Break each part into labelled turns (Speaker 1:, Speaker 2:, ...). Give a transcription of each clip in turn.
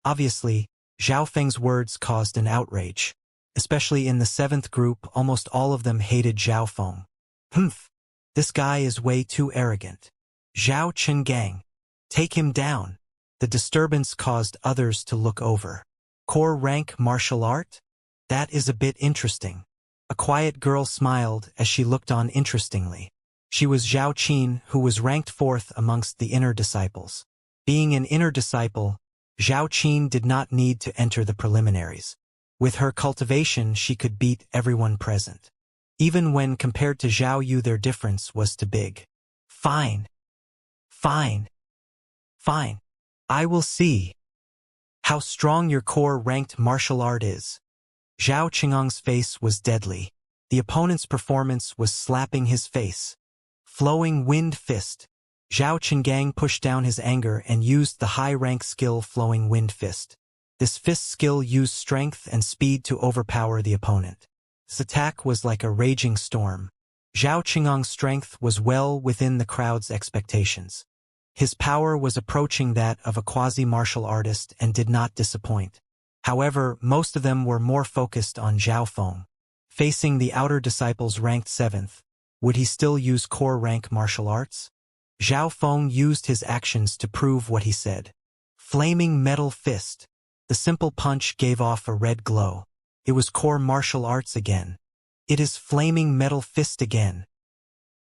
Speaker 1: Obviously, Zhao Feng's words caused an outrage. Especially in the 7th group, almost all of them hated Zhao Feng. Humph! This guy is way too arrogant. Zhao Qinggang. Take him down. The disturbance caused others to look over. Core rank martial art? That is a bit interesting. A quiet girl smiled as she looked on interestingly. She was Zhao Qin, who was ranked 4th amongst the inner disciples. Being an inner disciple, Zhao Qin did not need to enter the preliminaries. With her cultivation, she could beat everyone present. Even when compared to Zhao Yu, their difference was too big. Fine. Fine. Fine. I will see how strong your core ranked martial art is. Zhao Qinggang's face was deadly. The opponent's performance was slapping his face. Flowing wind fist. Zhao Qinggang pushed down his anger and used the high-rank skill Flowing Wind Fist. This fist skill used strength and speed to overpower the opponent. His attack was like a raging storm. Zhao Qinggang's strength was well within the crowd's expectations. His power was approaching that of a quasi-martial artist and did not disappoint. However, most of them were more focused on Zhao Feng. Facing the outer disciples ranked 7th, would he still use core rank martial arts? Zhao Feng used his actions to prove what he said. Flaming Metal Fist. The simple punch gave off a red glow. It was core martial arts again. It is Flaming Metal Fist again.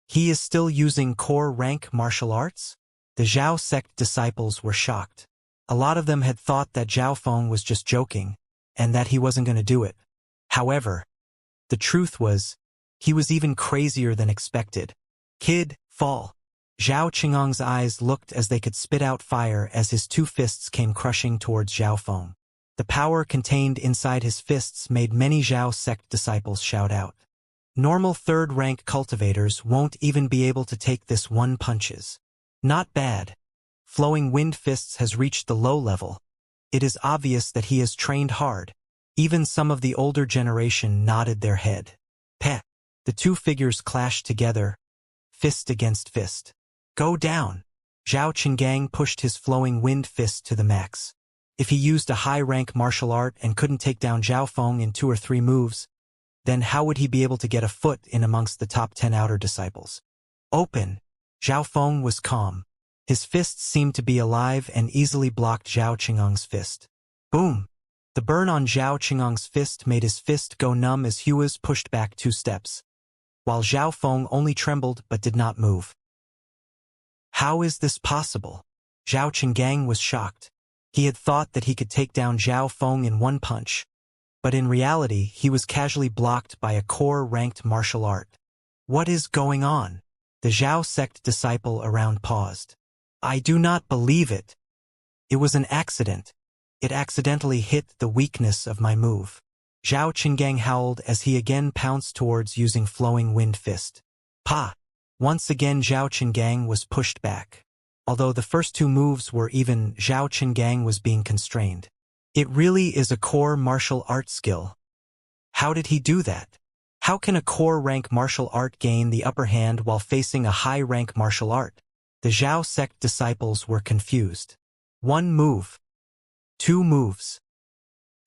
Speaker 1: He is still using core rank martial arts? The Zhao sect disciples were shocked. A lot of them had thought that Zhao Feng was just joking, and that he wasn't going to do it. However, the truth was, he was even crazier than expected. Kid, fall. Zhao Qinggang's eyes looked as they could spit out fire as his 2 fists came crushing towards Zhao Feng. The power contained inside his fists made many Zhao sect disciples shout out. Normal 3rd rank cultivators won't even be able to take this one punches. Not bad. Flowing Wind Fists has reached the low level. It is obvious that he has trained hard. Even some of the older generation nodded their head. Peh. The 2 figures clashed together, fist against fist. Go down. Zhao Qinggang pushed his Flowing Wind Fist to the max. If he used a high-rank martial art and couldn't take down Zhao Feng in 2 or 3 moves, then how would he be able to get a foot in amongst the top 10 outer disciples? Open. Zhao Feng was calm. His fists seemed to be alive and easily blocked Zhao Qinggang's fist. Boom! The burn on Zhao Qinggang's fist made his fist go numb as Hua's pushed back 2 steps, while Zhao Feng only trembled but did not move. How is this possible? Zhao Qinggang was shocked. He had thought that he could take down Zhao Feng in 1 punch, but in reality he was casually blocked by a core-ranked martial art. What is going on? The Zhao sect disciple around paused. I do not believe it. It was an accident. It accidentally hit the weakness of my move. Zhao Qinggang howled as he again pounced towards using Flowing Wind Fist. Pa! Once again Zhao Qinggang was pushed back. Although the first 2 moves were even, Zhao Qinggang was being constrained. It really is a core martial art skill. How did he do that? How can a core rank martial art gain the upper hand while facing a high rank martial art? The Zhao sect disciples were confused. 1 move. 2 moves.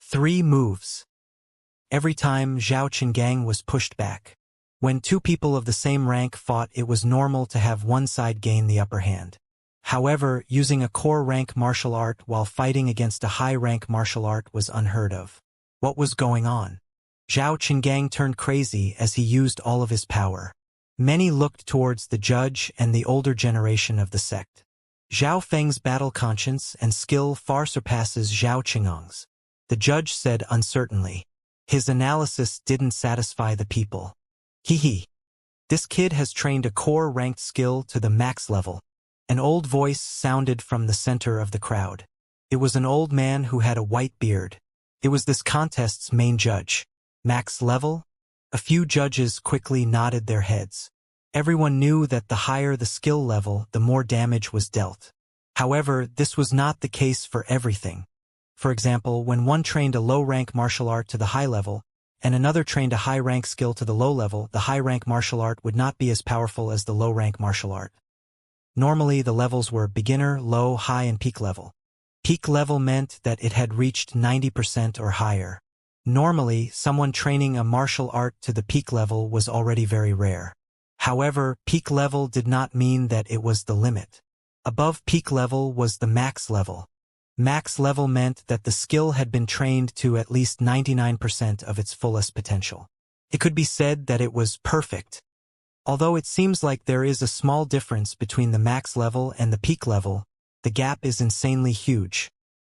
Speaker 1: 3 moves. Every time Zhao Qinggang was pushed back. When 2 people of the same rank fought, it was normal to have one side gain the upper hand. However, using a core rank martial art while fighting against a high rank martial art was unheard of. What was going on? Zhao Qinggang turned crazy as he used all of his power. Many looked towards the judge and the older generation of the sect. Zhao Feng's battle conscience and skill far surpasses Zhao Qinggang's. The judge said uncertainly. His analysis didn't satisfy the people. Hee. This kid has trained a core-ranked skill to the max level. An old voice sounded from the center of the crowd. It was an old man who had a white beard. It was this contest's main judge. Max level? A few judges quickly nodded their heads. Everyone knew that the higher the skill level, the more damage was dealt. However, this was not the case for everything. For example, when one trained a low-rank martial art to the high level, and another trained a high-rank skill to the low level, the high-rank martial art would not be as powerful as the low-rank martial art. Normally, the levels were beginner, low, high, and peak level. Peak level meant that it had reached 90% or higher. Normally, someone training a martial art to the peak level was already very rare. However, peak level did not mean that it was the limit. Above peak level was the max level. Max level meant that the skill had been trained to at least 99% of its fullest potential. It could be said that it was perfect. Although it seems like there is a small difference between the max level and the peak level, the gap is insanely huge.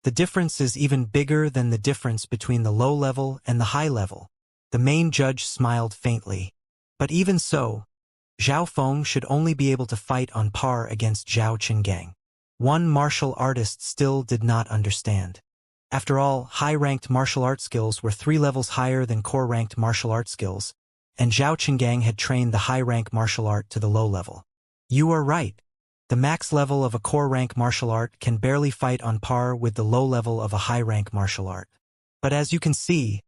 Speaker 1: The difference is even bigger than the difference between the low level and the high level. The main judge smiled faintly. But even so, Zhao Feng should only be able to fight on par against Zhao Qinggang. One martial artist still did not understand. After all, high-ranked martial art skills were 3 levels higher than core-ranked martial art skills, and Zhao Qinggang had trained the high-rank martial art to the low level. You are right. The max level of a core-rank martial art can barely fight on par with the low level of a high-rank martial art. But as you can see,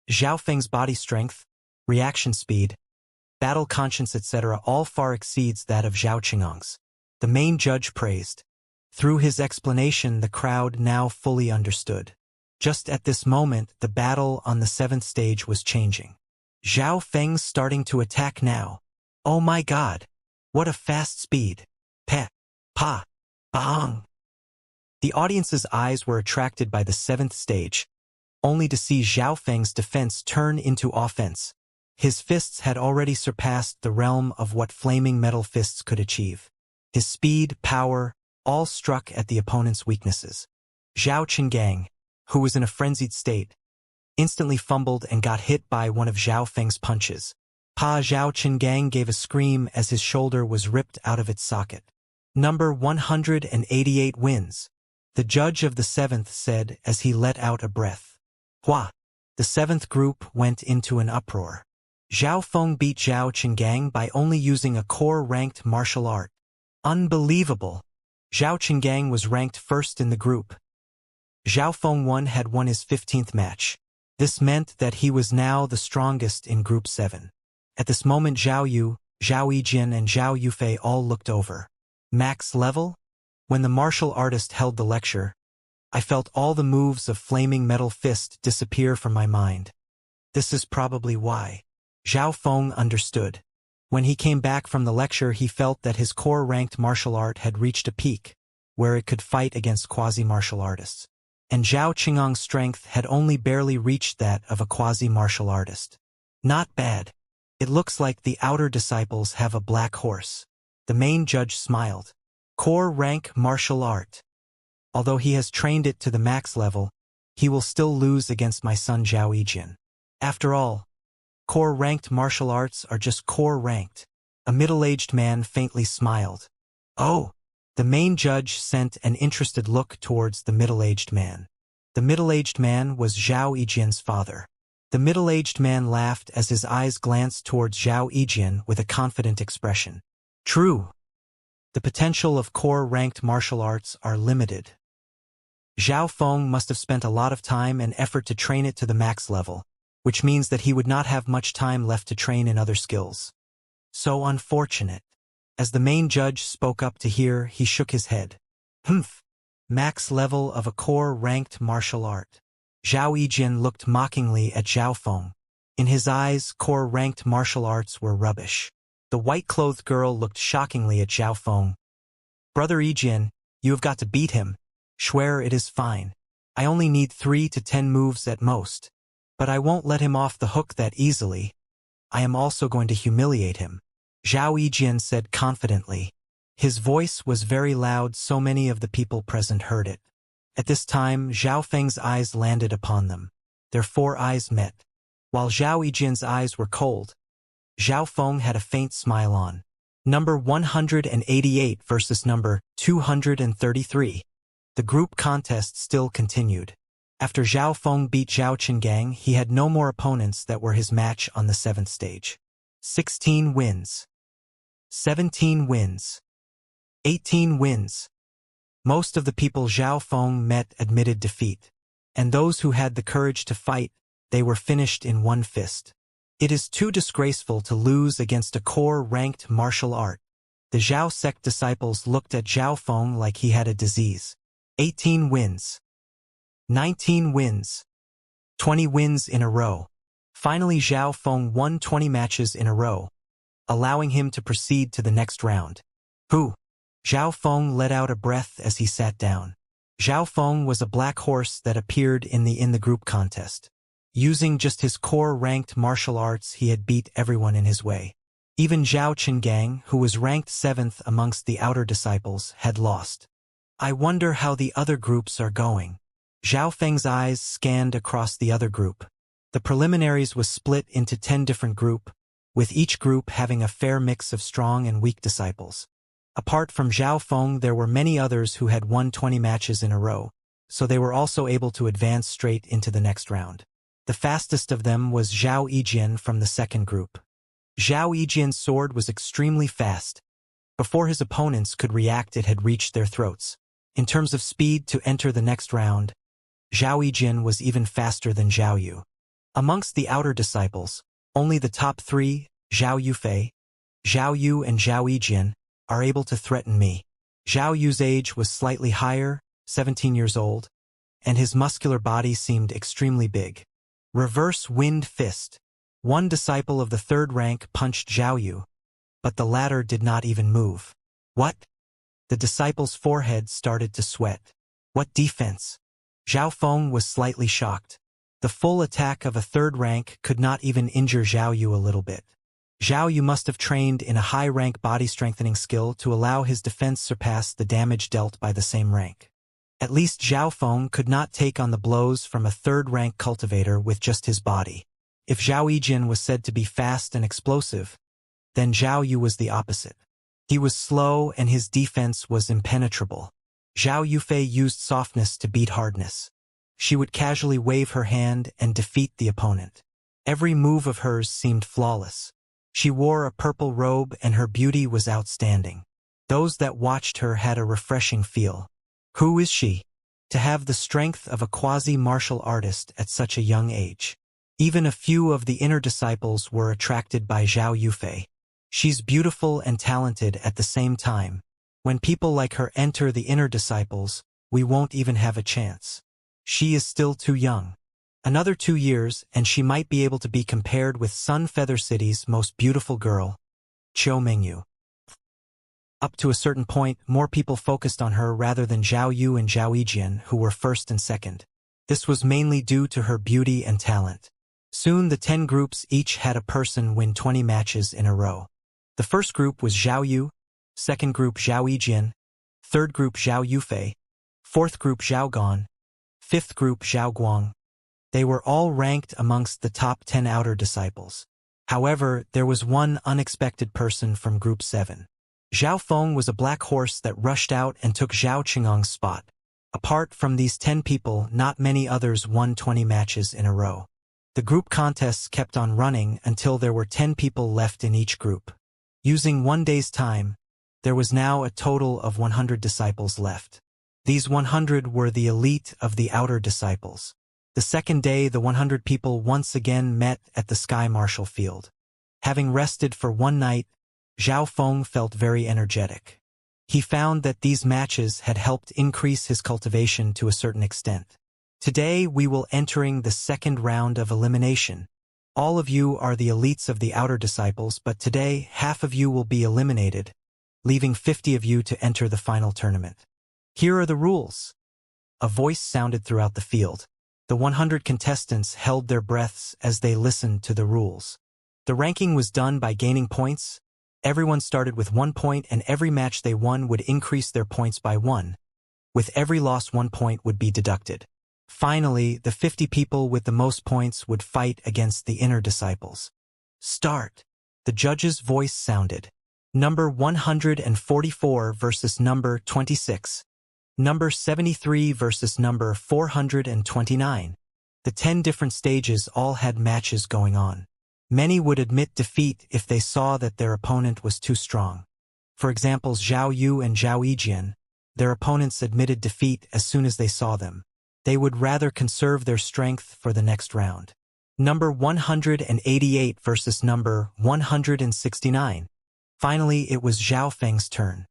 Speaker 1: Zhao Feng's body strength, reaction speed, battle conscience etc. all far exceeds that of Zhao Qinggang's. The main judge praised. Through his explanation, the crowd now fully understood. Just at this moment, the battle on the 7th stage was changing. Zhao Feng's starting to attack now. Oh my god! What a fast speed! Pet! Pa! Bang! The audience's eyes were attracted by the 7th stage, only to see Zhao Feng's defense turn into offense. His fists had already surpassed the realm of what flaming metal fists could achieve. His speed, power, all struck at the opponent's weaknesses. Zhao Qinggang, who was in a frenzied state, instantly fumbled and got hit by one of Zhao Feng's punches. Zhao Qinggang gave a scream as his shoulder was ripped out of its socket. Number 188 wins, the judge of the 7th said as he let out a breath. Hua! The 7th group went into an uproar. Zhao Feng beat Zhao Qinggang by only using a core-ranked martial art. Unbelievable! Zhao Qinggang was ranked first in the group. Zhao Feng had won his 15th match. This meant that he was now the strongest in Group 7. At this moment Zhao Yu, Zhao Yijin and Zhao Yufei all looked over. Max level? When the martial artist held the lecture, I felt all the moves of flaming metal fist disappear from my mind. This is probably why. Zhao Feng understood. When he came back from the lecture he felt that his core-ranked martial art had reached a peak, where it could fight against quasi-martial artists. And Zhao Qinggang's strength had only barely reached that of a quasi-martial artist. Not bad. It looks like the outer disciples have a black horse. The main judge smiled. Core-rank martial art. Although he has trained it to the max level, he will still lose against my son Zhao Yijin. After all, core-ranked martial arts are just core-ranked. A middle-aged man faintly smiled. Oh! The main judge sent an interested look towards the middle-aged man. The middle-aged man was Zhao Yijin's father. The middle-aged man laughed as his eyes glanced towards Zhao Yijin with a confident expression. True. The potential of core-ranked martial arts are limited. Zhao Feng must have spent a lot of time and effort to train it to the max level, which means that he would not have much time left to train in other skills. So unfortunate. As the main judge spoke up to hear, he shook his head. Humph! Max level of a core-ranked martial art. Zhao Yijin looked mockingly at Zhao Feng. In his eyes, core-ranked martial arts were rubbish. The white-clothed girl looked shockingly at Zhao Feng. Brother Yijin, you have got to beat him. Swear it is fine. I only need 3 to 10 moves at most. But I won't let him off the hook that easily. I am also going to humiliate him. Zhao Yijin said confidently. His voice was very loud, so many of the people present heard it. At this time, Zhao Feng's eyes landed upon them. Their 4 eyes met. While Zhao Yijin's eyes were cold, Zhao Feng had a faint smile on. Number 188 versus number 233. The group contest still continued. After Zhao Feng beat Zhao Qinggang, he had no more opponents that were his match on the 7th stage. 16 wins. 17 wins. 18 wins. Most of the people Zhao Feng met admitted defeat. And those who had the courage to fight, they were finished in one fist. It is too disgraceful to lose against a core-ranked martial art. The Zhao sect disciples looked at Zhao Feng like he had a disease. 18 wins. 19 wins. 20 wins in a row. Finally, Zhao Feng won 20 matches in a row, allowing him to proceed to the next round. Who? Zhao Feng let out a breath as he sat down. Zhao Feng was a black horse that appeared in the group contest. Using just his core-ranked martial arts, he had beat everyone in his way. Even Zhao Qinggang, who was ranked 7th amongst the outer disciples, had lost. I wonder how the other groups are going. Zhao Feng's eyes scanned across the other group. The preliminaries was split into 10 different groups, with each group having a fair mix of strong and weak disciples. Apart from Zhao Feng, there were many others who had won 20 matches in a row, so they were also able to advance straight into the next round. The fastest of them was Zhao Yijian from the second group. Zhao Yijian's sword was extremely fast. Before his opponents could react, it had reached their throats. In terms of speed to enter the next round, Zhao Yijian was even faster than Zhao Yu. Amongst the outer disciples, only the top 3, Zhao Yufei, Zhao Yu and Zhao Yijian, are able to threaten me. Zhao Yu's age was slightly higher, 17 years old, and his muscular body seemed extremely big. Reverse wind fist. One disciple of the 3rd rank punched Zhao Yu, but the latter did not even move. What? The disciple's forehead started to sweat. What defense? Zhao Feng was slightly shocked. The full attack of a 3rd rank could not even injure Zhao Yu a little bit. Zhao Yu must have trained in a high-rank body-strengthening skill to allow his defense surpass the damage dealt by the same rank. At least Zhao Feng could not take on the blows from a 3rd-rank cultivator with just his body. If Zhao Yijian was said to be fast and explosive, then Zhao Yu was the opposite. He was slow and his defense was impenetrable. Zhao Yufei used softness to beat hardness. She would casually wave her hand and defeat the opponent. Every move of hers seemed flawless. She wore a purple robe and her beauty was outstanding. Those that watched her had a refreshing feel. Who is she? To have the strength of a quasi-martial artist at such a young age. Even a few of the inner disciples were attracted by Zhao Yufei. She's beautiful and talented at the same time. When people like her enter the inner disciples, we won't even have a chance. She is still too young. Another 2 years and she might be able to be compared with Sun Feather City's most beautiful girl, Qiu Mingyu. Up to a certain point, more people focused on her rather than Zhao Yu and Zhao Yijian, who were 1st and 2nd. This was mainly due to her beauty and talent. Soon the 10 groups each had a person win 20 matches in a row. The first group was Zhao Yu, 2nd group Zhao Yijian, 3rd group Zhao Yufei, 4th group Zhao Gan, 5th group Zhao Guang. They were all ranked amongst the top 10 outer disciples. However, there was one unexpected person from group 7. Zhao Feng was a black horse that rushed out and took Zhao Qinggang's spot. Apart from these 10 people, not many others won 20 matches in a row. The group contests kept on running until there were 10 people left in each group. Using 1 day's time, there was now a total of 100 disciples left. These 100 were the elite of the outer disciples. The second day, the 100 people once again met at the Sky Martial Field. Having rested for 1 night, Zhao Feng felt very energetic. He found that these matches had helped increase his cultivation to a certain extent. Today, we will entering the 2nd round of elimination. All of you are the elites of the outer disciples, but today, half of you will be eliminated, leaving 50 of you to enter the final tournament. Here are the rules. A voice sounded throughout the field. The 100 contestants held their breaths as they listened to the rules. The ranking was done by gaining points. Everyone started with 1 point and every match they won would increase their points by 1. With every loss, 1 point would be deducted. Finally, the 50 people with the most points would fight against the inner disciples. Start. The judge's voice sounded. Number 144 versus number 26. Number 73 versus number 429. The 10 different stages all had matches going on. Many would admit defeat if they saw that their opponent was too strong. For example, Zhao Yu and Zhao Yijian, their opponents admitted defeat as soon as they saw them. They would rather conserve their strength for the next round. Number 188 versus number 169. Finally, it was Zhao Feng's turn.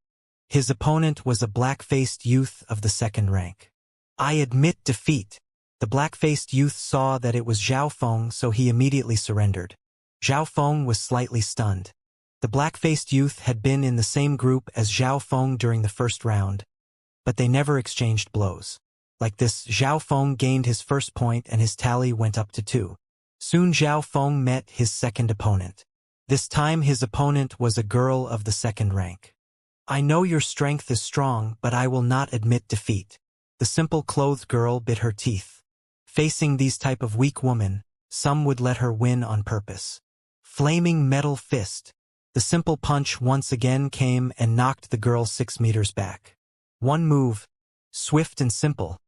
Speaker 1: His opponent was a black-faced youth of the second rank. I admit defeat. The black-faced youth saw that it was Zhao Feng, so he immediately surrendered. Zhao Feng was slightly stunned. The black-faced youth had been in the same group as Zhao Feng during the first round, but they never exchanged blows. Like this, Zhao Feng gained his first point and his tally went up to 2. Soon Zhao Feng met his second opponent. This time his opponent was a girl of the second rank. I know your strength is strong, but I will not admit defeat. The simple-clothed girl bit her teeth. Facing these type of weak woman, some would let her win on purpose. Flaming metal fist. The simple punch once again came and knocked the girl 6 meters back. One move, swift and simple.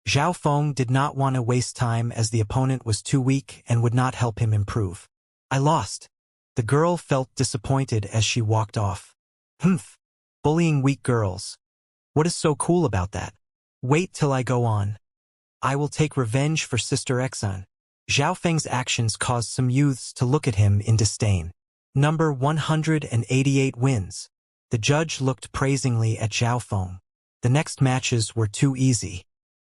Speaker 1: Zhao Feng did not want to waste time as the opponent was too weak and would not help him improve. I lost. The girl felt disappointed as she walked off. Humph. Bullying weak girls. What is so cool about that? Wait till I go on. I will take revenge for Sister Exxon. Zhao Feng's actions caused some youths to look at him in disdain. Number 188 wins. The judge looked praisingly at Zhao Feng. The next matches were too easy.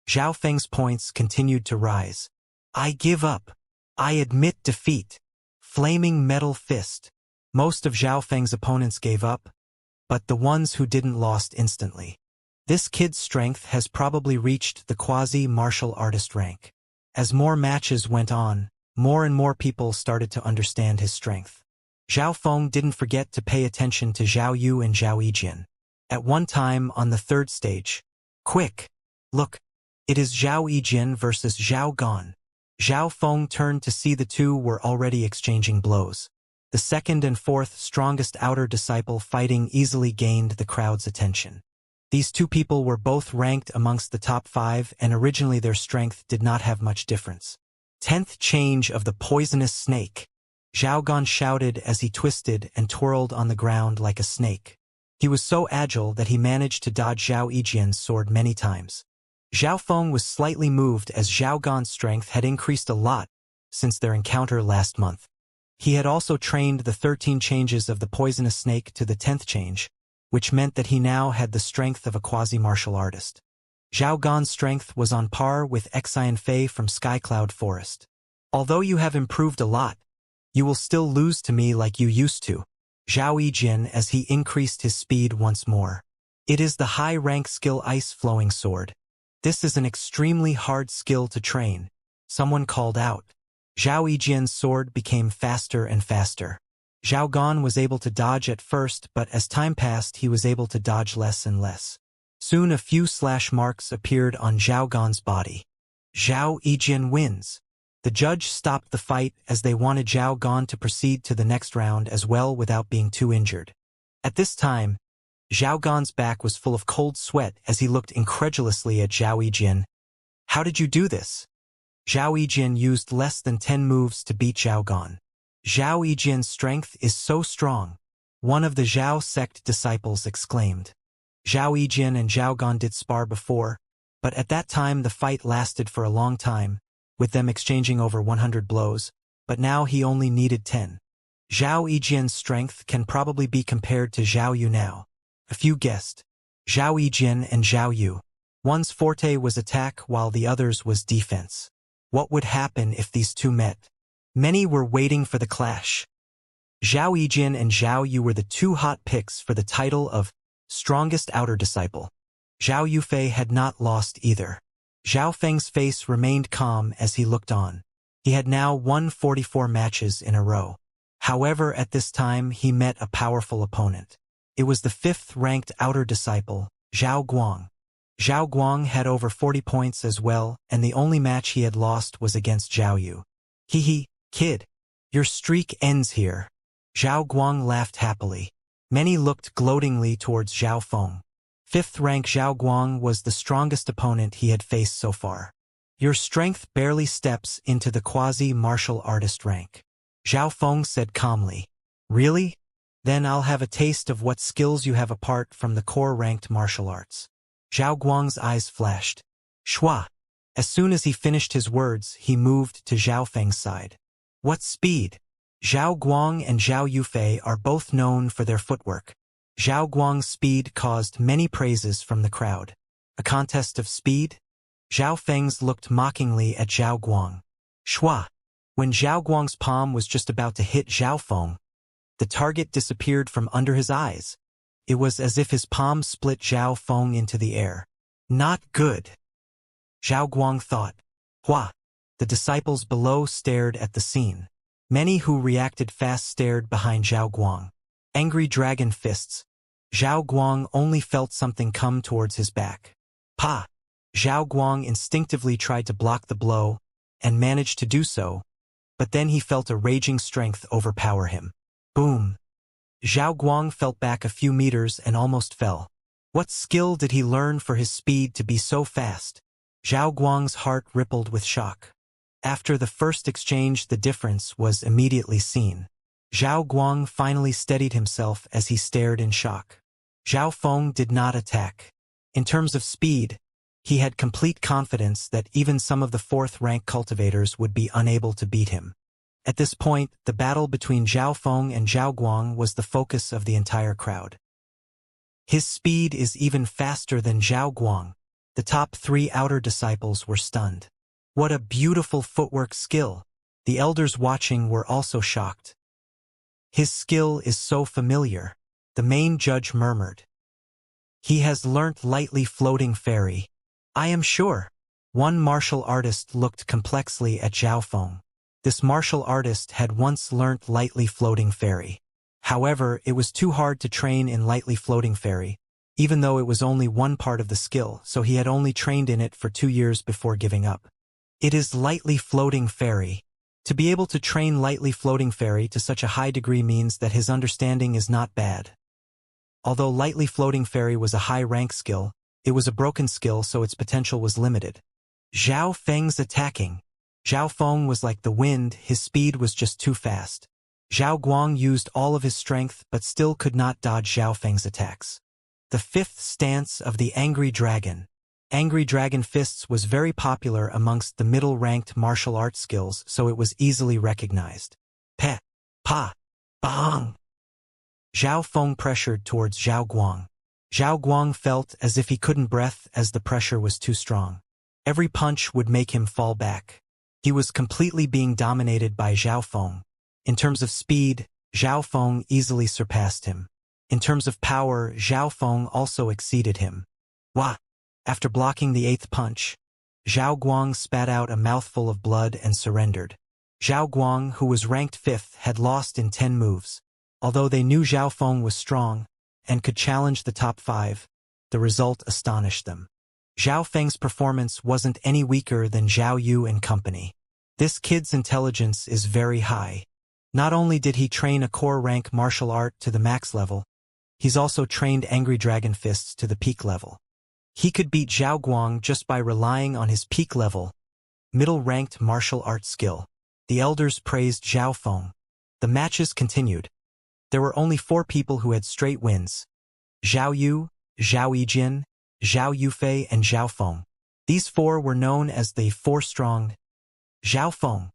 Speaker 1: Zhao Feng's points continued to rise. I give up. I admit defeat. Flaming metal fist. Most of Zhao Feng's opponents gave up, but the ones who didn't lost instantly. This kid's strength has probably reached the quasi-martial artist rank. As more matches went on, more and more people started to understand his strength. Zhao Feng didn't forget to pay attention to Zhao Yu and Zhao Yijin. At one time on the third stage, quick! Look! It is Zhao Yijin versus Zhao Gan. Zhao Feng turned to see the two were already exchanging blows. The second and fourth strongest outer disciple fighting easily gained the crowd's attention. These two people were both ranked amongst the top 5 and originally their strength did not have much difference. 10th change of the poisonous snake. Zhao Gan shouted as he twisted and twirled on the ground like a snake. He was so agile that he managed to dodge Zhao Yijin's sword many times. Zhao Feng was slightly moved as Zhao Gan's strength had increased a lot since their encounter last month. He had also trained the 13 changes of the poisonous snake to the 10th change, which meant that he now had the strength of a quasi-martial artist. Zhao Gan's strength was on par with Xianxia from Skycloud Forest. Although you have improved a lot, you will still lose to me like you used to. Zhao Yijin as he increased his speed once more. It is the high-rank skill ice-flowing sword. This is an extremely hard skill to train. Someone called out. Zhao Yijin's sword became faster and faster. Zhao Gan was able to dodge at first, but as time passed he was able to dodge less and less. Soon a few slash marks appeared on Zhao Gan's body. Zhao Yijin wins. The judge stopped the fight as they wanted Zhao Gan to proceed to the next round as well without being too injured. At this time, Zhao Gan's back was full of cold sweat as he looked incredulously at Zhao Yijin. How did you do this? Zhao Yijin used less than 10 moves to beat Zhao Gan. Zhao Yijin's strength is so strong. One of the Zhao sect disciples exclaimed. Zhao Yijin and Zhao Gan did spar before, but at that time the fight lasted for a long time, with them exchanging over 100 blows, but now he only needed 10. Zhao Yijin's strength can probably be compared to Zhao Yu now. A few guessed. Zhao Yijin and Zhao Yu. One's forte was attack while the other's was defense. What would happen if these two met? Many were waiting for the clash. Zhao Yijin and Zhao Yu were the two hot picks for the title of strongest outer disciple. Zhao Yufei had not lost either. Zhao Feng's face remained calm as he looked on. He had now won 44 matches in a row. However, at this time he met a powerful opponent. It was the 5th-ranked outer disciple, Zhao Guang. Zhao Guang had over 40 points as well, and the only match he had lost was against Zhao Yu. Hee, kid. Your streak ends here. Zhao Guang laughed happily. Many looked gloatingly towards Zhao Feng. 5th-rank Zhao Guang was the strongest opponent he had faced so far. Your strength barely steps into the quasi-martial artist rank. Zhao Feng said calmly. Really? Then I'll have a taste of what skills you have apart from the core-ranked martial arts. Zhao Guang's eyes flashed. Shua. As soon as he finished his words, he moved to Zhao Feng's side. What speed! Zhao Guang and Zhao Yufei are both known for their footwork. Zhao Guang's speed caused many praises from the crowd. A contest of speed? Zhao Feng's looked mockingly at Zhao Guang. Shua! When Zhao Guang's palm was just about to hit Zhao Feng, the target disappeared from under his eyes. It was as if his palm split Zhao Feng into the air. Not good. Zhao Guang thought. Hua! The disciples below stared at the scene. Many who reacted fast stared behind Zhao Guang. Angry dragon fists. Zhao Guang only felt something come towards his back. Pa! Zhao Guang instinctively tried to block the blow, and managed to do so, but then he felt a raging strength overpower him. Boom! Zhao Guang felt back a few meters and almost fell. What skill did he learn for his speed to be so fast? Zhao Guang's heart rippled with shock. After the first exchange, the difference was immediately seen. Zhao Guang finally steadied himself as he stared in shock. Zhao Feng did not attack. In terms of speed, he had complete confidence that even some of the fourth-rank cultivators would be unable to beat him. At this point, the battle between Zhao Feng and Zhao Guang was the focus of the entire crowd. His speed is even faster than Zhao Guang. The top 3 outer disciples were stunned. What a beautiful footwork skill! The elders watching were also shocked. His skill is so familiar, the main judge murmured. He has learnt lightly floating fairy. I am sure. One martial artist looked complexly at Zhao Feng. This martial artist had once learnt lightly floating fairy. However, it was too hard to train in lightly floating fairy, even though it was only one part of the skill, so he had only trained in it for 2 years before giving up. It is lightly floating fairy. To be able to train lightly floating fairy to such a high degree means that his understanding is not bad. Although lightly floating fairy was a high-rank skill, it was a broken skill, so its potential was limited. Zhao Feng's attacking. Zhao Feng was like the wind, his speed was just too fast. Zhao Guang used all of his strength but still could not dodge Zhao Feng's attacks. The 5th stance of the Angry Dragon. Angry Dragon Fists was very popular amongst the middle-ranked martial arts skills, so it was easily recognized. Pe! Pa! Bang! Zhao Feng pressured towards Zhao Guang. Zhao Guang felt as if he couldn't breathe as the pressure was too strong. Every punch would make him fall back. He was completely being dominated by Zhao Feng. In terms of speed, Zhao Feng easily surpassed him. In terms of power, Zhao Feng also exceeded him. Wah! After blocking the 8th punch, Zhao Guang spat out a mouthful of blood and surrendered. Zhao Guang, who was ranked 5th, had lost in 10 moves. Although they knew Zhao Feng was strong and could challenge the top 5, the result astonished them. Zhao Feng's performance wasn't any weaker than Zhao Yu and company. This kid's intelligence is very high. Not only did he train a core rank martial art to the max level, he's also trained Angry Dragon Fists to the peak level. He could beat Zhao Guang just by relying on his peak level, middle-ranked martial arts skill. The elders praised Zhao Feng. The matches continued. There were only 4 people who had straight wins: Zhao Yu, Zhao Yijin, Zhao Yufei, and Zhao Feng. These 4 were known as the 4 strong. Zhao Feng!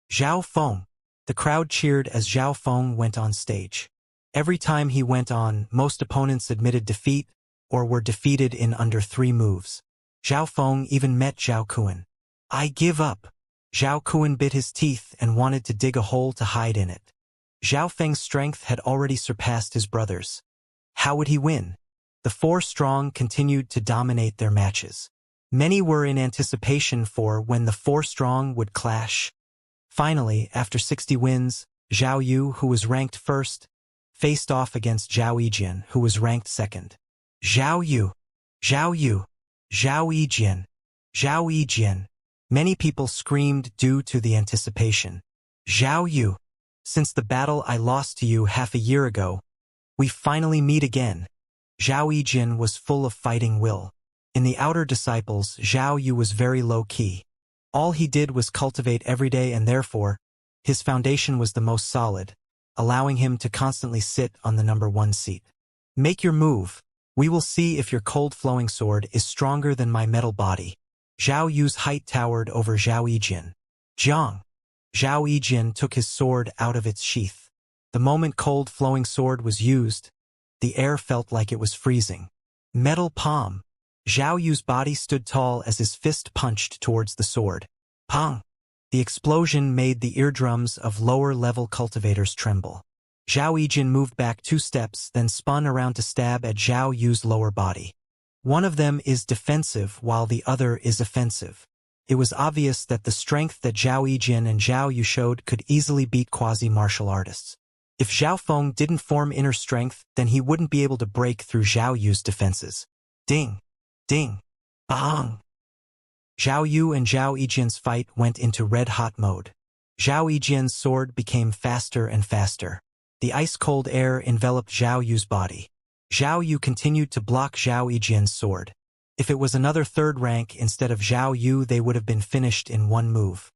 Speaker 1: Zhao Feng! The crowd cheered as Zhao Feng went on stage. Every time he went on, most opponents admitted defeat or were defeated in under 3 moves. Zhao Feng even met Zhao Kuan. I give up. Zhao Kuan bit his teeth and wanted to dig a hole to hide in it. Zhao Feng's strength had already surpassed his brother's. How would he win? The 4 strong continued to dominate their matches. Many were in anticipation for when the 4 strong would clash. Finally, after 60 wins, Zhao Yu, who was ranked 1st, faced off against Zhao Yijin, who was ranked 2nd. Zhao Yu! Zhao Yu! Zhao Yijin! Zhao Yijin! Many people screamed due to the anticipation. Zhao Yu! Since the battle I lost to you half a year ago, we finally meet again. Zhao Yijin was full of fighting will. In the outer disciples, Zhao Yu was very low-key. All he did was cultivate every day, and therefore, his foundation was the most solid, allowing him to constantly sit on the number 1 seat. Make your move. We will see if your cold flowing sword is stronger than my metal body. Zhao Yu's height towered over Zhao Yijin. Jiang! Zhao Yijin took his sword out of its sheath. The moment cold flowing sword was used, The air felt like it was freezing. Metal palm. Zhao Yu's body stood tall as his fist punched towards the sword. Pong! The explosion made the eardrums of lower-level cultivators tremble. Zhao Yijin moved back 2 steps, then spun around to stab at Zhao Yu's lower body. One of them is defensive while the other is offensive. It was obvious that the strength that Zhao Yijin and Zhao Yu showed could easily beat quasi-martial artists. If Zhao Feng didn't form inner strength, then he wouldn't be able to break through Zhao Yu's defenses. Ding! Ding! Bang! Zhao Yu and Zhao Yijin's fight went into red-hot mode. Zhao Yijin's sword became faster and faster. The ice-cold air enveloped Zhao Yu's body. Zhao Yu continued to block Zhao Yijin's sword. If it was another 3rd rank instead of Zhao Yu, they would have been finished in one move.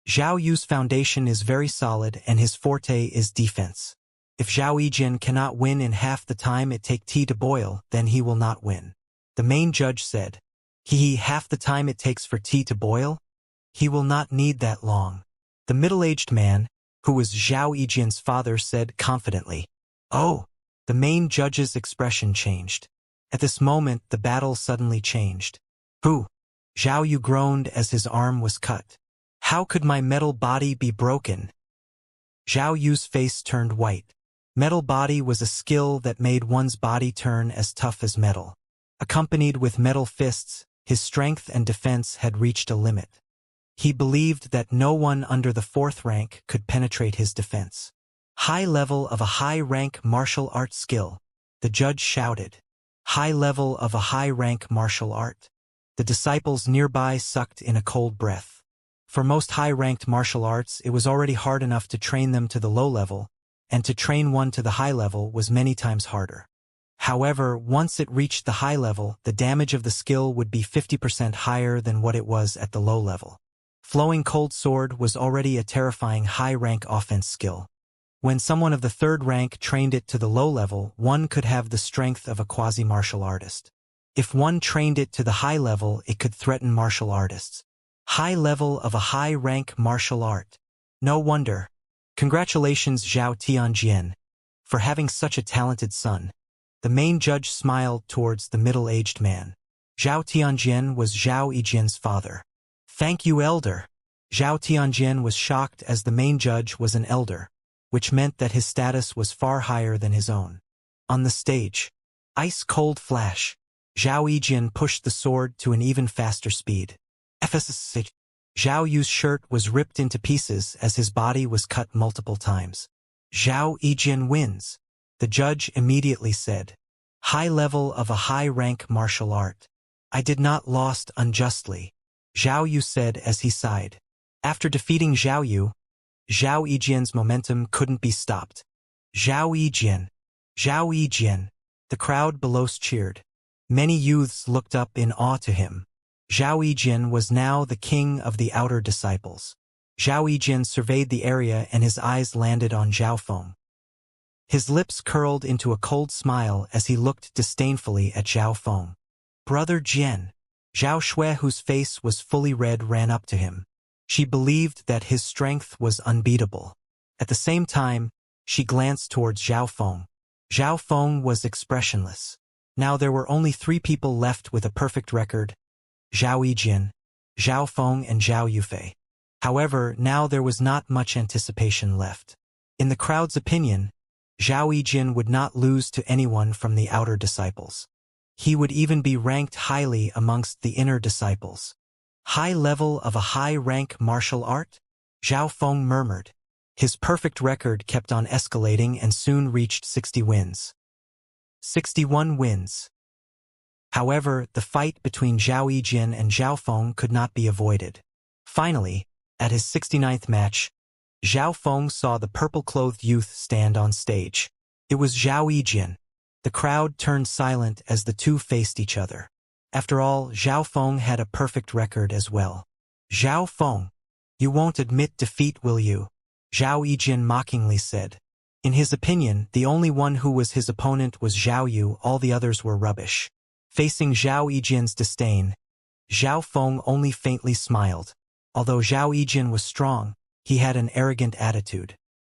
Speaker 1: Zhao Yu's foundation is very solid and his forte is defense. If Zhao Yijin cannot win in half the time it takes tea to boil, then he will not win. The main judge said, half the time it takes for tea to boil? He will not need that long. The middle-aged man, who was Zhao Yijin's father, said confidently. Oh! The main judge's expression changed. At this moment, the battle suddenly changed. Who? Zhao Yu groaned as his arm was cut. How could my metal body be broken? Zhao Yu's face turned white. Metal body was a skill that made one's body turn as tough as metal. Accompanied with metal fists, his strength and defense had reached a limit. He believed that no one under the 4th rank could penetrate his defense. High level of a high-rank martial art skill, the judge shouted. High level of a high-rank martial art. The disciples nearby sucked in a cold breath. For most high-ranked martial arts, it was already hard enough to train them to the low level, and to train one to the high level was many times harder. However, once it reached the high level, the damage of the skill would be 50% higher than what it was at the low level. Flowing Cold Sword was already a terrifying high-rank offense skill. When someone of the 3rd rank trained it to the low level, one could have the strength of a quasi-martial artist. If one trained it to the high level, it could threaten martial artists. High level of a high-rank martial art. No wonder. Congratulations Zhao Tianjian, for having such a talented son. The main judge smiled towards the middle-aged man. Zhao Tianjian was Zhao Yijin's father. Thank you, elder. Zhao Tianjian was shocked as the main judge was an elder, which meant that his status was far higher than his own. On the stage, ice-cold flash. Zhao Yijin pushed the sword to an even faster speed. FSS. Zhao Yu's shirt was ripped into pieces as his body was cut multiple times. Zhao Yijin wins, the judge immediately said. High level of a high-rank martial art. I did not lost unjustly, Zhao Yu said as he sighed. After defeating Zhao Yu, Zhao Yijin's momentum couldn't be stopped. Zhao Yijin! Zhao Yijin! The crowd below cheered. Many youths looked up in awe to him. Zhao Yijin was now the king of the outer disciples. Zhao Yijin surveyed the area and his eyes landed on Zhao Feng. His lips curled into a cold smile as he looked disdainfully at Zhao Feng. Brother Jian. Zhao Shui, whose face was fully red, ran up to him. She believed that his strength was unbeatable. At the same time, she glanced towards Zhao Feng. Zhao Feng was expressionless. Now there were only 3 people left with a perfect record: Zhao Yijin, Zhao Feng and Zhao Yufei. However, now there was not much anticipation left. In the crowd's opinion, Zhao Yijin would not lose to anyone from the outer disciples. He would even be ranked highly amongst the inner disciples. High level of a high-rank martial art? Zhao Feng murmured. His perfect record kept on escalating and soon reached 60 wins. 61 wins. However, the fight between Zhao Yijin and Zhao Feng could not be avoided. Finally, at his 69th match, Zhao Feng saw the purple-clothed youth stand on stage. It was Zhao Yijin. The crowd turned silent as the two faced each other. After all, Zhao Feng had a perfect record as well. Zhao Feng, you won't admit defeat, will you? Zhao Yijin mockingly said. In his opinion, the only one who was his opponent was Zhao Yu, all the others were rubbish. Facing Zhao Yijin's disdain, Zhao Feng only faintly smiled. Although Zhao Yijin was strong, he had an arrogant attitude.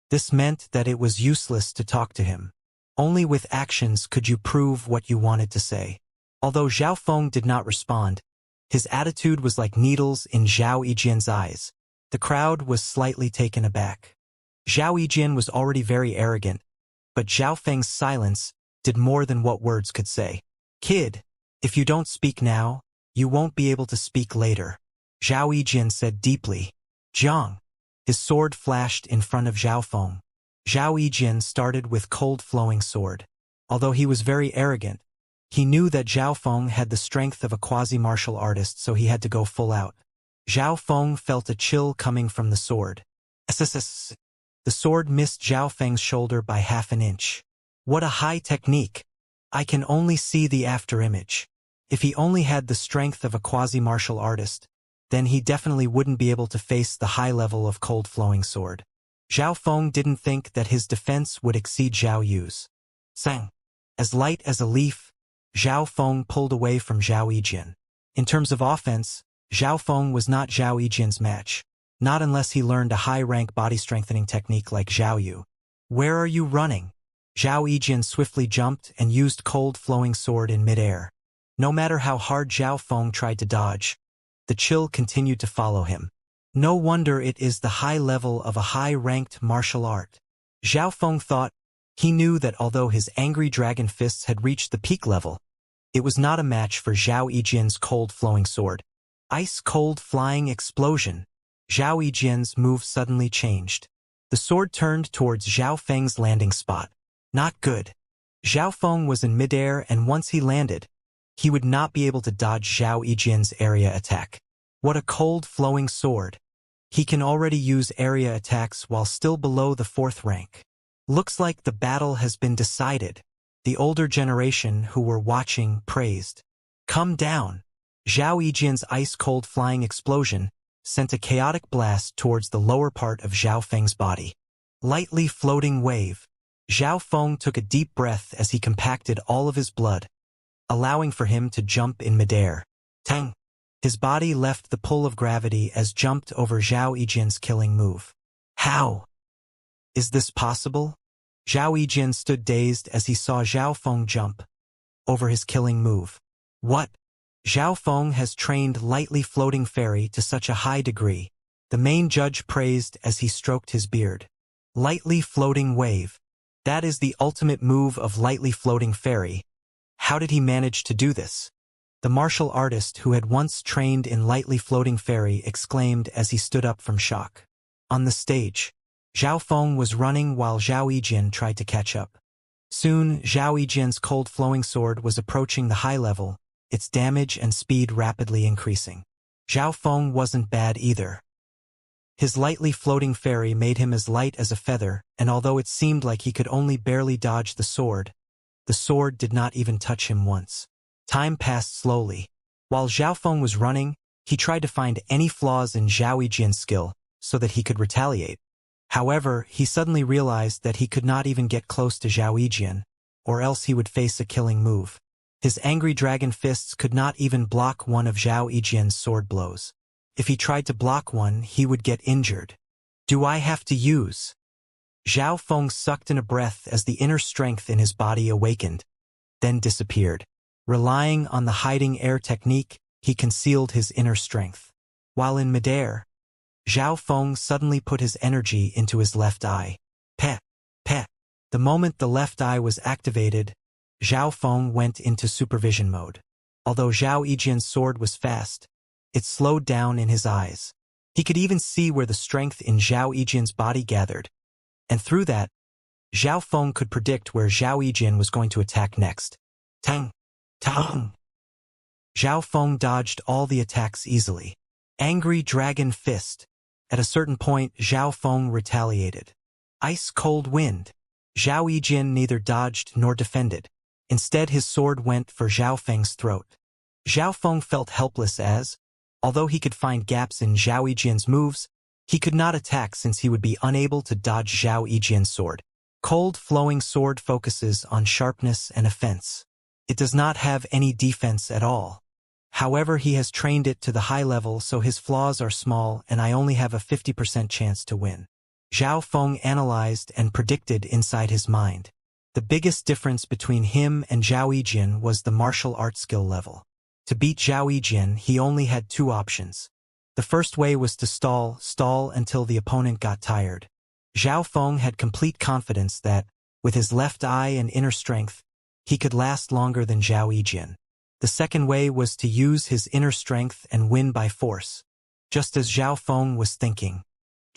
Speaker 1: This meant that it was useless to talk to him. Only with actions could you prove what you wanted to say. Although Zhao Feng did not respond, his attitude was like needles in Zhao Yijian's eyes. The crowd was slightly taken aback. Zhao Yijian was already very arrogant, but Zhao Feng's silence did more than what words could say. Kid, if you don't speak now, you won't be able to speak later, Zhao Yijian said deeply. Jiang. His sword flashed in front of Zhao Feng. Zhao Yijian started with cold flowing sword. Although he was very arrogant, he knew that Zhao Feng had the strength of a quasi-martial artist, so he had to go full out. Zhao Feng felt a chill coming from the sword. SSS. The sword missed Zhao Feng's shoulder by half an inch. What a high technique! I can only see the after-image. If he only had the strength of a quasi-martial artist, then he definitely wouldn't be able to face the high level of cold-flowing sword. Zhao Feng didn't think that his defense would exceed Zhao Yu's. Sang. As light as a leaf, Zhao Feng pulled away from Zhao Yijian. In terms of offense, Zhao Feng was not Zhao Yijian's match, not unless he learned a high-rank body-strengthening technique like Zhao Yu. Where are you running? Zhao Yijian swiftly jumped and used cold-flowing sword in midair. No matter how hard Zhao Feng tried to dodge, the chill continued to follow him. No wonder it is the high level of a high-ranked martial art. Zhao Feng thought. He knew that although his angry dragon fists had reached the peak level, it was not a match for Zhao Yijian's cold-flowing sword. Ice-cold flying explosion. Zhao Yijian's move suddenly changed. The sword turned towards Zhao Feng's landing spot. Not good. Zhao Feng was in midair, and once he landed, he would not be able to dodge Zhao Yijian's area attack. What a cold-flowing sword. He can already use area attacks while still below the 4th rank. Looks like the battle has been decided. The older generation who were watching praised. Come down. Zhao Yijian's ice-cold flying explosion sent a chaotic blast towards the lower part of Zhao Feng's body. Lightly floating wave. Zhao Feng took a deep breath as he compacted all of his blood, allowing for him to jump in midair. Tang. His body left the pull of gravity as jumped over Zhao Yijian's killing move. How? Is this possible? Zhao Yijian stood dazed as he saw Zhao Feng jump over his killing move. What? Zhao Feng has trained lightly floating fairy to such a high degree, the main judge praised as he stroked his beard. Lightly floating wave. That is the ultimate move of lightly floating fairy. How did he manage to do this? The martial artist who had once trained in lightly floating fairy exclaimed as he stood up from shock. On the stage, Zhao Feng was running while Zhao Yijian tried to catch up. Soon, Zhao Yijian's cold-flowing sword was approaching the high level, its damage and speed rapidly increasing. Zhao Feng wasn't bad either. His lightly floating fairy made him as light as a feather, and although it seemed like he could only barely dodge the sword did not even touch him once. Time passed slowly. While Zhao Feng was running, he tried to find any flaws in Zhao Yijian's skill so that he could retaliate. However, he suddenly realized that he could not even get close to Zhao Yijian, or else he would face a killing move. His angry dragon fists could not even block one of Zhao Yijian's sword blows. If he tried to block one, he would get injured. Do I have to use? Zhao Feng sucked in a breath as the inner strength in his body awakened, then disappeared. Relying on the hiding air technique, he concealed his inner strength. While in midair, Zhao Feng suddenly put his energy into his left eye. Peh, peh. The moment the left eye was activated, Zhao Feng went into supervision mode. Although Zhao Yijian's sword was fast, it slowed down in his eyes. He could even see where the strength in Zhao Yijian's body gathered, and through that, Zhao Feng could predict where Zhao Yijian was going to attack next. Tang! Tang! Zhao Feng dodged all the attacks easily. Angry Dragon Fist. At a certain point, Zhao Feng retaliated. Ice-cold wind. Zhao Yijian neither dodged nor defended. Instead, his sword went for Zhao Feng's throat. Zhao Feng felt helpless as, although he could find gaps in Zhao Yijian's moves, he could not attack since he would be unable to dodge Zhao Yijian's sword. Cold-flowing sword focuses on sharpness and offense. It does not have any defense at all. However, he has trained it to the high level, so his flaws are small and I only have a 50% chance to win. Zhao Feng analyzed and predicted inside his mind. The biggest difference between him and Zhao Yijin was the martial art skill level. To beat Zhao Yijin, he only had two options. The first way was to stall until the opponent got tired. Zhao Feng had complete confidence that, with his left eye and inner strength, he could last longer than Zhao Yijin. The second way was to use his inner strength and win by force. Just as Zhao Feng was thinking.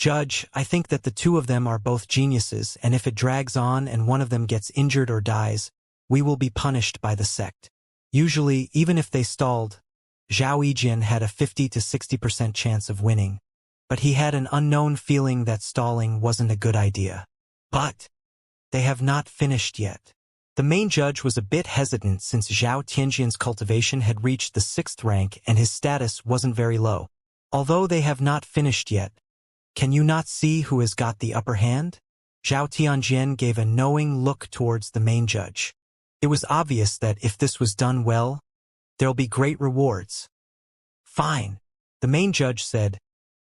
Speaker 1: Judge, I think that the two of them are both geniuses, and if it drags on and one of them gets injured or dies, we will be punished by the sect. Usually, even if they stalled, Zhao Yijin had a 50 to 60% chance of winning, but he had an unknown feeling that stalling wasn't a good idea. But they have not finished yet. The main judge was a bit hesitant since Zhao Tianjian's cultivation had reached the 6th rank and his status wasn't very low. Although they have not finished yet, can you not see who has got the upper hand? Zhao Tianjian gave a knowing look towards the main judge. It was obvious that if this was done well, there'll be great rewards. Fine, the main judge said.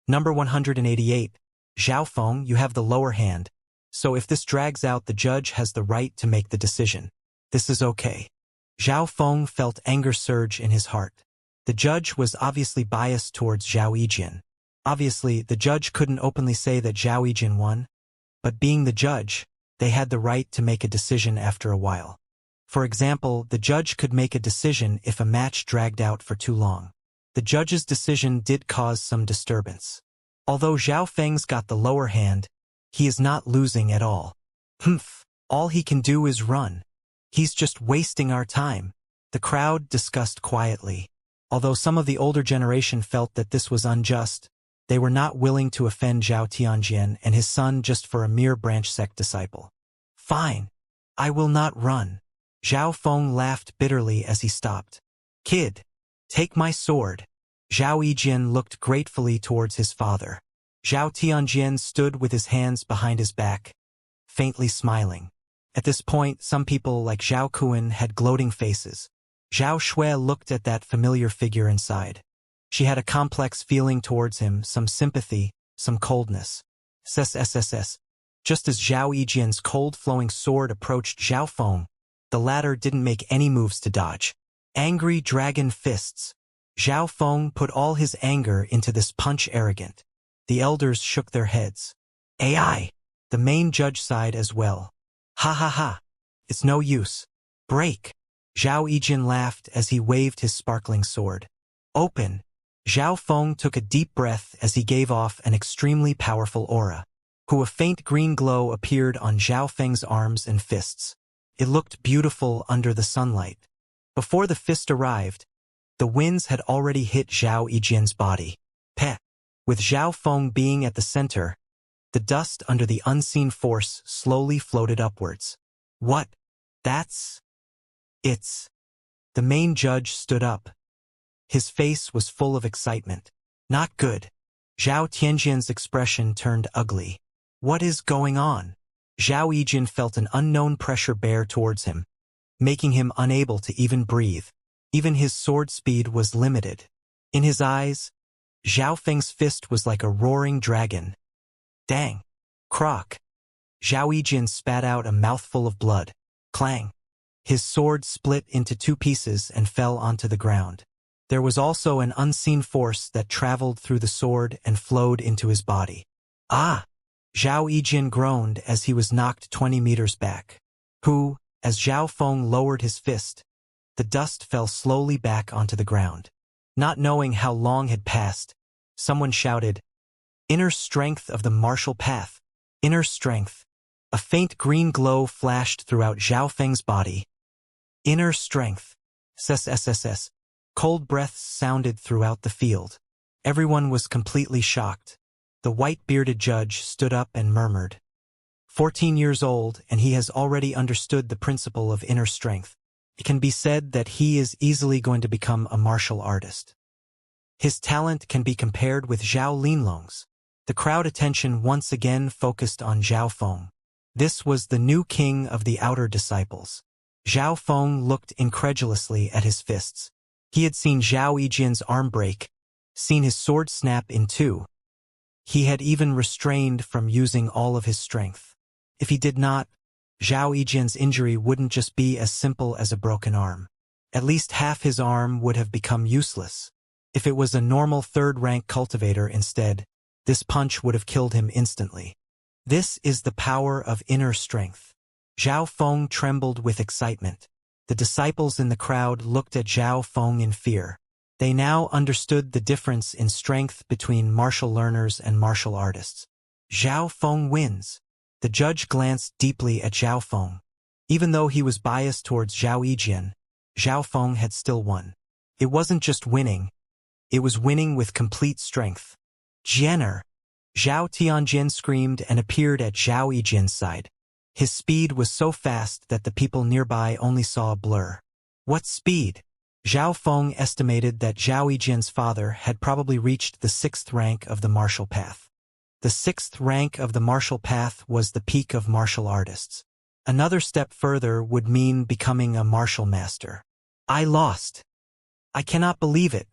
Speaker 1: Number 188, Zhao Feng, you have the lower hand, so if this drags out, the judge has the right to make the decision. This is okay. Zhao Feng felt anger surge in his heart. The judge was obviously biased towards Zhao Yijin. Obviously, the judge couldn't openly say that Zhao Yijin won, but being the judge, they had the right to make a decision after a while. For example, the judge could make a decision if a match dragged out for too long. The judge's decision did cause some disturbance. Although Zhao Feng's got the lower hand, he is not losing at all. All he can do is run. He's just wasting our time. The crowd discussed quietly. Although some of the older generation felt that this was unjust, they were not willing to offend Zhao Tianjian and his son just for a mere branch sect disciple. Fine. I will not run. Zhao Feng laughed bitterly as he stopped. Kid, take my sword. Zhao Yijin looked gratefully towards his father. Zhao Tianjian stood with his hands behind his back, faintly smiling. At this point, some people like Zhao Kuan had gloating faces. Zhao Shui looked at that familiar figure inside. She had a complex feeling towards him, some sympathy, some coldness. SSSS. Just as Zhao Yijin's cold-flowing sword approached Zhao Feng, the latter didn't make any moves to dodge. Angry dragon fists. Zhao Feng put all his anger into this punch. Arrogant. The elders shook their heads. AI. The main judge sighed as well. Ha ha ha. It's no use. Break. Zhao Yijin laughed as he waved his sparkling sword. Open. Zhao Feng took a deep breath as he gave off an extremely powerful aura. A faint green glow appeared on Zhao Feng's arms and fists. It looked beautiful under the sunlight. Before the fist arrived, the winds had already hit Zhao Yijin's body. Peh. With Zhao Feng being at the center, the dust under the unseen force slowly floated upwards. What? It's... The main judge stood up. His face was full of excitement. Not good. Zhao Tianjian's expression turned ugly. What is going on? Zhao Yijin felt an unknown pressure bear towards him, making him unable to even breathe. Even his sword speed was limited. In his eyes, Zhao Feng's fist was like a roaring dragon. Dang. Croc. Zhao Yijin spat out a mouthful of blood. Clang. His sword split into two pieces and fell onto the ground. There was also an unseen force that traveled through the sword and flowed into his body. Ah! Zhao Yijin groaned as he was knocked 20 meters back. As Zhao Feng lowered his fist, the dust fell slowly back onto the ground. Not knowing how long had passed, someone shouted, Inner strength of the martial path. Inner strength. A faint green glow flashed throughout Zhao Feng's body. Inner strength. SSSS. Cold breaths sounded throughout the field. Everyone was completely shocked. The white-bearded judge stood up and murmured. 14 years old, and he has already understood the principle of inner strength. It can be said that he is easily going to become a martial artist. His talent can be compared with Zhao Linlong's. The crowd attention once again focused on Zhao Feng. This was the new king of the outer disciples. Zhao Feng looked incredulously at his fists. He had seen Zhao Yijin's arm break, seen his sword snap in two. He had even restrained from using all of his strength. If he did not, Zhao Yijian's injury wouldn't just be as simple as a broken arm. At least half his arm would have become useless. If it was a normal third-rank cultivator instead, this punch would have killed him instantly. This is the power of inner strength. Zhao Feng trembled with excitement. The disciples in the crowd looked at Zhao Feng in fear. They now understood the difference in strength between martial learners and martial artists. Zhao Feng wins. The judge glanced deeply at Zhao Feng. Even though he was biased towards Zhao Yijian, Zhao Feng had still won. It wasn't just winning, it was winning with complete strength. Jianer! Zhao Tianjin screamed and appeared at Zhao Yijian's side. His speed was so fast that the people nearby only saw a blur. What speed? Zhao Feng estimated that Zhao Yijian's father had probably reached the 6th rank of the martial path. The 6th rank of the martial path was the peak of martial artists. Another step further would mean becoming a martial master. I lost. I cannot believe it.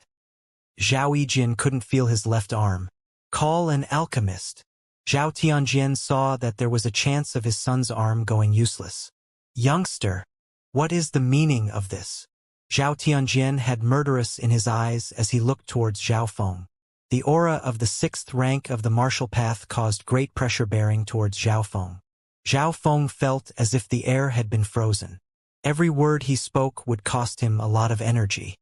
Speaker 1: Zhao Yijian couldn't feel his left arm. Call an alchemist. Zhao Tianjin saw that there was a chance of his son's arm going useless. Youngster, what is the meaning of this? Zhao Tianjin had murderous in his eyes as he looked towards Zhao Feng. The aura of the 6th rank of the martial path caused great pressure bearing towards Zhao Feng. Zhao Feng felt as if the air had been frozen. Every word he spoke would cost him a lot of energy.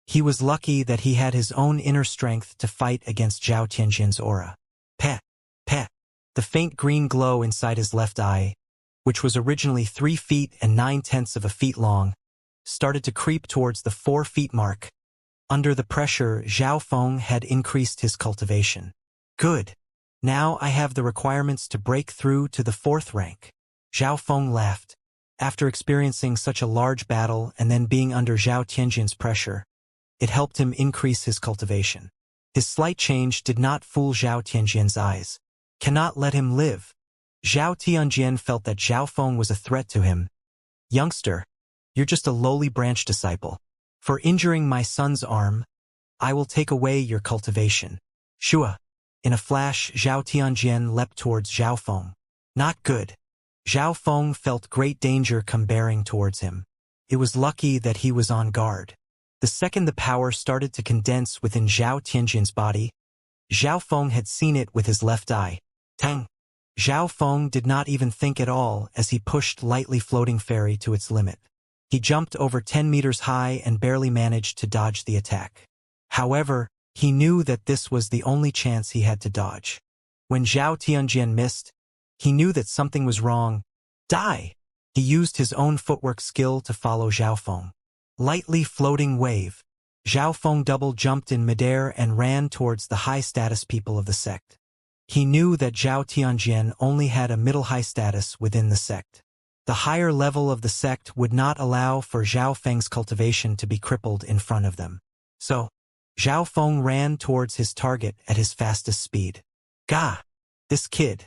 Speaker 1: He was lucky that he had his own inner strength to fight against Zhao Tianjin's aura. Peh, peh. The faint green glow inside his left eye, which was originally 3 feet and 9/10 of a feet long, started to creep towards the 4 feet mark. Under the pressure, Zhao Feng had increased his cultivation. Good. Now I have the requirements to break through to the 4th rank. Zhao Feng laughed. After experiencing such a large battle and then being under Zhao Tianjin's pressure, it helped him increase his cultivation. His slight change did not fool Zhao Tianjin's eyes. Cannot let him live. Zhao Tianjin felt that Zhao Feng was a threat to him. Youngster, you're just a lowly branch disciple. For injuring my son's arm, I will take away your cultivation. Shua. In a flash, Zhao Tianjin leapt towards Zhao Feng. Not good. Zhao Feng felt great danger come bearing towards him. It was lucky that he was on guard. The second the power started to condense within Zhao Tianjin's body, Zhao Feng had seen it with his left eye. Tang! Zhao Feng did not even think at all as he pushed lightly floating fairy to its limit. He jumped over 10 meters high and barely managed to dodge the attack. However, he knew that this was the only chance he had to dodge. When Zhao Tianjin missed, he knew that something was wrong. Die! He used his own footwork skill to follow Zhao Feng. Lightly floating wave. Zhao Feng double jumped in midair and ran towards the high-status people of the sect. He knew that Zhao Tianjin only had a middle-high status within the sect. The higher level of the sect would not allow for Zhao Feng's cultivation to be crippled in front of them. So, Zhao Feng ran towards his target at his fastest speed. Gah! This kid.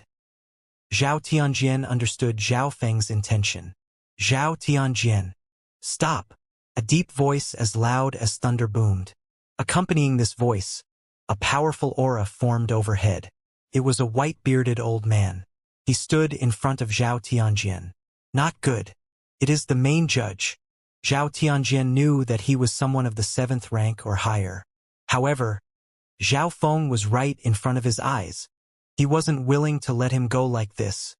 Speaker 1: Zhao Tianjin understood Zhao Feng's intention. Zhao Tianjin. Stop! A deep voice as loud as thunder boomed. Accompanying this voice, a powerful aura formed overhead. It was a white-bearded old man. He stood in front of Zhao Tianjin. Not good. It is the main judge. Zhao Tianjin knew that he was someone of the 7th rank or higher. However, Zhao Feng was right in front of his eyes. He wasn't willing to let him go like this.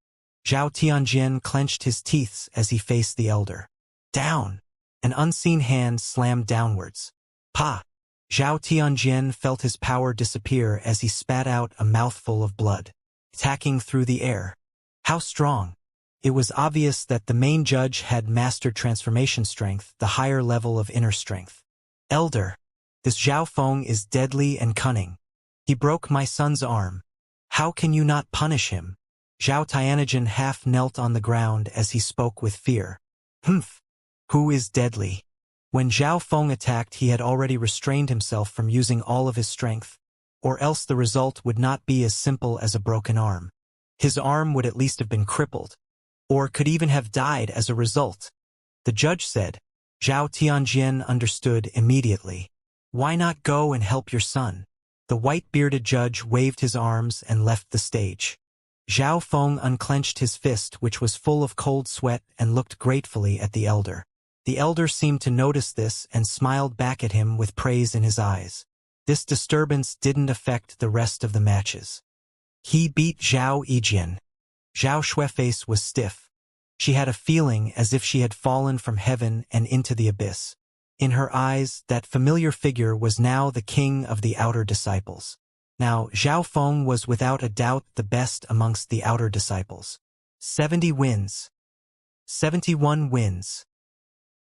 Speaker 1: Zhao Tianjin clenched his teeth as he faced the elder. Down! An unseen hand slammed downwards. Pa! Zhao Tianjin felt his power disappear as he spat out a mouthful of blood, tacking through the air. How strong! It was obvious that the main judge had mastered transformation strength, the higher level of inner strength. Elder, this Zhao Feng is deadly and cunning. He broke my son's arm. How can you not punish him? Zhao Tianjin half knelt on the ground as he spoke with fear. Humph! Who is deadly? When Zhao Feng attacked, he had already restrained himself from using all of his strength, or else the result would not be as simple as a broken arm. His arm would at least have been crippled, or could even have died as a result. The judge said. Zhao Tianjin understood immediately. Why not go and help your son? The white-bearded judge waved his arms and left the stage. Zhao Feng unclenched his fist, which was full of cold sweat, and looked gratefully at the elder. The elder seemed to notice this and smiled back at him with praise in his eyes. This disturbance didn't affect the rest of the matches. He beat Zhao Yijian. Zhao Xue's face was stiff. She had a feeling as if she had fallen from heaven and into the abyss. In her eyes, that familiar figure was now the king of the outer disciples. Now, Zhao Feng was without a doubt the best amongst the outer disciples. 70 wins. 71 wins.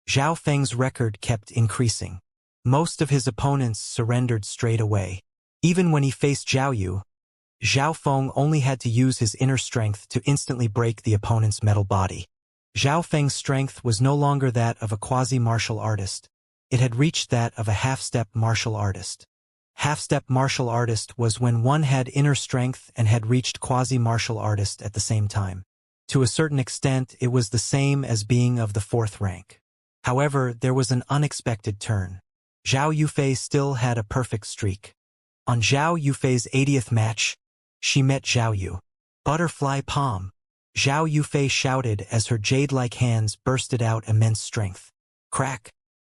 Speaker 1: Zhao Feng's record kept increasing. Most of his opponents surrendered straight away. Even when he faced Zhao Yu, Zhao Feng only had to use his inner strength to instantly break the opponent's metal body. Zhao Feng's strength was no longer that of a quasi-martial artist. It had reached that of a half-step martial artist. Half-step martial artist was when one had inner strength and had reached quasi-martial artist at the same time. To a certain extent, it was the same as being of the 4th rank. However, there was an unexpected turn. Zhao Yufei still had a perfect streak. On Zhao Yufei's 80th match, she met Zhao Yu. Butterfly palm. Zhao Yufei shouted as her jade-like hands bursted out immense strength. Crack.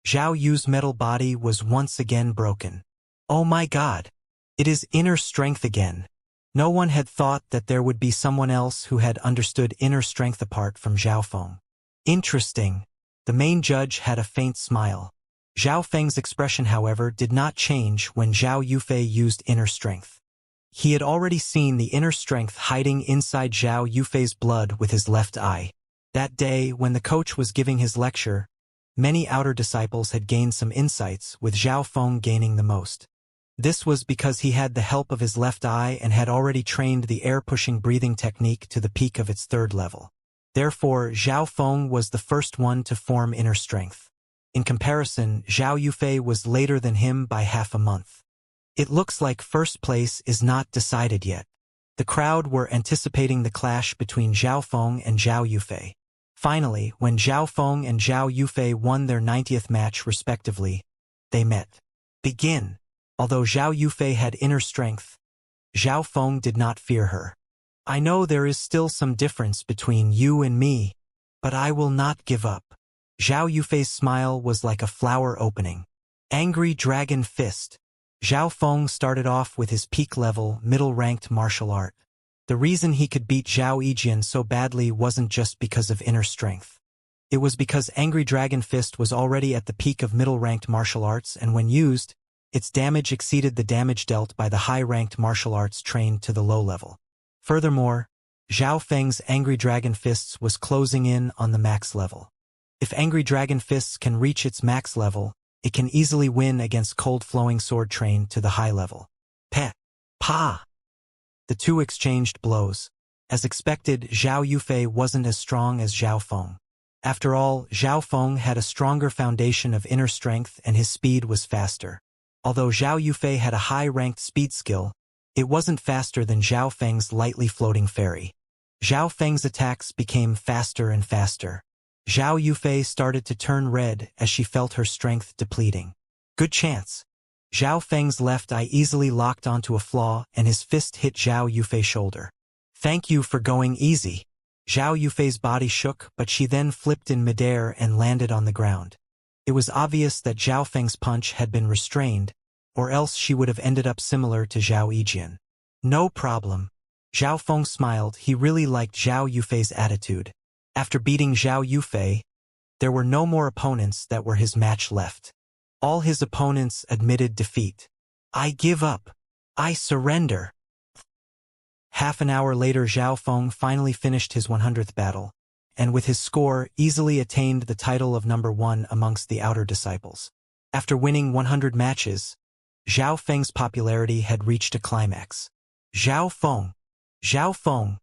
Speaker 1: Zhao Yu's metal body was once again broken. Oh my God! It is inner strength again. No one had thought that there would be someone else who had understood inner strength apart from Zhao Feng. Interesting. The main judge had a faint smile. Zhao Feng's expression, however, did not change when Zhao Yufei used inner strength. He had already seen the inner strength hiding inside Zhao Yufei's blood with his left eye. That day, when the coach was giving his lecture, many outer disciples had gained some insights, with Zhao Feng gaining the most. This was because he had the help of his left eye and had already trained the air-pushing breathing technique to the peak of its 3rd level. Therefore, Zhao Feng was the first one to form inner strength. In comparison, Zhao Yufei was later than him by half a month. It looks like first place is not decided yet. The crowd were anticipating the clash between Zhao Feng and Zhao Yufei. Finally, when Zhao Feng and Zhao Yufei won their 90th match respectively, they met. Begin. Although Zhao Yufei had inner strength, Zhao Feng did not fear her. I know there is still some difference between you and me, but I will not give up. Zhao Yufei's smile was like a flower opening. Angry Dragon Fist. Zhao Feng started off with his peak-level, middle-ranked martial art. The reason he could beat Zhao Yijian so badly wasn't just because of inner strength. It was because Angry Dragon Fist was already at the peak of middle-ranked martial arts, and when used, its damage exceeded the damage dealt by the high-ranked martial arts trained to the low level. Furthermore, Zhao Feng's Angry Dragon Fists was closing in on the max level. If Angry Dragon Fists can reach its max level, it can easily win against cold-flowing sword trained to the high level. Peh! Pa! The two exchanged blows. As expected, Zhao Yufei wasn't as strong as Zhao Feng. After all, Zhao Feng had a stronger foundation of inner strength and his speed was faster. Although Zhao Yufei had a high-ranked speed skill, it wasn't faster than Zhao Feng's lightly floating fairy. Zhao Feng's attacks became faster and faster. Zhao Yufei started to turn red as she felt her strength depleting. Good chance. Zhao Feng's left eye easily locked onto a flaw and his fist hit Zhao Yufei's shoulder. Thank you for going easy. Zhao Yufei's body shook, but she then flipped in midair and landed on the ground. It was obvious that Zhao Feng's punch had been restrained, or else she would have ended up similar to Zhao Yijian. No problem. Zhao Feng smiled. He really liked Zhao Yufei's attitude. After beating Zhao Yufei, there were no more opponents that were his match left. All his opponents admitted defeat. I give up. I surrender. Half an hour later, Zhao Feng finally finished his 100th battle, and with his score, easily attained the title of #1 amongst the outer disciples. After winning 100 matches, Zhao Feng's popularity had reached a climax. Zhao Feng! Zhao Feng!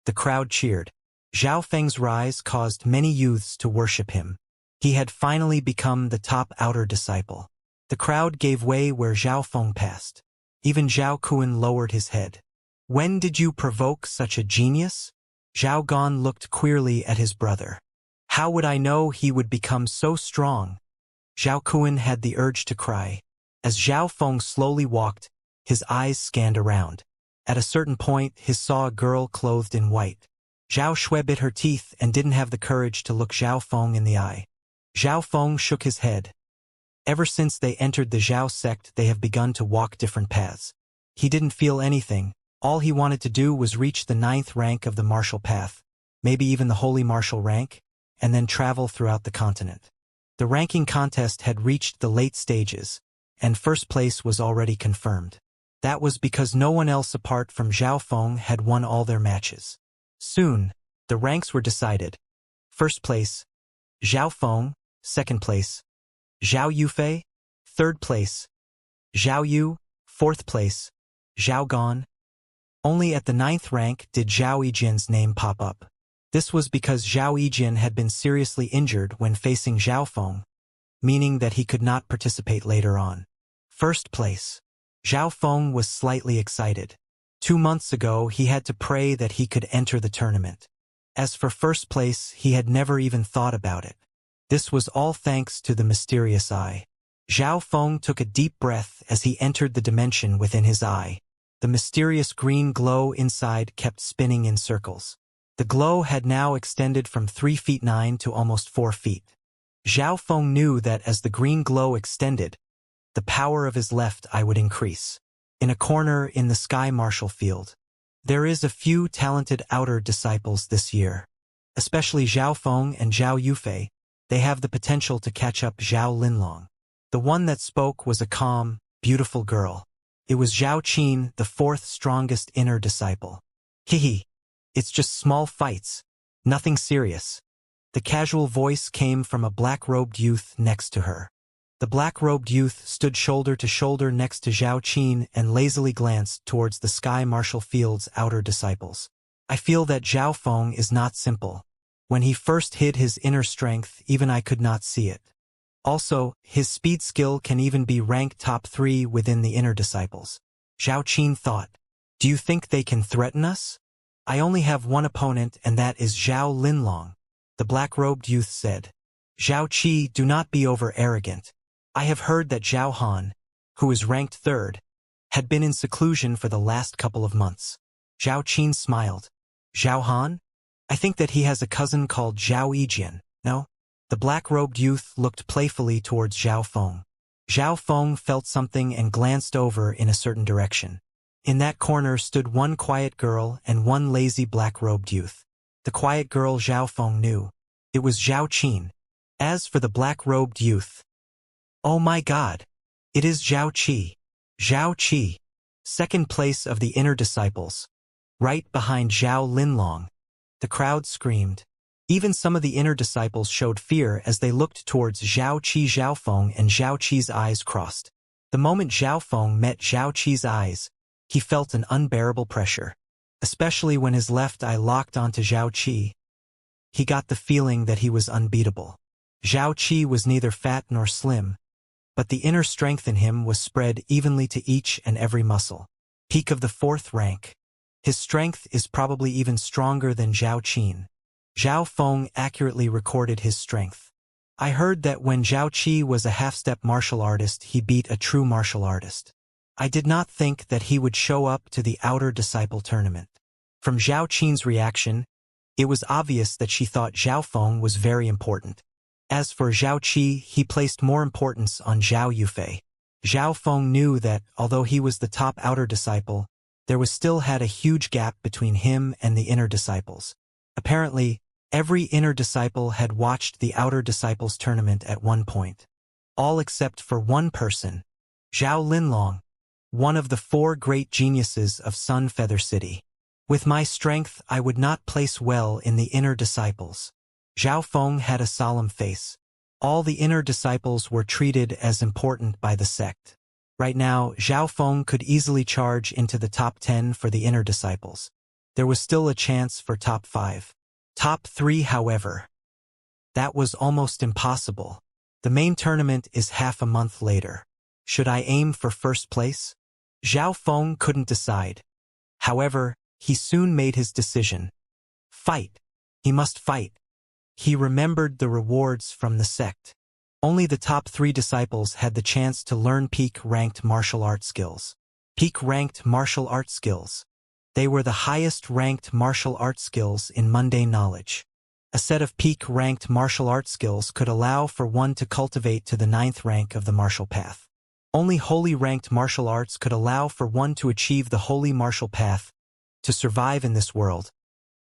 Speaker 1: The crowd cheered. Zhao Feng's rise caused many youths to worship him. He had finally become the top outer disciple. The crowd gave way where Zhao Feng passed. Even Zhao Kuan lowered his head. When did you provoke such a genius? Zhao Gan looked queerly at his brother. How would I know he would become so strong? Zhao Kuan had the urge to cry. As Zhao Feng slowly walked, his eyes scanned around. At a certain point, he saw a girl clothed in white. Zhao Shui bit her teeth and didn't have the courage to look Zhao Feng in the eye. Zhao Feng shook his head. Ever since they entered the Zhao sect, they have begun to walk different paths. He didn't feel anything. All he wanted to do was reach the 9th rank of the martial path, maybe even the holy martial rank, and then travel throughout the continent. The ranking contest had reached the late stages, and first place was already confirmed. That was because no one else apart from Zhao Feng had won all their matches. Soon, the ranks were decided. First place, Zhao Feng. Second place, Zhao Yufei. Third place, Zhao Yu. Fourth place, Zhao Gan. Only at the 9th rank did Zhao Yijin's name pop up. This was because Zhao Yijin had been seriously injured when facing Zhao Feng, meaning that he could not participate later on. First place. Zhao Feng was slightly excited. 2 months ago, he had to pray that he could enter the tournament. As for first place, he had never even thought about it. This was all thanks to the mysterious eye. Zhao Feng took a deep breath as he entered the dimension within his eye. The mysterious green glow inside kept spinning in circles. The glow had now extended from 3 feet 9 to almost 4 feet. Zhao Feng knew that as the green glow extended, the power of his left eye would increase. In a corner in the sky martial field, there is a few talented outer disciples this year. Especially Zhao Feng and Zhao Yufei, they have the potential to catch up Zhao Linlong. The one that spoke was a calm, beautiful girl. It was Zhao Qin, the 4th strongest inner disciple. Hihi. It's just small fights. Nothing serious. The casual voice came from a black-robed youth next to her. The black-robed youth stood shoulder to shoulder next to Zhao Qin and lazily glanced towards the sky martial field's outer disciples. I feel that Zhao Feng is not simple. When he first hid his inner strength, even I could not see it. Also, his speed skill can even be ranked top 3 within the inner disciples. Zhao Qin thought, do you think they can threaten us? I only have one opponent, and that is Zhao Linlong. The black-robed youth said. Zhao Qi, do not be over-arrogant. I have heard that Zhao Han, who is ranked 3rd, had been in seclusion for the last couple of months. Zhao Qin smiled. Zhao Han? I think that he has a cousin called Zhao Yijin, no? The black-robed youth looked playfully towards Zhao Feng. Zhao Feng felt something and glanced over in a certain direction. In that corner stood one quiet girl and one lazy black-robed youth. The quiet girl Zhao Feng knew. It was Zhao Qin. As for the black-robed youth, oh my God! It is Zhao Qi. Zhao Qi. Second place of the inner disciples. Right behind Zhao Linlong. The crowd screamed. Even some of the inner disciples showed fear as they looked towards Zhao Qi. Zhao Feng and Zhao Qi's eyes crossed. The moment Zhao Feng met Zhao Qi's eyes, he felt an unbearable pressure. Especially when his left eye locked onto Zhao Qi. He got the feeling that he was unbeatable. Zhao Qi was neither fat nor slim, but the inner strength in him was spread evenly to each and every muscle. Peak of the 4th rank. His strength is probably even stronger than Zhao Qin. Zhao Feng accurately recorded his strength. I heard that when Zhao Qi was a half-step martial artist, he beat a true martial artist. I did not think that he would show up to the outer disciple tournament. From Zhao Qin's reaction, it was obvious that she thought Zhao Feng was very important. As for Zhao Qi, he placed more importance on Zhao Yufei. Zhao Feng knew that, although he was the top outer disciple, there was still had a huge gap between him and the inner disciples. Apparently, every inner disciple had watched the outer disciples tournament at one point. All except for one person, Zhao Linlong, one of the 4 great geniuses of Sun Feather City. With my strength, I would not place well in the inner disciples. Zhao Feng had a solemn face. All the inner disciples were treated as important by the sect. Right now, Zhao Feng could easily charge into the top 10 for the inner disciples. There was still a chance for top 5. Top 3, however. That was almost impossible. The main tournament is half a month later. Should I aim for first place? Zhao Feng couldn't decide. However, he soon made his decision. Fight. He must fight. He remembered the rewards from the sect. Only the top 3 disciples had the chance to learn peak-ranked martial art skills. Peak-ranked martial art skills. They were the highest-ranked martial arts skills in mundane knowledge. A set of peak-ranked martial arts skills could allow for one to cultivate to the 9th rank of the martial path. Only holy-ranked martial arts could allow for one to achieve the holy martial path. To survive in this world,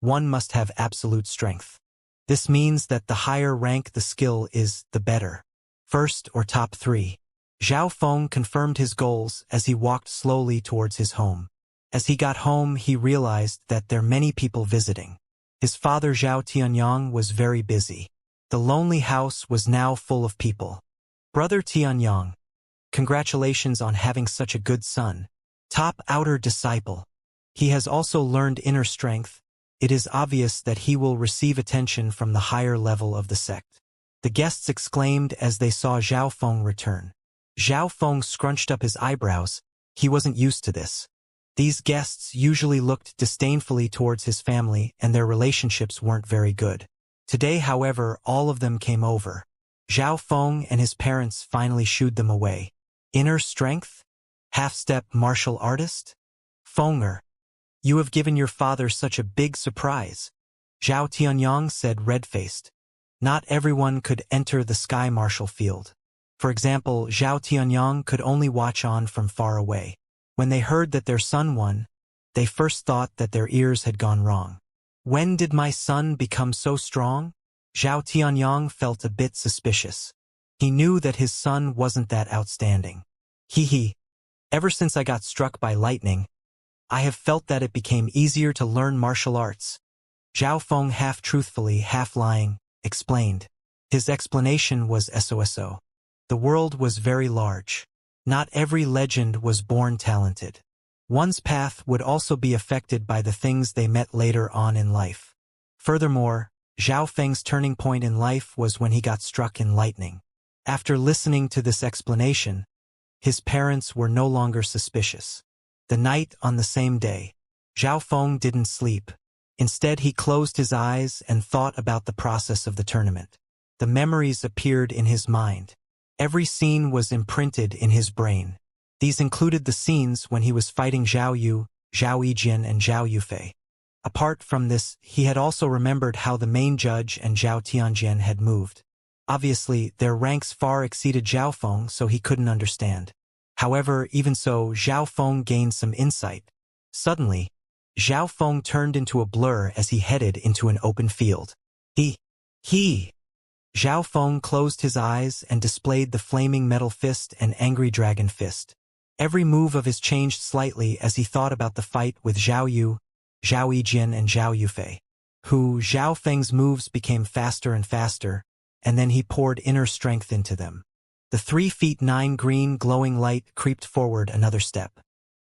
Speaker 1: one must have absolute strength. This means that the higher rank the skill is, the better. First or top 3. Zhao Feng confirmed his goals as he walked slowly towards his home. As he got home, he realized that there were many people visiting. His father Zhao Tianyang was very busy. The lonely house was now full of people. Brother Tianyang, congratulations on having such a good son. Top outer disciple. He has also learned inner strength. It is obvious that he will receive attention from the higher level of the sect. The guests exclaimed as they saw Zhao Feng return. Zhao Feng scrunched up his eyebrows. He wasn't used to this. These guests usually looked disdainfully towards his family, and their relationships weren't very good. Today, however, all of them came over. Zhao Feng and his parents finally shooed them away. Inner strength? Half-step martial artist? Fenger, you have given your father such a big surprise. Zhao Tianyang said red-faced. Not everyone could enter the sky martial field. For example, Zhao Tianyang could only watch on from far away. When they heard that their son won, they first thought that their ears had gone wrong. When did my son become so strong? Zhao Tianyang felt a bit suspicious. He knew that his son wasn't that outstanding. Ever since I got struck by lightning, I have felt that it became easier to learn martial arts. Zhao Feng half-truthfully, half-lying, explained. His explanation was SOSO. The world was very large. Not every legend was born talented. One's path would also be affected by the things they met later on in life. Furthermore, Zhao Feng's turning point in life was when he got struck in lightning. After listening to this explanation, his parents were no longer suspicious. The night on the same day, Zhao Feng didn't sleep. Instead, he closed his eyes and thought about the process of the tournament. The memories appeared in his mind. Every scene was imprinted in his brain. These included the scenes when he was fighting Zhao Yu, Zhao Yijin, and Zhao Yufei. Apart from this, he had also remembered how the main judge and Zhao Tianjian had moved. Obviously, their ranks far exceeded Zhao Feng, so he couldn't understand. However, even so, Zhao Feng gained some insight. Suddenly, Zhao Feng turned into a blur as he headed into an open field. Zhao Feng closed his eyes and displayed the flaming metal fist and angry dragon fist. Every move of his changed slightly as he thought about the fight with Zhao Yu, Zhao Yijin, and Zhao Yufei. Zhao Feng's moves became faster and faster, and then he poured inner strength into them. The 3 feet 9 green glowing light creeped forward another step.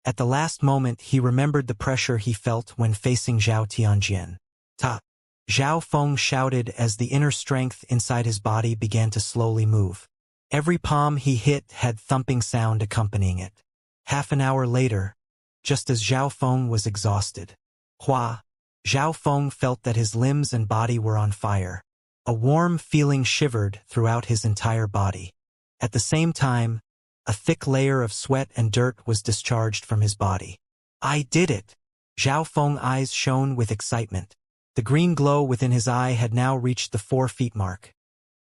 Speaker 1: At the last moment, he remembered the pressure he felt when facing Zhao Tianjian. Zhao Feng shouted as the inner strength inside his body began to slowly move. Every palm he hit had thumping sound accompanying it. Half an hour later, just as Zhao Feng was exhausted, Zhao Feng felt that his limbs and body were on fire. A warm feeling shivered throughout his entire body. At the same time, a thick layer of sweat and dirt was discharged from his body. I did it! Zhao Feng's eyes shone with excitement. The green glow within his eye had now reached the 4 feet mark.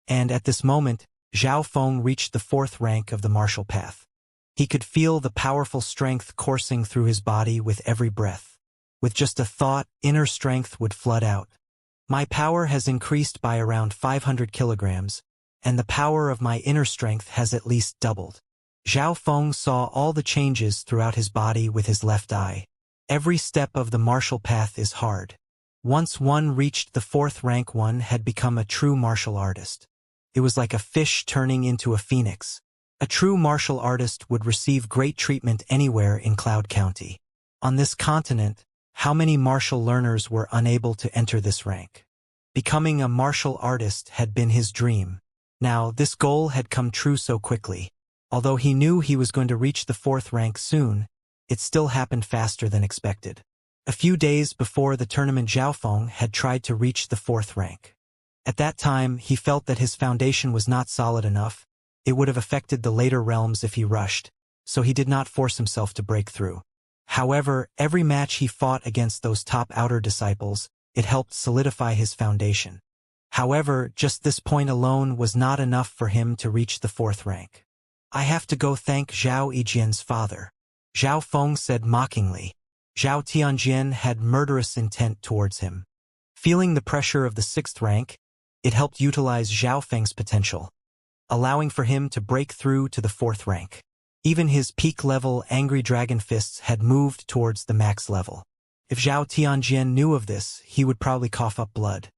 Speaker 1: And at this moment, Zhao Feng reached the 4th rank of the martial path. He could feel the powerful strength coursing through his body with every breath. With just a thought, inner strength would flood out. My power has increased by around 500 kilograms, and the power of my inner strength has at least doubled. Zhao Feng saw all the changes throughout his body with his left eye. Every step of the martial path is hard. Once one reached the 4th rank, one had become a true martial artist. It was like a fish turning into a phoenix. A true martial artist would receive great treatment anywhere in Cloud County. On this continent, how many martial learners were unable to enter this rank? Becoming a martial artist had been his dream. Now, this goal had come true so quickly. Although he knew he was going to reach the 4th rank soon, it still happened faster than expected. A few days before the tournament, Zhao Feng had tried to reach the 4th rank. At that time, he felt that his foundation was not solid enough. It would have affected the later realms if he rushed, so he did not force himself to break through. However, every match he fought against those top outer disciples, it helped solidify his foundation. However, just this point alone was not enough for him to reach the 4th rank. I have to go thank Zhao Yijian's father, Zhao Feng said mockingly. Zhao Tianjian had murderous intent towards him. Feeling the pressure of the 6th rank, it helped utilize Zhao Feng's potential, allowing for him to break through to the 4th rank. Even his peak-level Angry Dragon Fists had moved towards the max level. If Zhao Tianjian knew of this, he would probably cough up blood.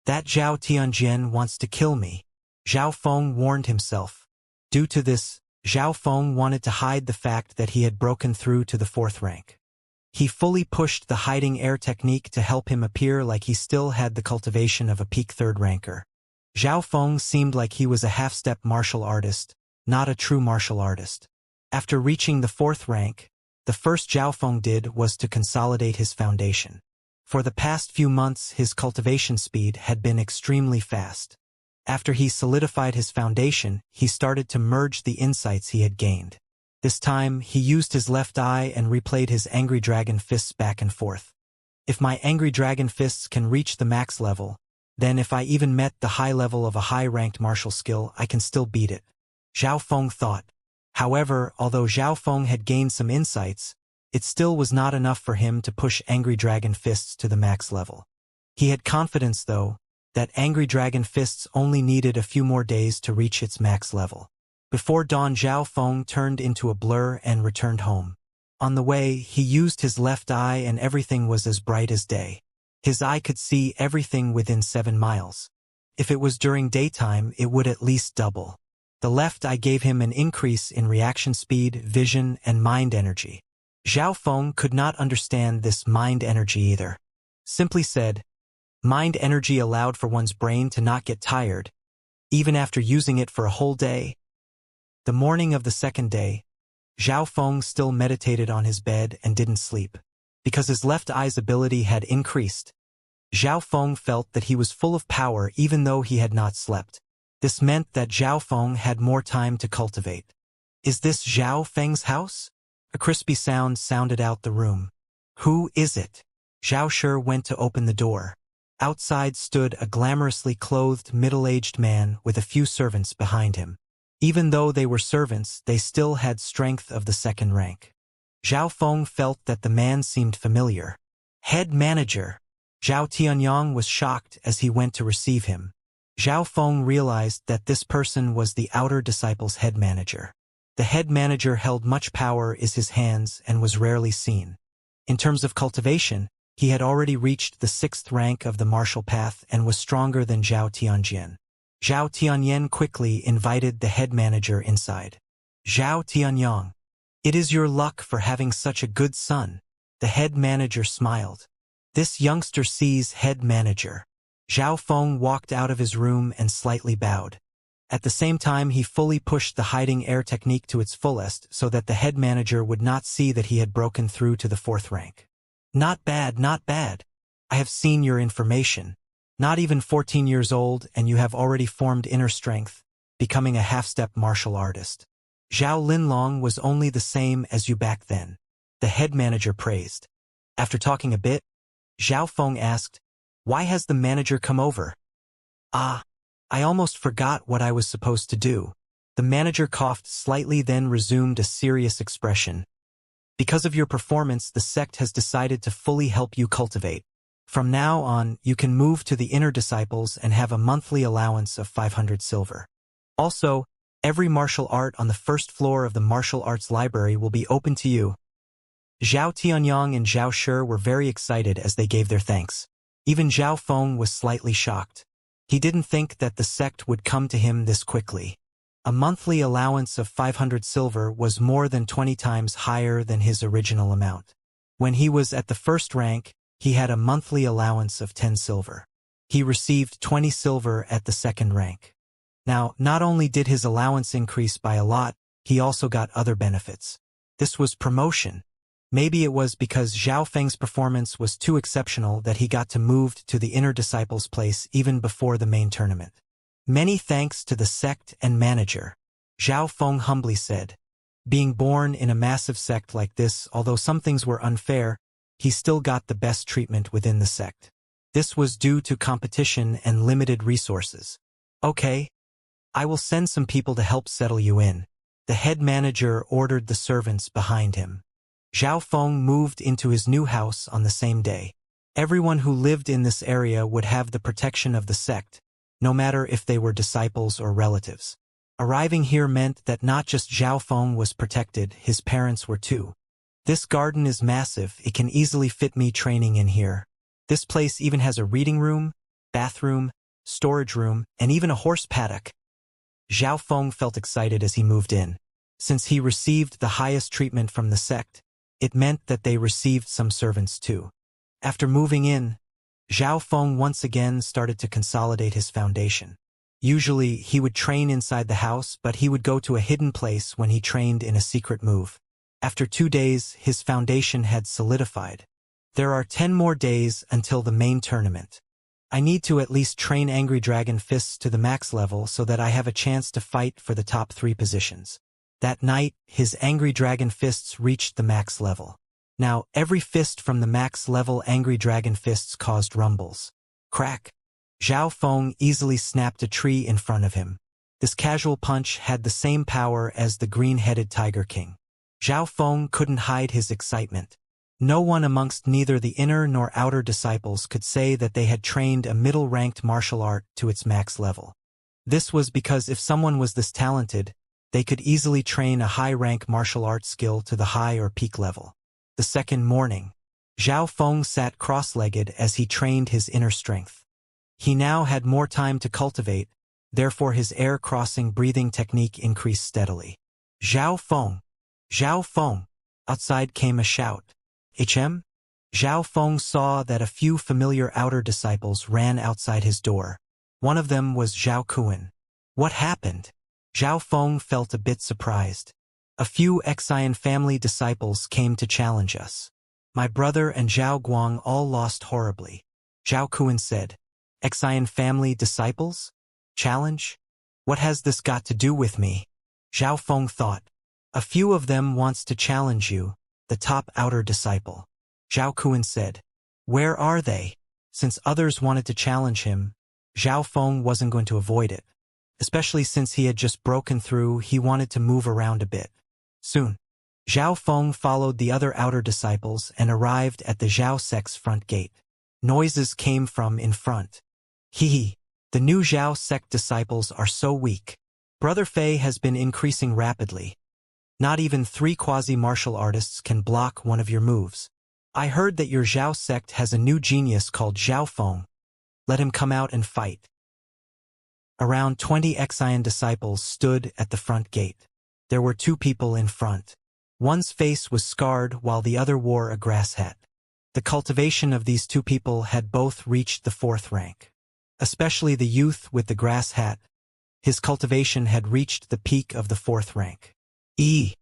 Speaker 1: That Zhao Tianjian wants to kill me, Zhao Feng warned himself. Due to this, Zhao Feng wanted to hide the fact that he had broken through to the 4th rank. He fully pushed the hiding air technique to help him appear like he still had the cultivation of a peak 3rd ranker. Zhao Feng seemed like he was a half-step martial artist, not a true martial artist. After reaching the 4th rank, the first Zhao Feng did was to consolidate his foundation. For the past few months his cultivation speed had been extremely fast. After he solidified his foundation, he started to merge the insights he had gained. This time, he used his left eye and replayed his Angry Dragon Fists back and forth. If my Angry Dragon Fists can reach the max level, then if I even met the high level of a high-ranked martial skill, I can still beat it, Zhao Feng thought. However, although Zhao Feng had gained some insights, it still was not enough for him to push Angry Dragon Fists to the max level. He had confidence, though, that Angry Dragon Fists only needed a few more days to reach its max level. Before dawn, Zhao Feng turned into a blur and returned home. On the way, he used his left eye and everything was as bright as day. His eye could see everything within 7 miles. If it was during daytime, it would at least double. The left eye gave him an increase in reaction speed, vision, and mind energy. Zhao Feng could not understand this mind energy either. Simply said, mind energy allowed for one's brain to not get tired, even after using it for a whole day. The morning of the 2nd day, Zhao Feng still meditated on his bed and didn't sleep. Because his left eye's ability had increased, Zhao Feng felt that he was full of power even though he had not slept. This meant that Zhao Feng had more time to cultivate. Is this Zhao Feng's house? A crispy sound sounded out the room. Who is it? Zhao Shi went to open the door. Outside stood a glamorously clothed middle-aged man with a few servants behind him. Even though they were servants, they still had strength of the 2nd rank. Zhao Feng felt that the man seemed familiar. Head manager. Zhao Tianyang was shocked as he went to receive him. Zhao Feng realized that this person was the outer disciple's head manager. The head manager held much power in his hands and was rarely seen. In terms of cultivation, he had already reached the 6th rank of the martial path and was stronger than Zhao Tianjian. Zhao Tianyan quickly invited the head manager inside. Zhao Tianyang, it is your luck for having such a good son. The head manager smiled. This youngster sees head manager. Zhao Feng walked out of his room and slightly bowed. At the same time, he fully pushed the hiding air technique to its fullest so that the head manager would not see that he had broken through to the 4th rank. Not bad, not bad. I have seen your information. Not even 14 years old and you have already formed inner strength, becoming a half-step martial artist. Zhao Linlong was only the same as you back then, the head manager praised. After talking a bit, Zhao Feng asked, why has the manager come over? Ah, I almost forgot what I was supposed to do. The manager coughed slightly, then resumed a serious expression. Because of your performance, the sect has decided to fully help you cultivate. From now on, you can move to the inner disciples and have a monthly allowance of 500 silver. Also, every martial art on the 1st floor of the martial arts library will be open to you. Zhao Tianyang and Zhao Shi were very excited as they gave their thanks. Even Zhao Feng was slightly shocked. He didn't think that the sect would come to him this quickly. A monthly allowance of 500 silver was more than 20 times higher than his original amount. When he was at the 1st rank, he had a monthly allowance of 10 silver. He received 20 silver at the 2nd rank. Now, not only did his allowance increase by a lot, he also got other benefits. This was promotion. Maybe it was because Zhao Feng's performance was too exceptional that he got to move to the inner disciples' place even before the main tournament. Many thanks to the sect and manager, Zhao Feng humbly said. Being born in a massive sect like this, although some things were unfair, he still got the best treatment within the sect. This was due to competition and limited resources. Okay, I will send some people to help settle you in. The head manager ordered the servants behind him. Zhao Feng moved into his new house on the same day. Everyone who lived in this area would have the protection of the sect, no matter if they were disciples or relatives. Arriving here meant that not just Zhao Feng was protected, his parents were too. This garden is massive, it can easily fit me training in here. This place even has a reading room, bathroom, storage room, and even a horse paddock. Zhao Feng felt excited as he moved in. Since he received the highest treatment from the sect, it meant that they received some servants too. After moving in, Zhao Feng once again started to consolidate his foundation. Usually, he would train inside the house, but he would go to a hidden place when he trained in a secret move. After 2 days, his foundation had solidified. There are 10 more days until the main tournament. I need to at least train Angry Dragon Fists to the max level so that I have a chance to fight for the top 3 positions. That night, his Angry Dragon Fists reached the max level. Now, every fist from the max level Angry Dragon Fists caused rumbles. Crack! Zhao Feng easily snapped a tree in front of him. This casual punch had the same power as the green-headed Tiger King. Zhao Feng couldn't hide his excitement. No one amongst neither the inner nor outer disciples could say that they had trained a middle-ranked martial art to its max level. This was because if someone was this talented, they could easily train a high-rank martial art skill to the high or peak level. The second morning, Zhao Feng sat cross-legged as he trained his inner strength. He now had more time to cultivate, therefore his air-crossing breathing technique increased steadily. Zhao Feng! Zhao Feng! Outside came a shout. HM? Zhao Feng saw that a few familiar outer disciples ran outside his door. One of them was Zhao Kuan. What happened? Zhao Feng felt a bit surprised. A few Xian family disciples came to challenge us. My brother and Zhao Guang all lost horribly. Zhao Kuan said. Xian family disciples? Challenge? What has this got to do with me? Zhao Feng thought. A few of them wants to challenge you, the top outer disciple. Zhao Kuan said. Where are they? Since others wanted to challenge him, Zhao Feng wasn't going to avoid it. Especially since he had just broken through, he wanted to move around a bit. Soon, Zhao Feng followed the other outer disciples and arrived at the Zhao sect's front gate. Noises came from in front. Hee, the new Zhao sect disciples are so weak. Brother Fei has been increasing rapidly. Not even 3 quasi-martial artists can block one of your moves. I heard that your Zhao sect has a new genius called Zhao Feng. Let him come out and fight. Around 20 Xian disciples stood at the front gate. There were 2 people in front. One's face was scarred while the other wore a grass hat. The cultivation of these 2 people had both reached the 4th rank. Especially the youth with the grass hat. His cultivation had reached the peak of the 4th rank. It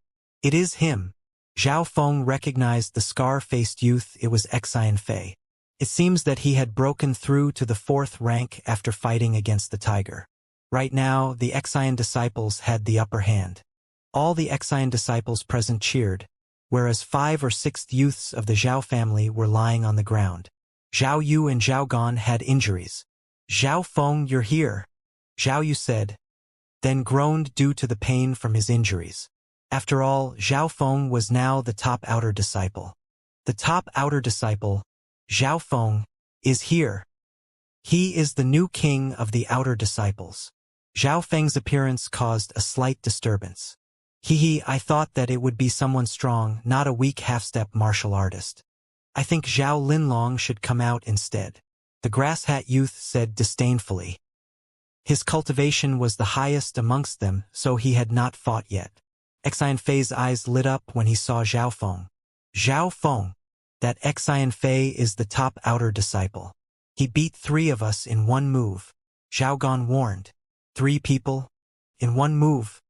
Speaker 1: is him. Zhao Feng recognized the scar-faced youth. It was Xian Fei. It seems that he had broken through to the 4th rank after fighting against the tiger. Right now, the Xian disciples had the upper hand. All the Xian disciples present cheered, whereas 5 or 6 youths of the Zhao family were lying on the ground. Zhao Yu and Zhao Gan had injuries. Zhao Feng, you're here, Zhao Yu said, then groaned due to the pain from his injuries. After all, Zhao Feng was now the top outer disciple. The top outer disciple, Zhao Feng, is here. He is the new king of the outer disciples. Zhao Feng's appearance caused a slight disturbance. I thought that it would be someone strong, not a weak half-step martial artist. I think Zhao Linlong should come out instead. The grass hat youth said disdainfully. His cultivation was the highest amongst them, so he had not fought yet. Xian Fei's eyes lit up when he saw Zhao Feng. Zhao Feng, that Xian Fei is the top outer disciple. He beat 3 of us in one move. Zhao Gan warned. 3 people? In one move?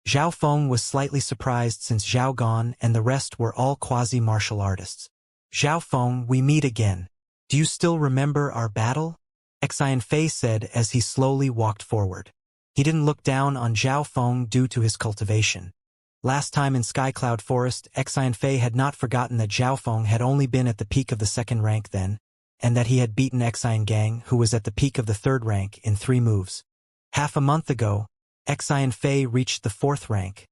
Speaker 1: Zhao Feng was slightly surprised since Zhao Gan and the rest were all quasi-martial artists. Zhao Feng, we meet again. Do you still remember our battle? Xian Fei said as he slowly walked forward. He didn't look down on Zhao Feng due to his cultivation. Last time in Skycloud Forest, Xianfei had not forgotten that Zhao Feng had only been at the peak of the 2nd rank then, and that he had beaten Xian Gang, who was at the peak of the 3rd rank, in 3 moves. Half a month ago, Xianfei reached the 4th rank,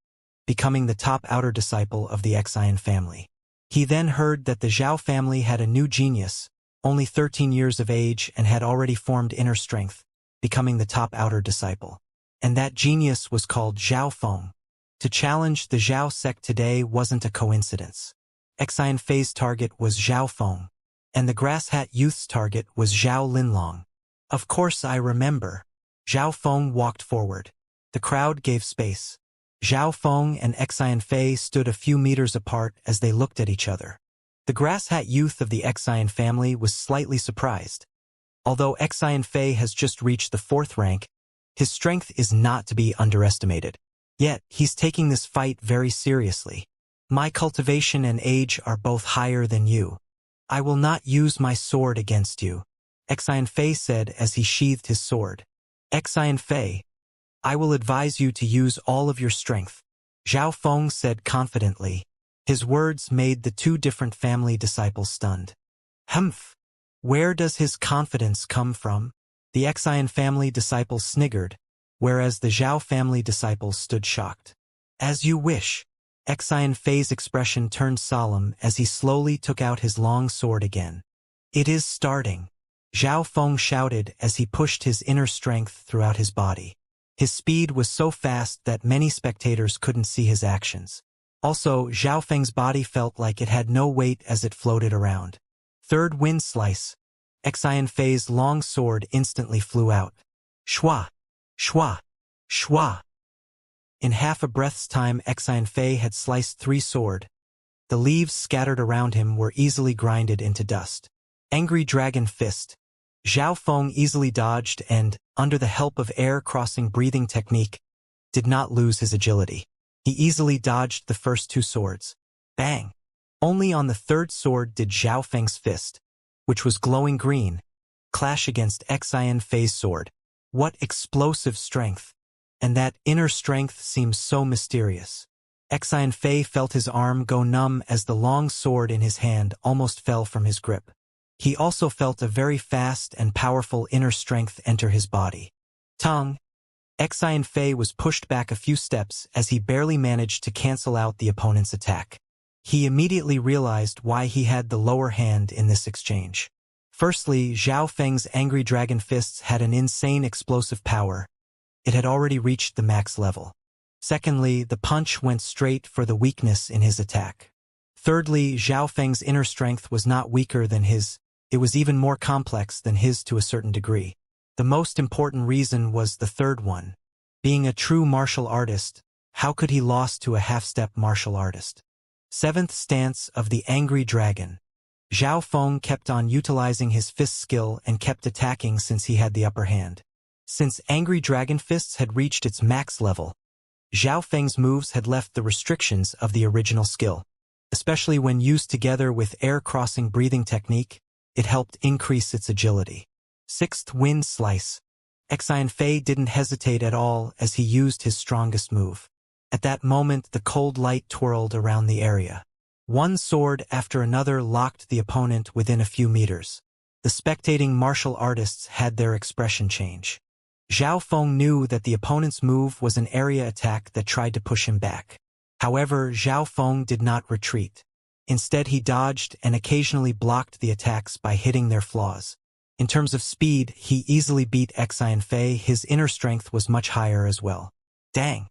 Speaker 1: becoming the top outer disciple of the Xian family. He then heard that the Zhao family had a new genius, only 13 years of age and had already formed inner strength, becoming the top outer disciple. And that genius was called Zhao Feng. To challenge the Zhao sect today wasn't a coincidence. Xianfei's target was Zhao Feng, and the Grass Hat Youth's target was Zhao Linlong. Of course I remember. Zhao Feng walked forward. The crowd gave space. Zhao Feng and Xianfei stood a few meters apart as they looked at each other. The Grass Hat Youth of the Xian family was slightly surprised. Although Xianfei has just reached the 4th rank, his strength is not to be underestimated. Yet, he's taking this fight very seriously. My cultivation and age are both higher than you. I will not use my sword against you, Xianfei said as he sheathed his sword. Xianfei, I will advise you to use all of your strength, Zhao Feng said confidently. His words made the 2 different family disciples stunned. Humph! Where does his confidence come from? The Xian family disciples sniggered, whereas the Zhao family disciples stood shocked. As you wish. Xianfei's expression turned solemn as he slowly took out his long sword again. It is starting. Zhao Feng shouted as he pushed his inner strength throughout his body. His speed was so fast that many spectators couldn't see his actions. Also, Zhao Feng's body felt like it had no weight as it floated around. 3rd wind slice. Xianfei's long sword instantly flew out. Shwa! Shwa! Shwa! In half a breath's time Xianfei had sliced 3 sword. The leaves scattered around him were easily grinded into dust. Angry Dragon Fist. Zhao Feng easily dodged and, under the help of air-crossing breathing technique, did not lose his agility. He easily dodged the first 2 swords. Bang! Only on the 3rd sword did Zhao Feng's fist, which was glowing green, clash against Xianfei's sword. What explosive strength! And that inner strength seems so mysterious. Xianfei felt his arm go numb as the long sword in his hand almost fell from his grip. He also felt a very fast and powerful inner strength enter his body. Tongue! Xianfei was pushed back a few steps as he barely managed to cancel out the opponent's attack. He immediately realized why he had the lower hand in this exchange. Firstly, Zhao Feng's angry dragon fists had an insane explosive power. It had already reached the max level. Secondly, the punch went straight for the weakness in his attack. Thirdly, Zhao Feng's inner strength was not weaker than his, it was even more complex than his to a certain degree. The most important reason was the third one. Being a true martial artist, how could he lose to a half-step martial artist? 7th stance of the Angry Dragon. Zhao Feng kept on utilizing his fist skill and kept attacking since he had the upper hand. Since Angry Dragon Fists had reached its max level, Zhao Feng's moves had left the restrictions of the original skill. Especially when used together with air-crossing breathing technique, it helped increase its agility. 6th Wind Slice. Xianfei didn't hesitate at all as he used his strongest move. At that moment the cold light twirled around the area. One sword after another locked the opponent within a few meters. The spectating martial artists had their expression change. Zhao Feng knew that the opponent's move was an area attack that tried to push him back. However, Zhao Feng did not retreat. Instead he dodged and occasionally blocked the attacks by hitting their flaws. In terms of speed, he easily beat Xianfei. His inner strength was much higher as well. Dang!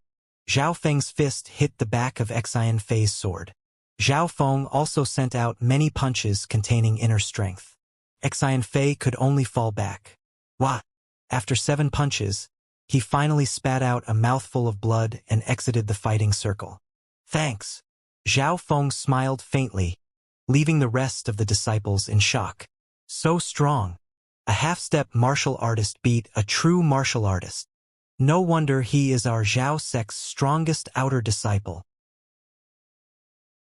Speaker 1: Zhao Feng's fist hit the back of Xianfei's sword. Zhao Feng also sent out many punches containing inner strength. Xianfei could only fall back. Wah! After 7 punches, he finally spat out a mouthful of blood and exited the fighting circle. Thanks. Zhao Feng smiled faintly, leaving the rest of the disciples in shock. So strong. A half-step martial artist beat a true martial artist. No wonder he is our Zhao sect's strongest outer disciple.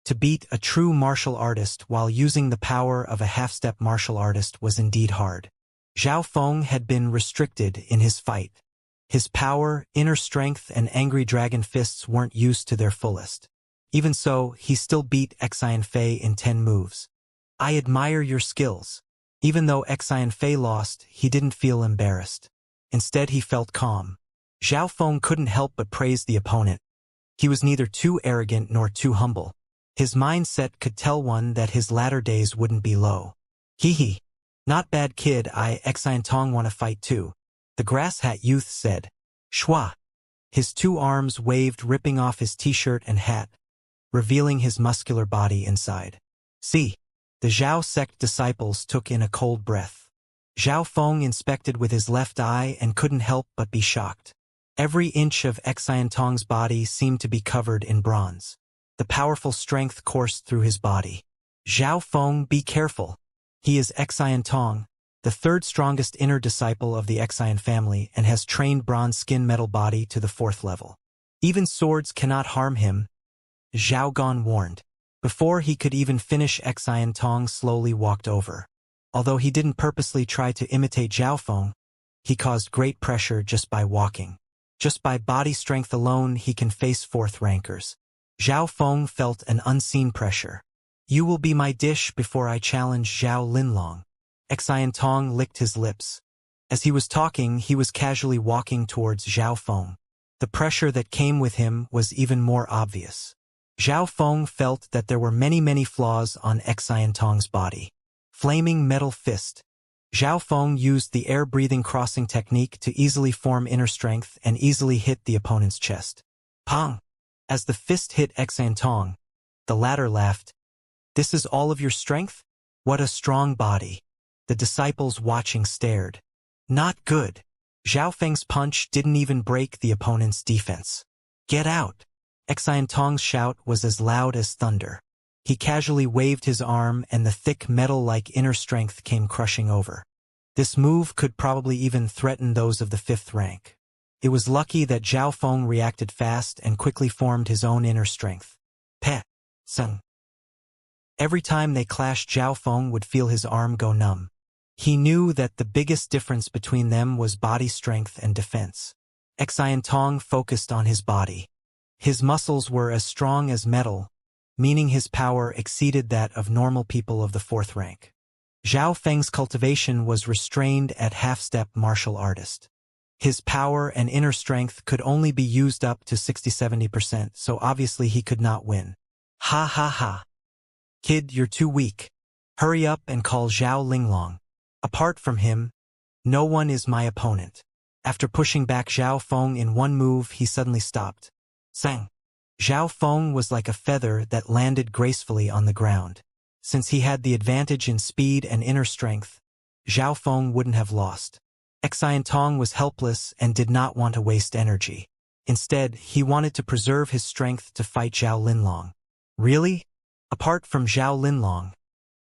Speaker 1: To beat a true martial artist while using the power of a half-step martial artist was indeed hard. Zhao Feng had been restricted in his fight. His power, inner strength, and angry dragon fists weren't used to their fullest. Even so, he still beat Xianxia in 10 moves. I admire your skills. Even though Xianxia lost, he didn't feel embarrassed. Instead, he felt calm. Zhao Feng couldn't help but praise the opponent. He was neither too arrogant nor too humble. His mindset could tell one that his latter days wouldn't be low. Hee hee. Not bad kid, I Xiantong wanna fight too. The grass hat youth said. Shwa. His 2 arms waved, ripping off his t-shirt and hat, revealing his muscular body inside. See. The Zhao sect disciples took in a cold breath. Zhao Feng inspected with his left eye and couldn't help but be shocked. Every inch of Xiantong's body seemed to be covered in bronze. The powerful strength coursed through his body. Zhao Feng, be careful. He is Xiantong, the 3rd strongest inner disciple of the Xian family, and has trained bronze skin metal body to the 4th level. Even swords cannot harm him, Zhao Gan warned. Before he could even finish, Xiantong slowly walked over. Although he didn't purposely try to imitate Zhao Feng, he caused great pressure just by walking. Just by body strength alone, he can face 4th rankers. Zhao Feng felt an unseen pressure. You will be my dish before I challenge Zhao Linlong. Xiantong licked his lips. As he was talking, he was casually walking towards Zhao Feng. The pressure that came with him was even more obvious. Zhao Feng felt that there were many flaws on Xiantong's body. Flaming metal fist. Zhao Feng used the air-breathing crossing technique to easily form inner strength and easily hit the opponent's chest. Pong! As the fist hit Xiantong, the latter laughed. This is all of your strength? What a strong body. The disciples watching stared. Not good. Zhao Feng's punch didn't even break the opponent's defense. Get out! Xiantong's shout was as loud as thunder. He casually waved his arm and the thick metal-like inner strength came crushing over. This move could probably even threaten those of the 5th rank. It was lucky that Zhao Feng reacted fast and quickly formed his own inner strength. Peh! Sung. Every time they clashed, Zhao Feng would feel his arm go numb. He knew that the biggest difference between them was body strength and defense. Xiantong focused on his body. His muscles were as strong as metal, meaning his power exceeded that of normal people of the 4th rank. Zhao Feng's cultivation was restrained at half-step martial artist. His power and inner strength could only be used up to 60–70%, so obviously he could not win. Ha ha ha. Kid, you're too weak. Hurry up and call Zhao Linlong. Apart from him, no one is my opponent. After pushing back Zhao Feng in one move, he suddenly stopped. Sang. Zhao Feng was like a feather that landed gracefully on the ground. Since he had the advantage in speed and inner strength, Zhao Feng wouldn't have lost. Xiantong was helpless and did not want to waste energy. Instead, he wanted to preserve his strength to fight Zhao Linlong. Really? Apart from Zhao Linlong,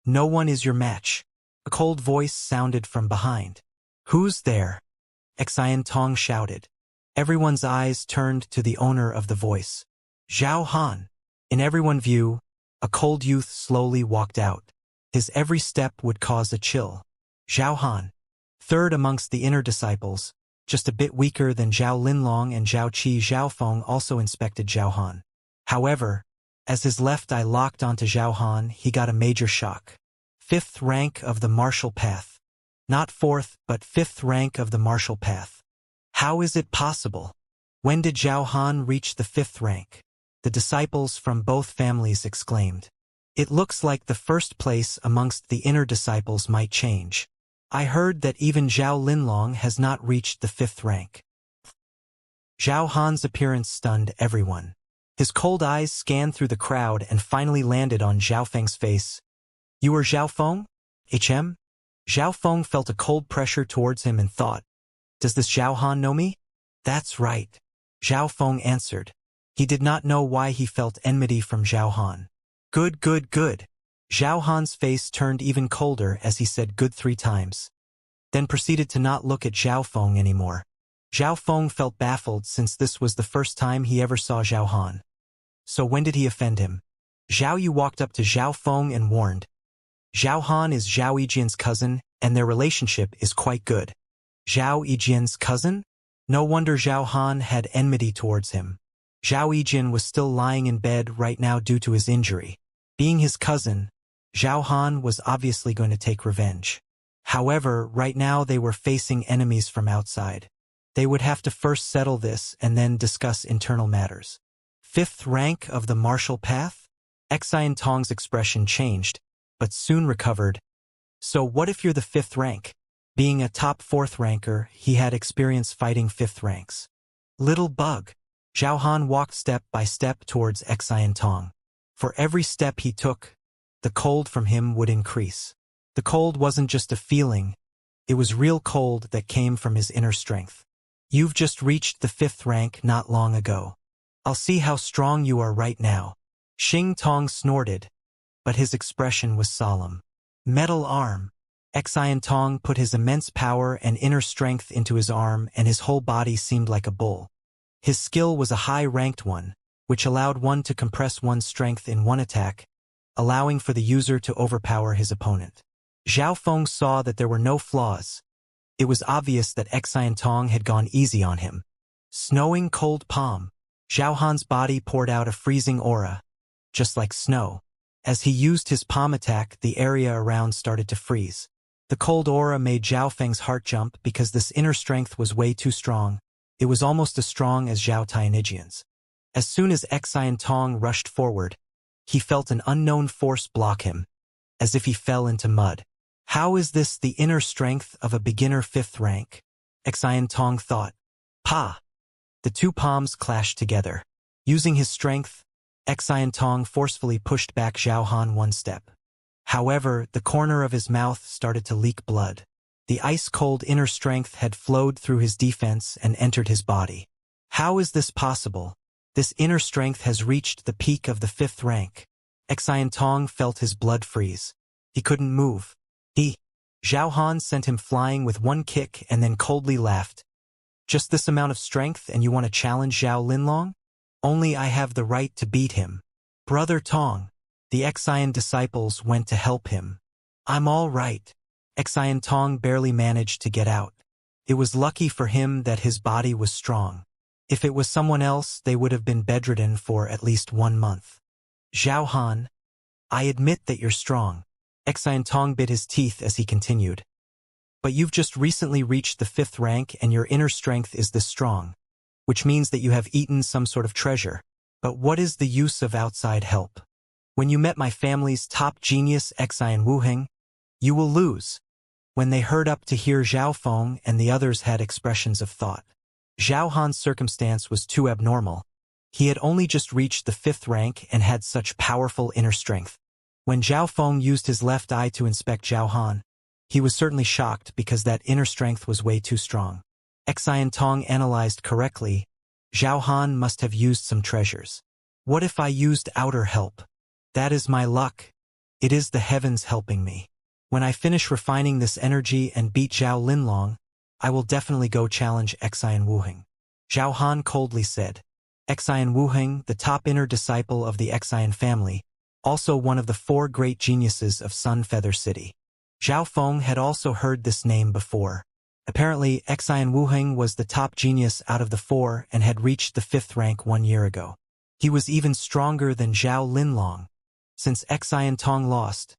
Speaker 1: no one is your match. A cold voice sounded from behind. Who's there? Xiantong shouted. Everyone's eyes turned to the owner of the voice. Zhao Han. In everyone's view, a cold youth slowly walked out. His every step would cause a chill. Zhao Han. 3rd amongst the inner disciples, just a bit weaker than Zhao Linlong and Zhao Qi. Zhao Feng also inspected Zhao Han. However, as his left eye locked onto Zhao Han, he got a major shock. 5th rank of the martial path. Not 4th, but 5th rank of the martial path. How is it possible? When did Zhao Han reach the 5th rank? The disciples from both families exclaimed. It looks like the first place amongst the inner disciples might change. I heard that even Zhao Linlong has not reached the 5th rank. Zhao Han's appearance stunned everyone. His cold eyes scanned through the crowd and finally landed on Zhao Feng's face. You are Zhao Feng? HM? Zhao Feng felt a cold pressure towards him and thought, does this Zhao Han know me? That's right. Zhao Feng answered. He did not know why he felt enmity from Zhao Han. Good. Zhao Han's face turned even colder as he said good 3 times. Then proceeded to not look at Zhao Feng anymore. Zhao Feng felt baffled since this was the first time he ever saw Zhao Han. So when did he offend him? Zhao Yu walked up to Zhao Feng and warned. Zhao Han is Zhao Yijian's cousin, and their relationship is quite good. Zhao Yijian's cousin? No wonder Zhao Han had enmity towards him. Zhao Yijin was still lying in bed right now due to his injury. Being his cousin, Zhao Han was obviously going to take revenge. However, right now they were facing enemies from outside. They would have to first settle this and then discuss internal matters. Fifth rank of the martial path? Xianxia's expression changed, but soon recovered. So what if you're the fifth rank? Being a top fourth ranker, he had experience fighting fifth ranks. Little bug. Zhao Han walked step by step towards Xianxia. For every step he took, the cold from him would increase. The cold wasn't just a feeling, it was real cold that came from his inner strength. You've just reached the fifth rank not long ago. I'll see how strong you are right now. Xing Tong snorted, but his expression was solemn. Metal arm. Xianxia put his immense power and inner strength into his arm, and his whole body seemed like a bull. His skill was a high-ranked one, which allowed one to compress one's strength in one attack, allowing for the user to overpower his opponent. Zhao Feng saw that there were no flaws. It was obvious that Xianxia had gone easy on him. Snowing cold palm. Zhao Han's body poured out a freezing aura, just like snow. As he used his palm attack, the area around started to freeze. The cold aura made Zhao Feng's heart jump because this inner strength was way too strong. It was almost as strong as Zhao Tianjian's. As soon as Xianxia rushed forward, he felt an unknown force block him, as if he fell into mud. How is this the inner strength of a beginner fifth rank? Xianxia thought. Pa! The two palms clashed together. Using his strength, Xianxia forcefully pushed back Zhao Han one step. However, the corner of his mouth started to leak blood. The ice-cold inner strength had flowed through his defense and entered his body. How is this possible? This inner strength has reached the peak of the fifth rank. Xianxia felt his blood freeze. He couldn't move. Zhao Han sent him flying with one kick and then coldly laughed. Just this amount of strength and you want to challenge Zhao Linlong? Only I have the right to beat him. Brother Tong. The Xian disciples went to help him. I'm all right. Xianxia barely managed to get out. It was lucky for him that his body was strong. If it was someone else, they would have been bedridden for at least 1 month. Zhao Han, I admit that you're strong. Xianxia bit his teeth as he continued. But you've just recently reached the fifth rank and your inner strength is this strong, which means that you have eaten some sort of treasure. But what is the use of outside help? When you met my family's top genius Xian Wuheng, you will lose. When they heard up to hear Zhao Feng and the others had expressions of thought. Zhao Han's circumstance was too abnormal. He had only just reached the fifth rank and had such powerful inner strength. When Zhao Feng used his left eye to inspect Zhao Han, he was certainly shocked because that inner strength was way too strong. Xianxia analyzed correctly. Zhao Han must have used some treasures. What if I used outer help? That is my luck. It is the heavens helping me. When I finish refining this energy and beat Zhao Linlong, I will definitely go challenge Xian Wuheng. Zhao Han coldly said. Xian Wuheng, the top inner disciple of the Xian family, also one of the 4 great geniuses of Sun Feather City. Zhao Feng had also heard this name before. Apparently, Xian Wuheng was the top genius out of the 4 and had reached the 5th rank 1 year ago. He was even stronger than Zhao Linlong. Since Xianxia lost,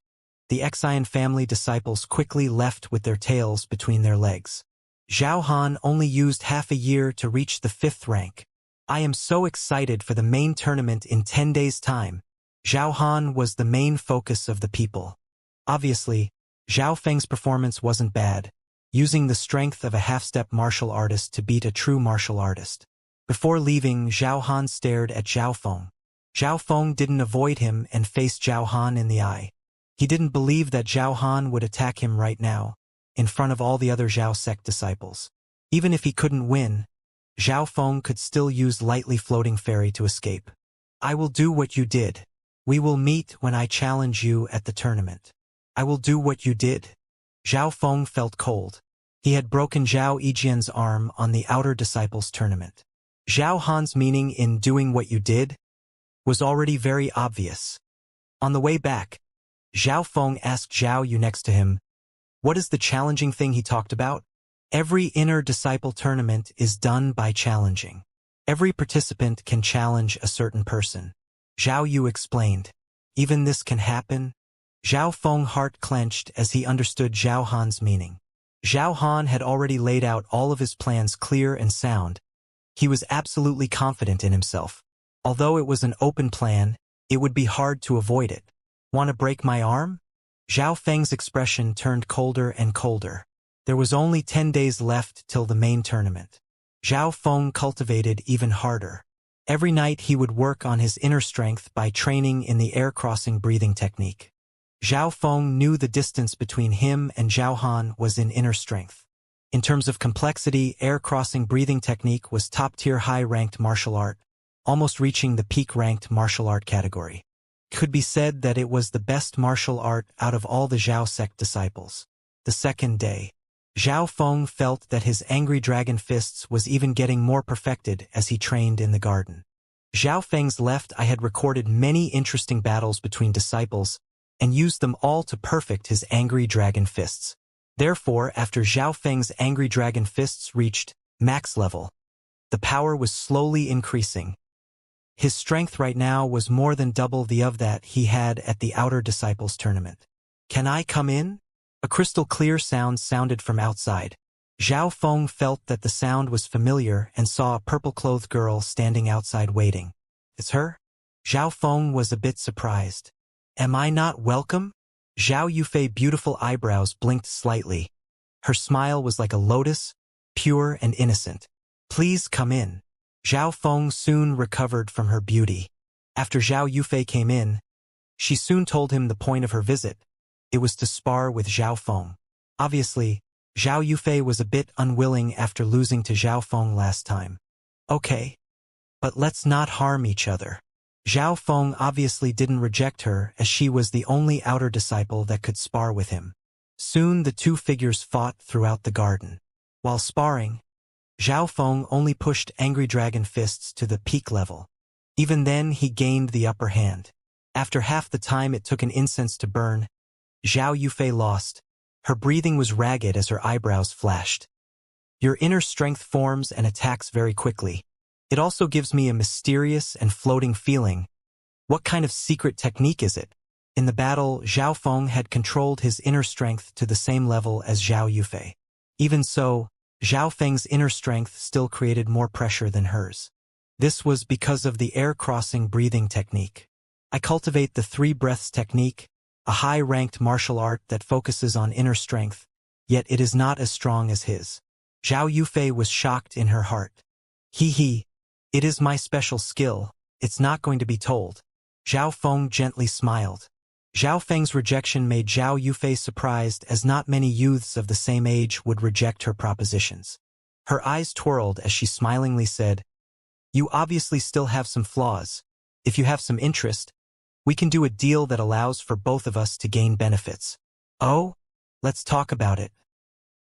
Speaker 1: the Xian family disciples quickly left with their tails between their legs. Zhao Han only used half a year to reach the 5th rank. I am so excited for the main tournament in 10 days' time. Zhao Han was the main focus of the people. Obviously, Zhao Feng's performance wasn't bad, using the strength of a half-step martial artist to beat a true martial artist. Before leaving, Zhao Han stared at Zhao Feng. Zhao Feng didn't avoid him and faced Zhao Han in the eye. He didn't believe that Zhao Han would attack him right now, in front of all the other Zhao sect disciples. Even if he couldn't win, Zhao Feng could still use lightly floating fairy to escape. I will do what you did. We will meet when I challenge you at the tournament. I will do what you did. Zhao Feng felt cold. He had broken Zhao Yijian's arm on the outer disciples tournament. Zhao Han's meaning in doing what you did was already very obvious. On the way back, Zhao Feng asked Zhao Yu next to him, what is the challenging thing he talked about? Every inner disciple tournament is done by challenging. Every participant can challenge a certain person. Zhao Yu explained. Even this can happen? Zhao Feng's heart clenched as he understood Zhao Han's meaning. Zhao Han had already laid out all of his plans clear and sound. He was absolutely confident in himself. Although it was an open plan, it would be hard to avoid it. Want to break my arm? Zhao Feng's expression turned colder and colder. There was only 10 days left till the main tournament. Zhao Feng cultivated even harder. Every night he would work on his inner strength by training in the air-crossing breathing technique. Zhao Feng knew the distance between him and Zhao Han was in inner strength. In terms of complexity, air-crossing breathing technique was top-tier high-ranked martial art, almost reaching the peak-ranked martial art category. It could be said that it was the best martial art out of all the Zhao sect disciples. The second day, Zhao Feng felt that his angry dragon fists was even getting more perfected as he trained in the garden. Zhao Feng's left eye had recorded many interesting battles between disciples, and used them all to perfect his angry dragon fists. Therefore, after Zhao Feng's angry dragon fists reached max level, the power was slowly increasing. His strength right now was more than double the of that he had at the Outer Disciples tournament. Can I come in? A crystal clear sound sounded from outside. Zhao Feng felt that the sound was familiar and saw a purple-clothed girl standing outside waiting. It's her? Zhao Feng was a bit surprised. Am I not welcome? Zhao Yufei's beautiful eyebrows blinked slightly. Her smile was like a lotus, pure and innocent. Please come in. Zhao Feng soon recovered from her beauty. After Zhao Yufei came in, she soon told him the point of her visit. It was to spar with Zhao Feng. Obviously, Zhao Yufei was a bit unwilling after losing to Zhao Feng last time. Okay. But let's not harm each other. Zhao Feng obviously didn't reject her as she was the only outer disciple that could spar with him. Soon the two figures fought throughout the garden. While sparring, Zhao Feng only pushed angry dragon fists to the peak level. Even then he gained the upper hand. After half the time it took an incense to burn, Zhao Yufei lost. Her breathing was ragged as her eyebrows flashed. Your inner strength forms and attacks very quickly. It also gives me a mysterious and floating feeling. What kind of secret technique is it? In the battle, Zhao Feng had controlled his inner strength to the same level as Zhao Yufei. Even so, Zhao Feng's inner strength still created more pressure than hers. This was because of the air-crossing breathing technique. I cultivate the 3 breaths technique, a high-ranked martial art that focuses on inner strength, yet it is not as strong as his. Zhao Yufei was shocked in her heart. Hee. It is my special skill, it's not going to be told. Zhao Feng gently smiled. Zhao Feng's rejection made Zhao Yufei surprised as not many youths of the same age would reject her propositions. Her eyes twirled as she smilingly said, You obviously still have some flaws. If you have some interest, we can do a deal that allows for both of us to gain benefits. Oh? Let's talk about it.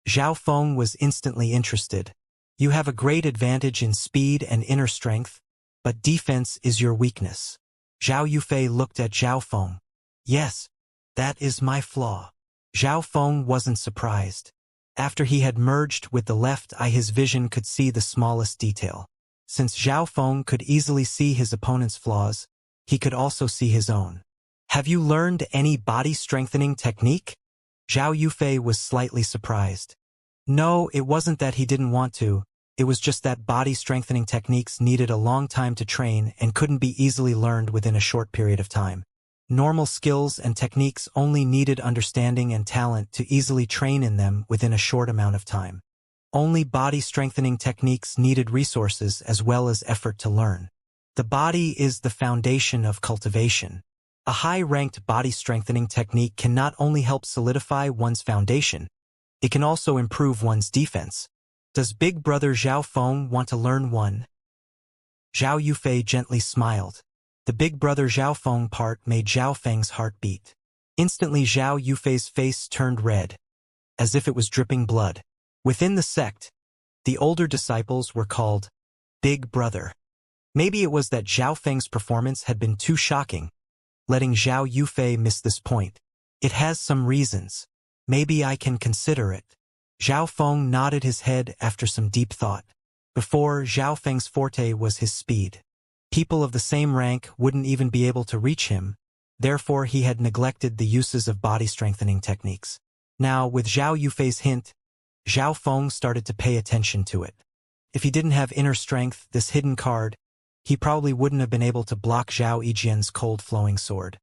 Speaker 1: Zhao Feng was instantly interested. You have a great advantage in speed and inner strength, but defense is your weakness. Zhao Yufei looked at Zhao Feng. Yes, that is my flaw. Zhao Feng wasn't surprised. After he had merged with the left eye, his vision could see the smallest detail. Since Zhao Feng could easily see his opponent's flaws, he could also see his own. Have you learned any body strengthening technique? Zhao Yufei was slightly surprised. No, it wasn't that he didn't want to. It was just that body strengthening techniques needed a long time to train and couldn't be easily learned within a short period of time. Normal skills and techniques only needed understanding and talent to easily train in them within a short amount of time. Only body strengthening techniques needed resources as well as effort to learn. The body is the foundation of cultivation. A high-ranked body strengthening technique can not only help solidify one's foundation, it can also improve one's defense. Does Big Brother Zhao Feng want to learn one? Zhao Yufei gently smiled. The Big Brother Zhao Feng part made Zhao Feng's heart beat. Instantly Zhao Yufei's face turned red, as if it was dripping blood. Within the sect, the older disciples were called Big Brother. Maybe it was that Zhao Feng's performance had been too shocking, letting Zhao Yufei miss this point. It has some reasons. Maybe I can consider it. Zhao Feng nodded his head after some deep thought. Before, Zhao Feng's forte was his speed. People of the same rank wouldn't even be able to reach him, therefore he had neglected the uses of body-strengthening techniques. Now, with Zhao Yufei's hint, Zhao Feng started to pay attention to it. If he didn't have inner strength, this hidden card, he probably wouldn't have been able to block Zhao Yijian's cold-flowing sword.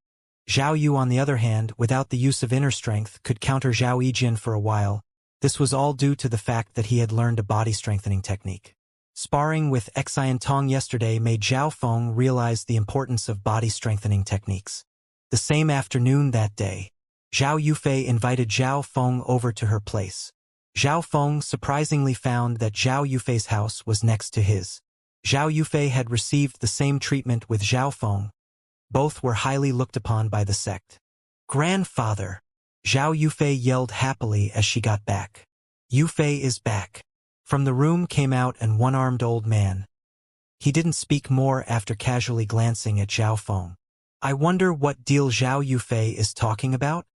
Speaker 1: Zhao Yu, on the other hand, without the use of inner strength, could counter Zhao Yijian for a while. This was all due to the fact that he had learned a body-strengthening technique. Sparring with Xianxia yesterday made Zhao Feng realize the importance of body-strengthening techniques. The same afternoon that day, Zhao Yufei invited Zhao Feng over to her place. Zhao Feng surprisingly found that Zhao Yufei's house was next to his. Zhao Yufei had received the same treatment with Zhao Feng. Both were highly looked upon by the sect. "Grandfather!" Zhao Yufei yelled happily as she got back. "Yufei is back." From the room came out an one-armed old man. He didn't speak more after casually glancing at Zhao Feng. "I wonder what deal Zhao Yufei is talking about?"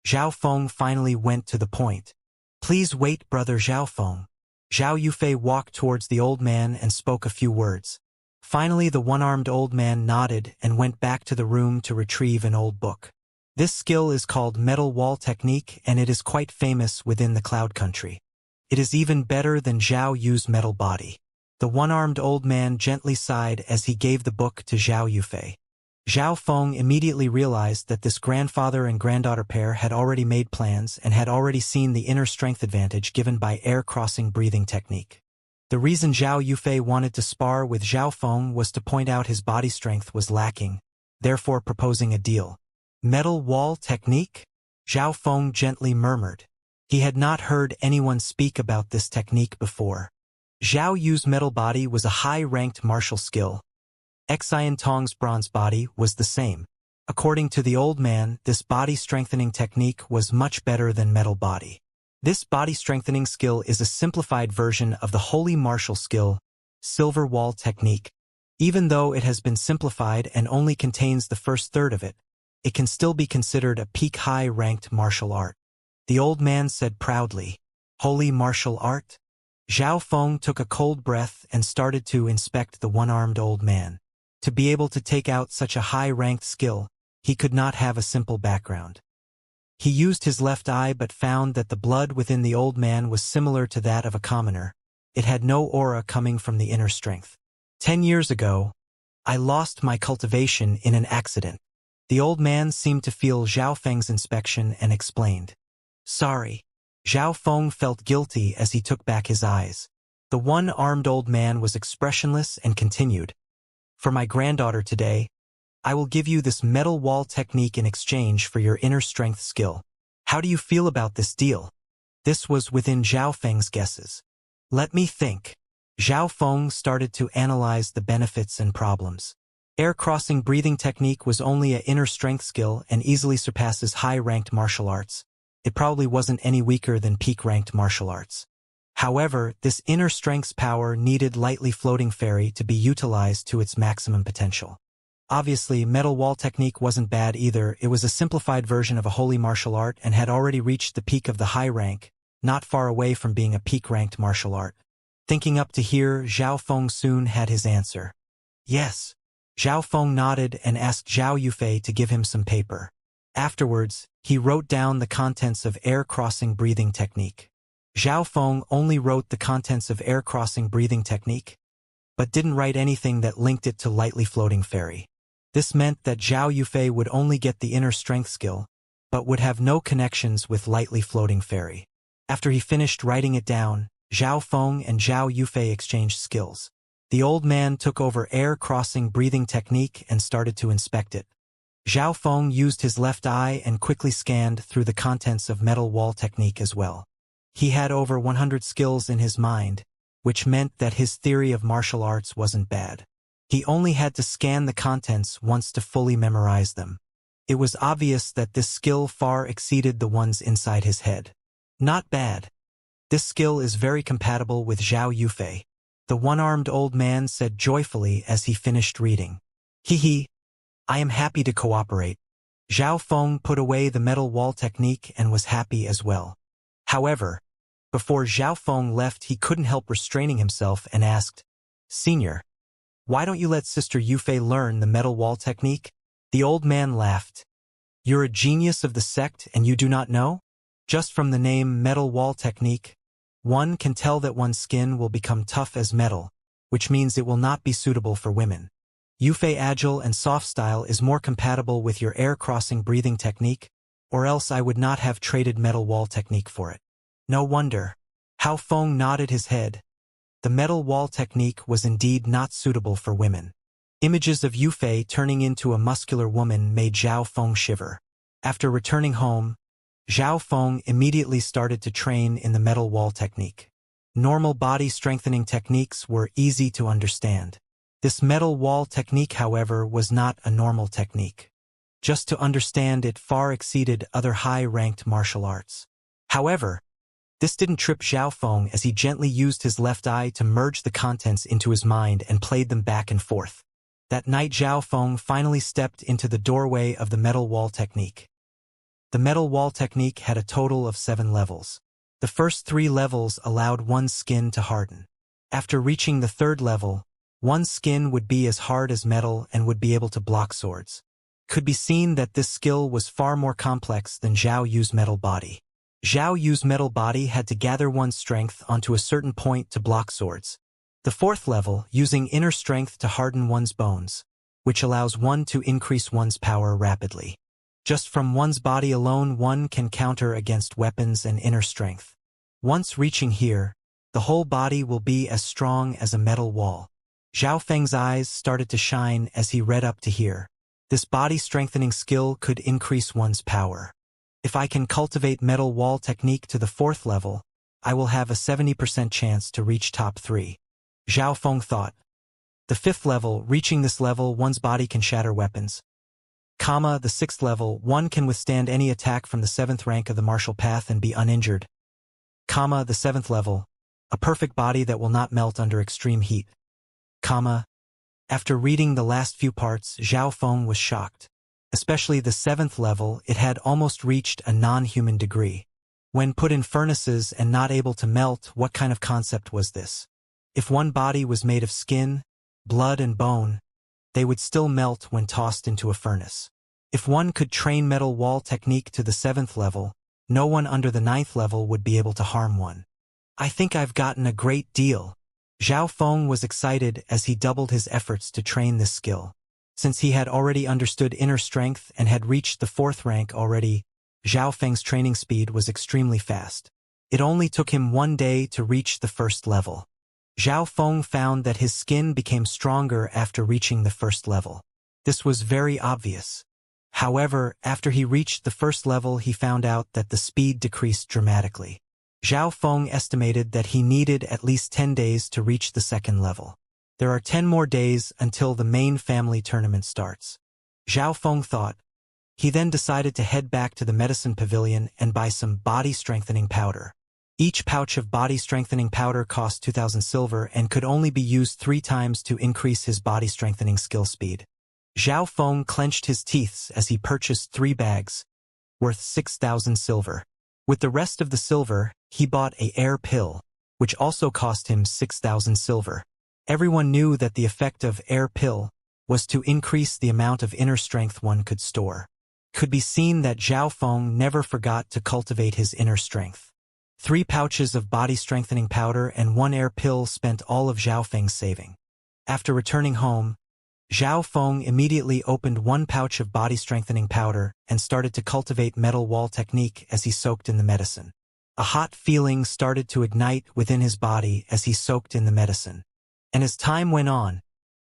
Speaker 1: Zhao Feng finally went to the point. "Please wait, brother Zhao Feng." Zhao Yufei walked towards the old man and spoke a few words. Finally, the one-armed old man nodded and went back to the room to retrieve an old book. This skill is called Metal Wall Technique, and it is quite famous within the Cloud Country. It is even better than Zhao Yu's metal body. The one-armed old man gently sighed as he gave the book to Zhao Yufei. Zhao Feng immediately realized that this grandfather and granddaughter pair had already made plans and had already seen the inner strength advantage given by air-crossing breathing technique. The reason Zhao Yufei wanted to spar with Zhao Feng was to point out his body strength was lacking, therefore proposing a deal. "Metal wall technique?" Zhao Feng gently murmured. He had not heard anyone speak about this technique before. Zhao Yu's metal body was a high-ranked martial skill. Xianxia's bronze body was the same. According to the old man, this body-strengthening technique was much better than metal body. This body-strengthening skill is a simplified version of the holy martial skill, Silver Wall Technique. Even though it has been simplified and only contains the first third of it, it can still be considered a peak high-ranked martial art. The old man said proudly, "Holy martial art?" Zhao Feng took a cold breath and started to inspect the one-armed old man. To be able to take out such a high-ranked skill, he could not have a simple background. He used his left eye but found that the blood within the old man was similar to that of a commoner. It had no aura coming from the inner strength. 10 years ago, I lost my cultivation in an accident. The old man seemed to feel Zhao Feng's inspection and explained. "Sorry." Zhao Feng felt guilty as he took back his eyes. The one-armed old man was expressionless and continued. "For my granddaughter today, I will give you this metal wall technique in exchange for your inner strength skill. How do you feel about this deal?" This was within Zhao Feng's guesses. "Let me think." Zhao Feng started to analyze the benefits and problems. Air-crossing breathing technique was only an inner strength skill and easily surpasses high-ranked martial arts. It probably wasn't any weaker than peak-ranked martial arts. However, this inner strength's power needed lightly floating fairy to be utilized to its maximum potential. Obviously, metal wall technique wasn't bad either. It was a simplified version of a holy martial art and had already reached the peak of the high rank, not far away from being a peak-ranked martial art. Thinking up to here, Zhao Feng soon had his answer. "Yes." Zhao Feng nodded and asked Zhao Yufei to give him some paper. Afterwards, he wrote down the contents of air-crossing breathing technique. Zhao Feng only wrote the contents of air-crossing breathing technique, but didn't write anything that linked it to lightly floating fairy. This meant that Zhao Yufei would only get the inner strength skill, but would have no connections with lightly floating fairy. After he finished writing it down, Zhao Feng and Zhao Yufei exchanged skills. The old man took over air-crossing breathing technique and started to inspect it. Zhao Feng used his left eye and quickly scanned through the contents of metal wall technique as well. He had over 100 skills in his mind, which meant that his theory of martial arts wasn't bad. He only had to scan the contents once to fully memorize them. It was obvious that this skill far exceeded the ones inside his head. "Not bad. This skill is very compatible with Zhao Yufei," the one-armed old man said joyfully as he finished reading. "Hee. I am happy to cooperate." Zhao Feng put away the metal wall technique and was happy as well. However, Before Zhao Feng left, he couldn't help restraining himself and asked, "Senior, why don't you let Sister Yufei learn the metal wall technique?" The old man laughed. "You're a genius of the sect and you do not know? Just from the name metal wall technique, one can tell that one's skin will become tough as metal, which means it will not be suitable for women. Yufei agile and soft style is more compatible with your air-crossing breathing technique, or else I would not have traded metal wall technique for it." No wonder. Hao Feng nodded his head. The metal wall technique was indeed not suitable for women. Images of Yufei turning into a muscular woman made Zhao Feng shiver. After returning home, Zhao Feng immediately started to train in the metal wall technique. Normal body strengthening techniques were easy to understand. This metal wall technique, however, was not a normal technique. Just to understand, it far exceeded other high-ranked martial arts. However, this didn't trip Zhao Feng, as he gently used his left eye to merge the contents into his mind and played them back and forth. That night, Zhao Feng finally stepped into the doorway of the metal wall technique. The metal wall technique had a total of 7 levels. The first 3 levels allowed one's skin to harden. After reaching the 3rd level, one's skin would be as hard as metal and would be able to block swords. Could be seen that this skill was far more complex than Zhao Yu's metal body. Zhao Yu's metal body had to gather one's strength onto a certain point to block swords. The 4th level, using inner strength to harden one's bones, which allows one to increase one's power rapidly. Just from one's body alone, one can counter against weapons and inner strength. Once reaching here, the whole body will be as strong as a metal wall. Zhao Feng's eyes started to shine as he read up to here. This body strengthening skill could increase one's power. If I can cultivate metal wall technique to the 4th level, I will have a 70% chance to reach top 3. Zhao Feng thought. The 5th level, reaching this level, one's body can shatter weapons. The 6th level, one can withstand any attack from the 7th rank of the martial path and be uninjured. The 7th level, a perfect body that will not melt under extreme heat. After reading the last few parts, Zhao Feng was shocked. Especially the 7th level, it had almost reached a non-human degree. When put in furnaces and not able to melt, what kind of concept was this? If one body was made of skin, blood and bone, they would still melt when tossed into a furnace. If one could train metal wall technique to the 7th level, no one under the 9th level would be able to harm one. I think I've gotten a great deal. Zhao Feng was excited as he doubled his efforts to train this skill. Since he had already understood inner strength and had reached the 4th rank already, Zhao Feng's training speed was extremely fast. It only took him 1 day to reach the 1st level. Zhao Feng found that his skin became stronger after reaching the 1st level. This was very obvious. However, after he reached the 1st level, he found out that the speed decreased dramatically. Zhao Feng estimated that he needed at least 10 days to reach the 2nd level. There are 10 more days until the main family tournament starts. Zhao Feng thought. He then decided to head back to the medicine pavilion and buy some body strengthening powder. Each pouch of body strengthening powder cost 2,000 silver and could only be used 3 times to increase his body strengthening skill speed. Zhao Feng clenched his teeth as he purchased 3 bags, worth 6,000 silver. With the rest of the silver, he bought a air pill, which also cost him 6,000 silver. Everyone knew that the effect of air pill was to increase the amount of inner strength one could store. Could be seen that Zhao Feng never forgot to cultivate his inner strength. 3 pouches of body strengthening powder and 1 air pill spent all of Zhao Feng's saving. After returning home, Zhao Feng immediately opened 1 pouch of body strengthening powder and started to cultivate metal wall technique as he soaked in the medicine. A hot feeling started to ignite within his body as he soaked in the medicine. And as time went on,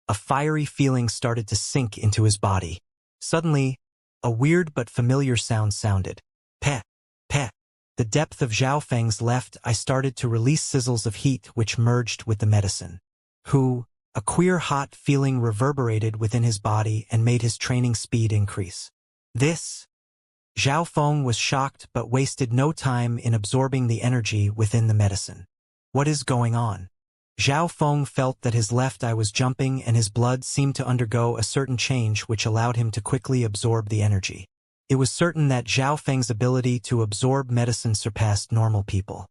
Speaker 1: a fiery feeling started to sink into his body. Suddenly, a weird but familiar sound sounded. Peh, peh. The depth of Zhao Feng's left eye started to release sizzles of heat which merged with the medicine. A queer hot feeling reverberated within his body and made his training speed increase. Zhao Feng was shocked but wasted no time in absorbing the energy within the medicine. What is going on? Zhao Feng felt that his left eye was jumping and his blood seemed to undergo a certain change which allowed him to quickly absorb the energy. It was certain that Zhao Feng's ability to absorb medicine surpassed normal people.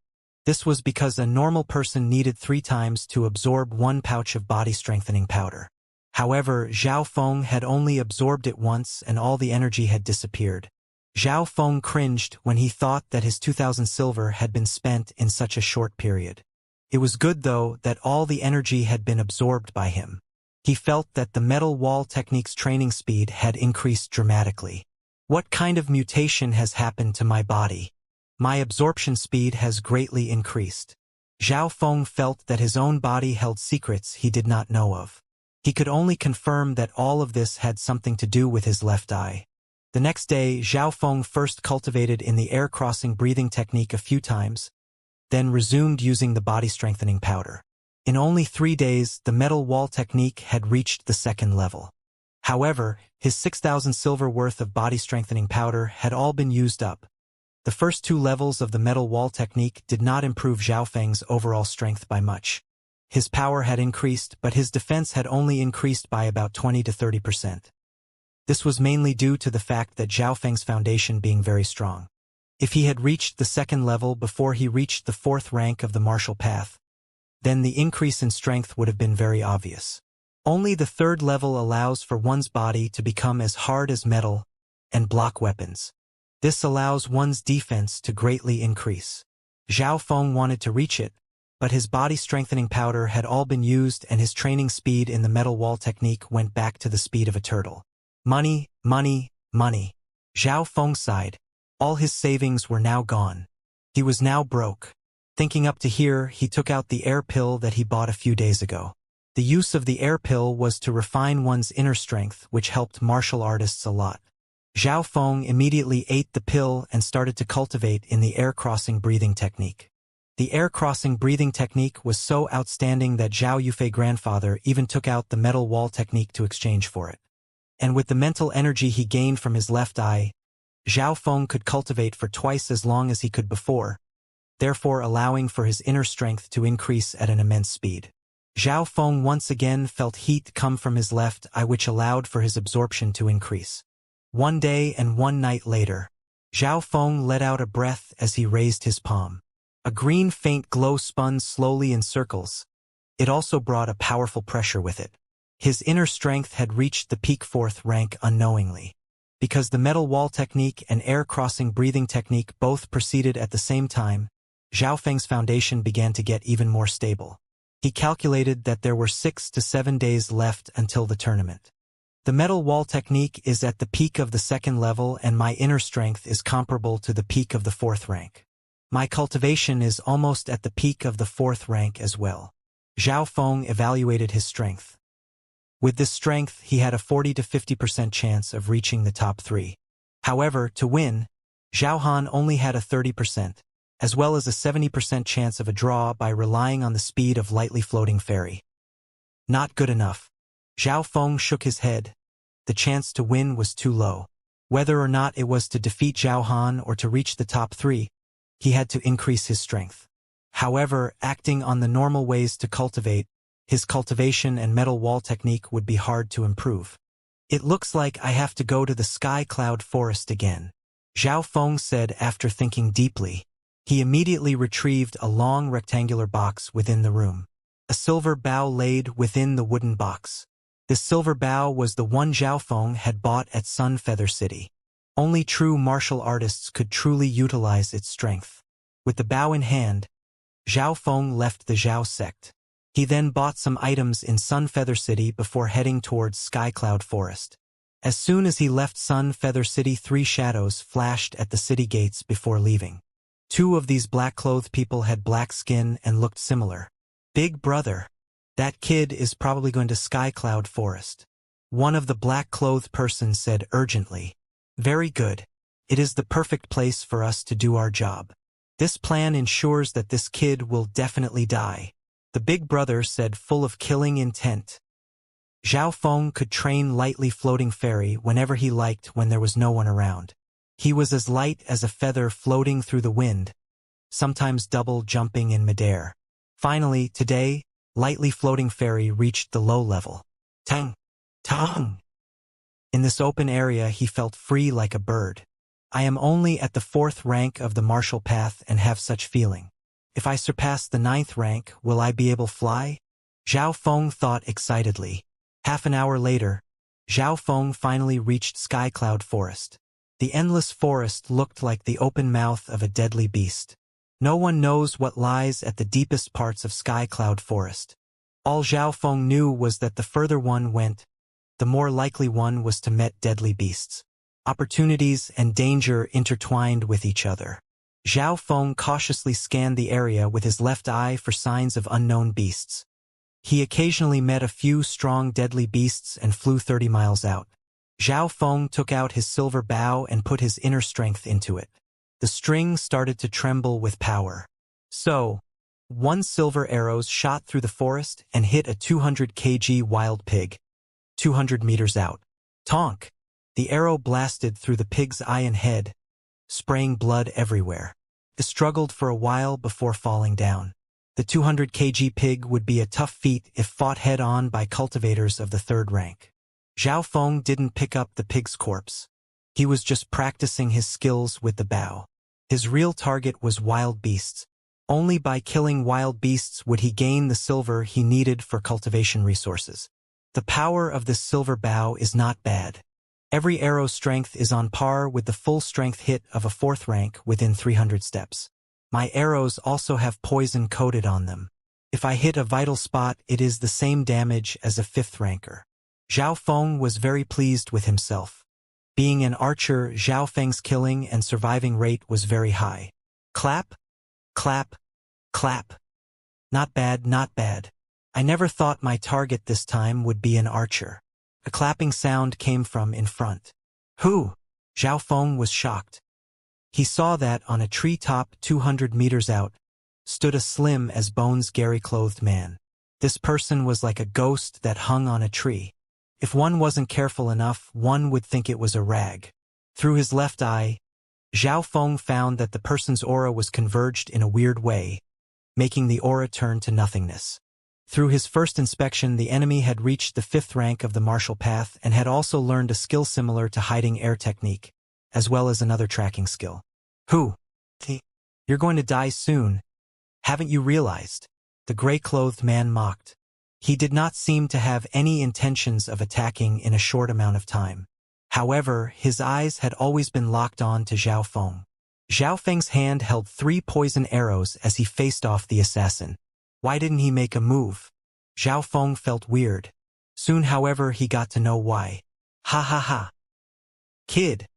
Speaker 1: This was because a normal person needed 3 times to absorb 1 pouch of body-strengthening powder. However, Zhao Feng had only absorbed it once and all the energy had disappeared. Zhao Feng cringed when he thought that his 2,000 silver had been spent in such a short period. It was good, though, that all the energy had been absorbed by him. He felt that the metal wall technique's training speed had increased dramatically. What kind of mutation has happened to my body? My absorption speed has greatly increased. Zhao Feng felt that his own body held secrets he did not know of. He could only confirm that all of this had something to do with his left eye. The next day, Zhao Feng first cultivated in the air-crossing breathing technique a few times, then resumed using the body-strengthening powder. In only 3 days, the metal wall technique had reached the 2nd level. However, his 6,000 silver worth of body-strengthening powder had all been used up. The first 2 levels of the metal wall technique did not improve Zhao Feng's overall strength by much. His power had increased, but his defense had only increased by about 20 to 30%. This was mainly due to the fact that Zhao Feng's foundation being very strong. If he had reached the 2nd level before he reached the 4th rank of the martial path, then the increase in strength would have been very obvious. Only the 3rd level allows for one's body to become as hard as metal and block weapons. This allows one's defense to greatly increase. Zhao Feng wanted to reach it, but his body-strengthening powder had all been used and his training speed in the metal wall technique went back to the speed of a turtle. Money, money, money. Zhao Feng sighed. All his savings were now gone. He was now broke. Thinking up to here, he took out the air pill that he bought a few days ago. The use of the air pill was to refine one's inner strength, which helped martial artists a lot. Zhao Feng immediately ate the pill and started to cultivate in the air-crossing breathing technique. The air-crossing breathing technique was so outstanding that Zhao Yufei's grandfather even took out the metal wall technique to exchange for it. And with the mental energy he gained from his left eye, Zhao Feng could cultivate for twice as long as he could before, therefore allowing for his inner strength to increase at an immense speed. Zhao Feng once again felt heat come from his left eye, which allowed for his absorption to increase. 1 day and 1 night later, Zhao Feng let out a breath as he raised his palm. A green faint glow spun slowly in circles. It also brought a powerful pressure with it. His inner strength had reached the peak 4th rank unknowingly. Because the metal wall technique and air-crossing breathing technique both proceeded at the same time, Zhao Feng's foundation began to get even more stable. He calculated that there were 6 to 7 days left until the tournament. The metal wall technique is at the peak of the 2nd level and my inner strength is comparable to the peak of the 4th rank. My cultivation is almost at the peak of the 4th rank as well. Zhao Feng evaluated his strength. With this strength, he had a 40 to 50% chance of reaching the top 3. However, to win, Zhao Han only had a 30%, as well as a 70% chance of a draw by relying on the speed of lightly floating fairy. Not good enough. Zhao Feng shook his head. The chance to win was too low. Whether or not it was to defeat Zhao Han or to reach the top 3, he had to increase his strength. However, acting on the normal ways to cultivate, his cultivation and metal wall technique would be hard to improve. It looks like I have to go to the sky cloud forest again, Zhao Feng said after thinking deeply. He immediately retrieved a long rectangular box within the room. A silver bow laid within the wooden box. This silver bow was the one Zhao Feng had bought at Sun Feather City. Only true martial artists could truly utilize its strength. With the bow in hand, Zhao Feng left the Zhao sect. He then bought some items in Sun Feather City before heading towards Sky Cloud Forest. As soon as he left Sun Feather City, 3 shadows flashed at the city gates before leaving. 2 of these black-clothed people had black skin and looked similar. Big brother. That kid is probably going to Sky Cloud Forest. One of the black-clothed persons said urgently. Very good. It is the perfect place for us to do our job. This plan ensures that this kid will definitely die. The big brother said, full of killing intent. Zhao Feng could train lightly floating fairy whenever he liked when there was no one around. He was as light as a feather floating through the wind, sometimes double jumping in midair. Finally, today, lightly floating fairy reached the low level. Tang! Tang! In this open area he felt free like a bird. I am only at the 4th rank of the martial path and have such feeling. If I surpass the 9th rank, will I be able to fly? Zhao Feng thought excitedly. Half an hour later, Zhao Feng finally reached Sky Cloud Forest. The endless forest looked like the open mouth of a deadly beast. No one knows what lies at the deepest parts of Sky Cloud Forest. All Zhao Feng knew was that the further one went, the more likely one was to meet deadly beasts. Opportunities and danger intertwined with each other. Zhao Feng cautiously scanned the area with his left eye for signs of unknown beasts. He occasionally met a few strong deadly beasts and flew 30 miles out. Zhao Feng took out his silver bow and put his inner strength into it. The string started to tremble with power. So, one silver arrow shot through the forest and hit a 200 kg wild pig. 200 meters out. Tonk! The arrow blasted through the pig's eye and head, spraying blood everywhere. It struggled for a while before falling down. The 200 kg pig would be a tough feat if fought head-on by cultivators of the 3rd rank. Zhao Feng didn't pick up the pig's corpse. He was just practicing his skills with the bow. His real target was wild beasts. Only by killing wild beasts would he gain the silver he needed for cultivation resources. The power of this silver bow is not bad. Every arrow's strength is on par with the full strength hit of a 4th rank within 300 steps. My arrows also have poison coated on them. If I hit a vital spot, it is the same damage as a 5th ranker. Zhao Feng was very pleased with himself. Being an archer, Zhao Feng's killing and surviving rate was very high. Clap, clap, clap. Not bad, not bad. I never thought my target this time would be an archer. A clapping sound came from in front. Who? Zhao Feng was shocked. He saw that on a treetop 200 meters out stood a slim as bones gary-clothed man. This person was like a ghost that hung on a tree. If one wasn't careful enough, one would think it was a rag. Through his left eye, Zhao Feng found that the person's aura was converged in a weird way, making the aura turn to nothingness. Through his first inspection, the enemy had reached the 5th rank of the martial path and had also learned a skill similar to hiding air technique, as well as another tracking skill. Who? You're going to die soon. Haven't you realized? The gray-clothed man mocked. He did not seem to have any intentions of attacking in a short amount of time. However, his eyes had always been locked on to Zhao Feng. Zhao Feng's hand held 3 poison arrows as he faced off the assassin. Why didn't he make a move? Zhao Feng felt weird. Soon, however, he got to know why. Ha ha ha. Kid,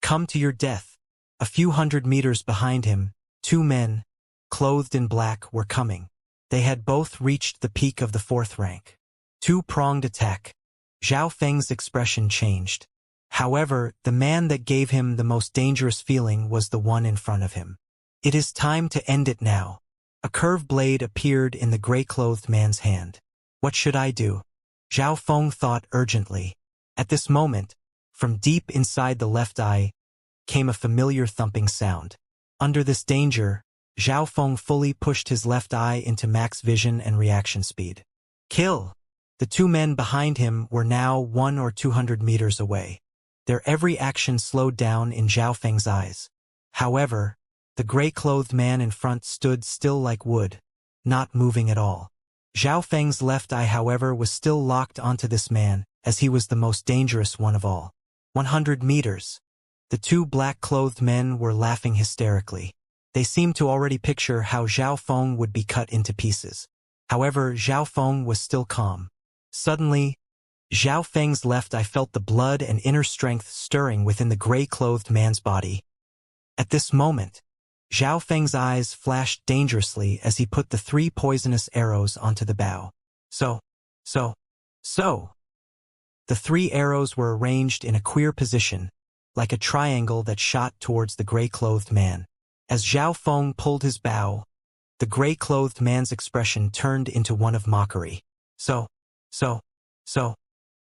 Speaker 1: come to your death. A few hundred meters behind him, 2 men, clothed in black, were coming. They had both reached the peak of the 4th rank. 2-pronged attack. Zhao Feng's expression changed. However, the man that gave him the most dangerous feeling was the one in front of him. It is time to end it now. A curved blade appeared in the gray-clothed man's hand. What should I do? Zhao Feng thought urgently. At this moment, from deep inside the left eye, came a familiar thumping sound. Under this danger, Zhao Feng fully pushed his left eye into max vision and reaction speed. Kill! The 2 men behind him were now 100 or 200 meters away. Their every action slowed down in Zhao Feng's eyes. However, the gray-clothed man in front stood still like wood, not moving at all. Zhao Feng's left eye, however, was still locked onto this man, as he was the most dangerous one of all. 100 meters. The 2 black-clothed men were laughing hysterically. They seemed to already picture how Zhao Feng would be cut into pieces. However, Zhao Feng was still calm. Suddenly, Zhao Feng's left eye felt the blood and inner strength stirring within the gray-clothed man's body. At this moment, Zhao Feng's eyes flashed dangerously as he put the 3 poisonous arrows onto the bow. So. The 3 arrows were arranged in a queer position, like a triangle that shot towards the gray-clothed man. As Zhao Feng pulled his bow, the gray-clothed man's expression turned into one of mockery. So.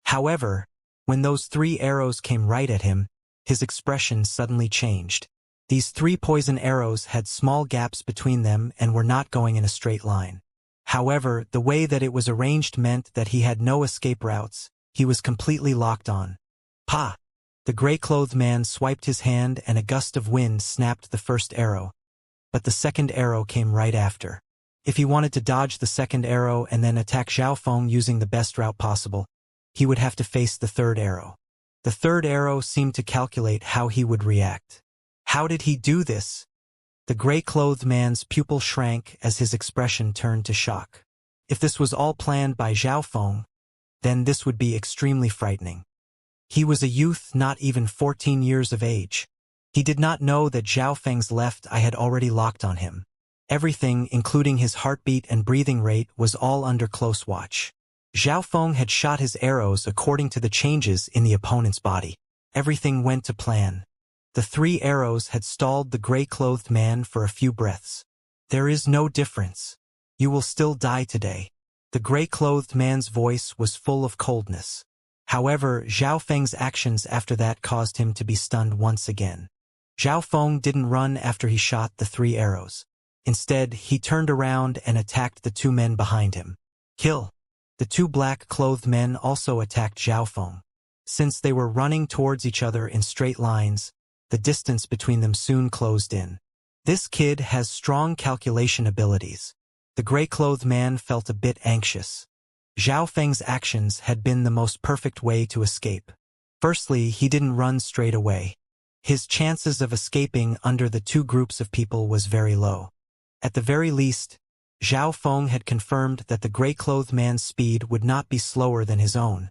Speaker 1: However, when those 3 arrows came right at him, his expression suddenly changed. These 3 poison arrows had small gaps between them and were not going in a straight line. However, the way that it was arranged meant that he had no escape routes. He was completely locked on. Pa! The gray-clothed man swiped his hand and a gust of wind snapped the first arrow. but the second arrow came right after. If he wanted to dodge the second arrow and then attack Zhao Feng using the best route possible, he would have to face the third arrow. The third arrow seemed to calculate how he would react. How did he do this? The gray-clothed man's pupil shrank as his expression turned to shock. If this was all planned by Zhao Feng, then this would be extremely frightening. He was a youth not even 14 years of age. He did not know that Zhao Feng's left eye had already locked on him. Everything, including his heartbeat and breathing rate, was all under close watch. Zhao Feng had shot his arrows according to the changes in the opponent's body. Everything went to plan. The 3 arrows had stalled the gray-clothed man for a few breaths. There is no difference. You will still die today. The gray-clothed man's voice was full of coldness. However, Zhao Feng's actions after that caused him to be stunned once again. Zhao Feng didn't run after he shot the 3 arrows. Instead, he turned around and attacked the 2 men behind him. Kill! The 2 black-clothed men also attacked Zhao Feng. Since they were running towards each other in straight lines, the distance between them soon closed in. This kid has strong calculation abilities. The gray-clothed man felt a bit anxious. Zhao Feng's actions had been the most perfect way to escape. Firstly, he didn't run straight away. His chances of escaping under the 2 groups of people was very low. At the very least, Zhao Feng had confirmed that the gray-clothed man's speed would not be slower than his own,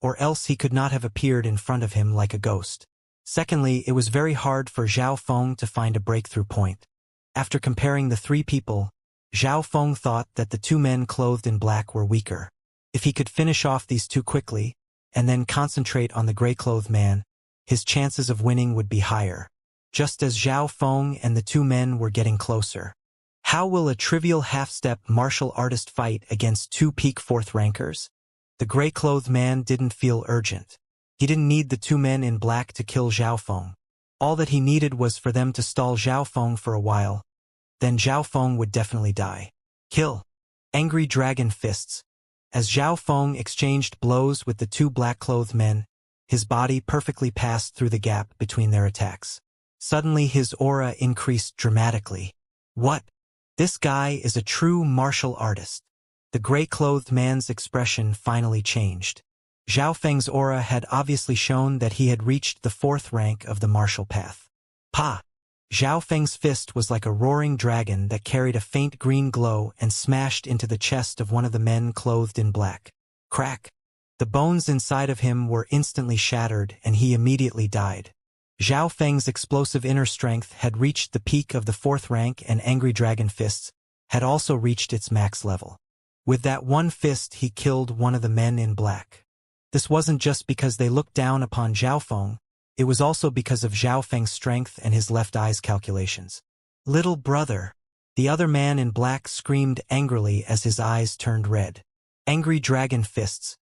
Speaker 1: or else he could not have appeared in front of him like a ghost. Secondly, it was very hard for Zhao Feng to find a breakthrough point. After comparing the 3 people, Zhao Feng thought that the 2 men clothed in black were weaker. If he could finish off these 2 quickly, and then concentrate on the gray-clothed man, his chances of winning would be higher. Just as Zhao Feng and the 2 men were getting closer. How will a trivial half-step martial artist fight against 2 peak 4th rankers? The gray-clothed man didn't feel urgent. He didn't need the 2 men in black to kill Zhao Feng. All that he needed was for them to stall Zhao Feng for a while. Then Zhao Feng would definitely die. Kill! Angry dragon fists. As Zhao Feng exchanged blows with the 2 black-clothed men, his body perfectly passed through the gap between their attacks. Suddenly his aura increased dramatically. What? This guy is a true martial artist. The gray-clothed man's expression finally changed. Zhao Feng's aura had obviously shown that he had reached the 4th rank of the martial path. Pa! Zhao Feng's fist was like a roaring dragon that carried a faint green glow and smashed into the chest of one of the men clothed in black. Crack! The bones inside of him were instantly shattered and he immediately died. Zhao Feng's explosive inner strength had reached the peak of the 4th rank, and Angry Dragon Fists had also reached its max level. With that one fist he killed one of the men in black. This wasn't just because they looked down upon Zhao Feng, it was also because of Zhao Feng's strength and his left eye's calculations. Little brother! The other man in black screamed angrily as his eyes turned red. Angry Dragon Fists.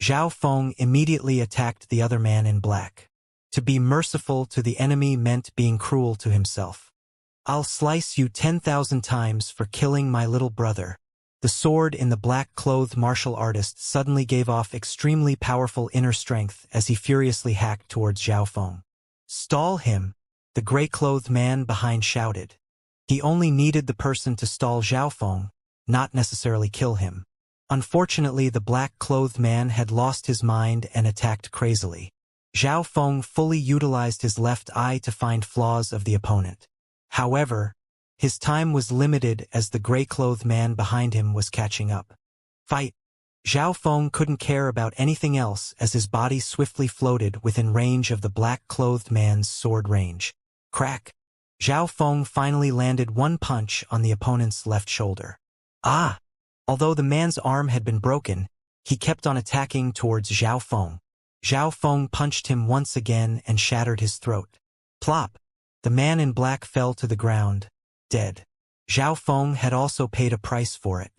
Speaker 1: Zhao Feng immediately attacked the other man in black. To be merciful to the enemy meant being cruel to himself. I'll slice you 10,000 times for killing my little brother. The sword in the black-clothed martial artist suddenly gave off extremely powerful inner strength as he furiously hacked towards Zhao Feng. Stall him! The gray-clothed man behind shouted. He only needed the person to stall Zhao Feng, not necessarily kill him. Unfortunately, the black-clothed man had lost his mind and attacked crazily. Zhao Feng fully utilized his left eye to find flaws of the opponent. However, his time was limited as the gray-clothed man behind him was catching up. Fight! Zhao Feng couldn't care about anything else as his body swiftly floated within range of the black-clothed man's sword range. Crack! Zhao Feng finally landed one punch on the opponent's left shoulder. Ah! Although the man's arm had been broken, he kept on attacking towards Zhao Feng. Zhao Feng punched him once again and shattered his throat. Plop! The man in black fell to the ground, dead. Zhao Feng had also paid a price for it.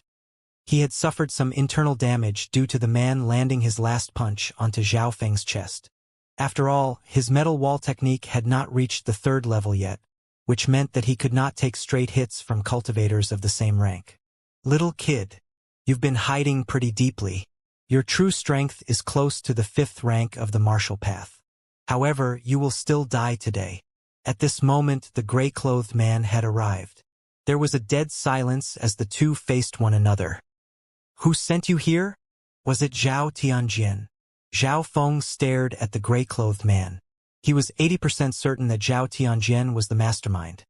Speaker 1: He had suffered some internal damage due to the man landing his last punch onto Zhao Feng's chest. After all, his metal wall technique had not reached the 3rd level yet, which meant that he could not take straight hits from cultivators of the same rank. Little kid, you've been hiding pretty deeply. Your true strength is close to the 5th rank of the martial path. However, you will still die today. At this moment, the gray-clothed man had arrived. There was a dead silence as the two faced one another. Who sent you here? Was it Zhao Tianjian? Zhao Feng stared at the gray-clothed man. He was 80% certain that Zhao Tianjian was the mastermind.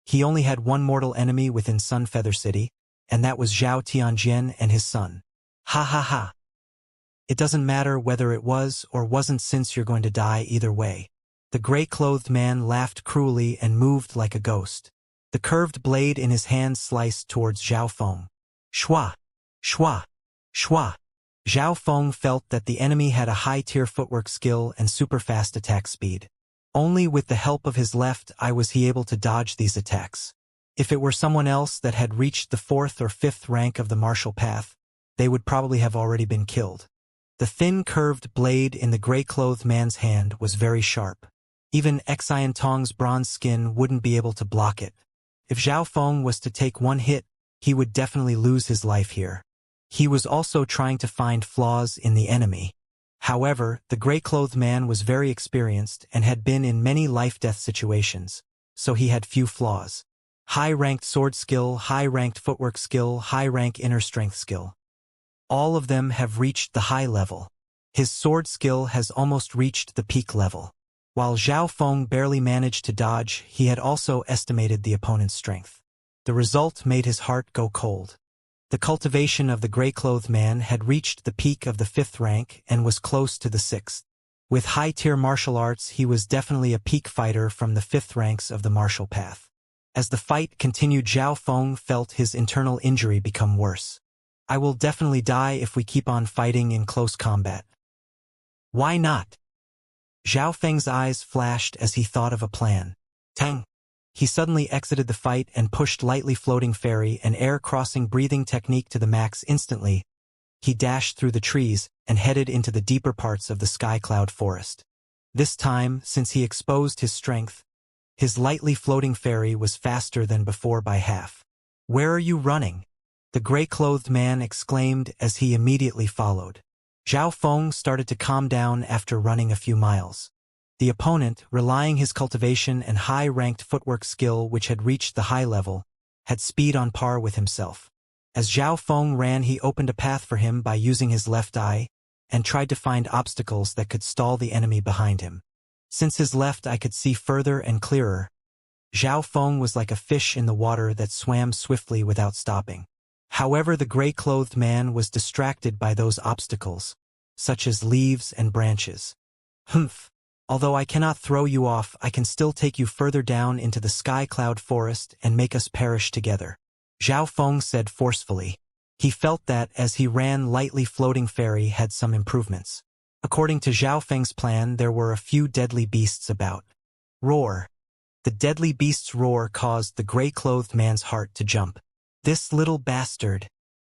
Speaker 1: He only had one mortal enemy within Sunfeather City, and that was Zhao Tianjian and his son. Ha ha ha. It doesn't matter whether it was or wasn't, since you're going to die either way. The gray-clothed man laughed cruelly and moved like a ghost. The curved blade in his hand sliced towards Zhao Feng. Shua! Shua! Shua! Zhao Feng felt that the enemy had a high-tier footwork skill and super-fast attack speed. Only with the help of his left eye was he able to dodge these attacks. If it were someone else that had reached the 4th or 5th rank of the martial path, they would probably have already been killed. The thin curved blade in the gray-clothed man's hand was very sharp. Even Xian Tong's bronze skin wouldn't be able to block it. If Zhao Feng was to take one hit, he would definitely lose his life here. He was also trying to find flaws in the enemy. However, the gray-clothed man was very experienced and had been in many life-death situations, so he had few flaws. High-ranked sword skill, high-ranked footwork skill, high-rank inner strength skill. All of them have reached the high level. His sword skill has almost reached the peak level. While Zhao Feng barely managed to dodge, he had also estimated the opponent's strength. The result made his heart go cold. The cultivation of the gray-clothed man had reached the peak of the 5th rank and was close to the 6th. With high-tier martial arts, he was definitely a peak fighter from the 5th ranks of the martial path. As the fight continued, Zhao Feng felt his internal injury become worse. I will definitely die if we keep on fighting in close combat. Why not? Zhao Feng's eyes flashed as he thought of a plan. Tang! He suddenly exited the fight and pushed lightly floating fairy and air-crossing breathing technique to the max instantly. He dashed through the trees and headed into the deeper parts of the sky cloud forest. This time, since he exposed his strength, his lightly floating fairy was faster than before by half. Where are you running? The gray-clothed man exclaimed as he immediately followed. Zhao Feng started to calm down after running a few miles. The opponent, relying his cultivation and high-ranked footwork skill which had reached the high level, had speed on par with himself. As Zhao Feng ran, he opened a path for him by using his left eye and tried to find obstacles that could stall the enemy behind him. Since his left eye could see further and clearer, Zhao Feng was like a fish in the water that swam swiftly without stopping. However, the gray-clothed man was distracted by those obstacles, such as leaves and branches. Humph! Although I cannot throw you off, I can still take you further down into the sky cloud forest and make us perish together, Zhao Feng said forcefully. He felt that, as he ran, lightly floating fairy had some improvements. According to Zhao Feng's plan, there were a few deadly beasts about. Roar! The deadly beast's roar caused the gray-clothed man's heart to jump. This little bastard!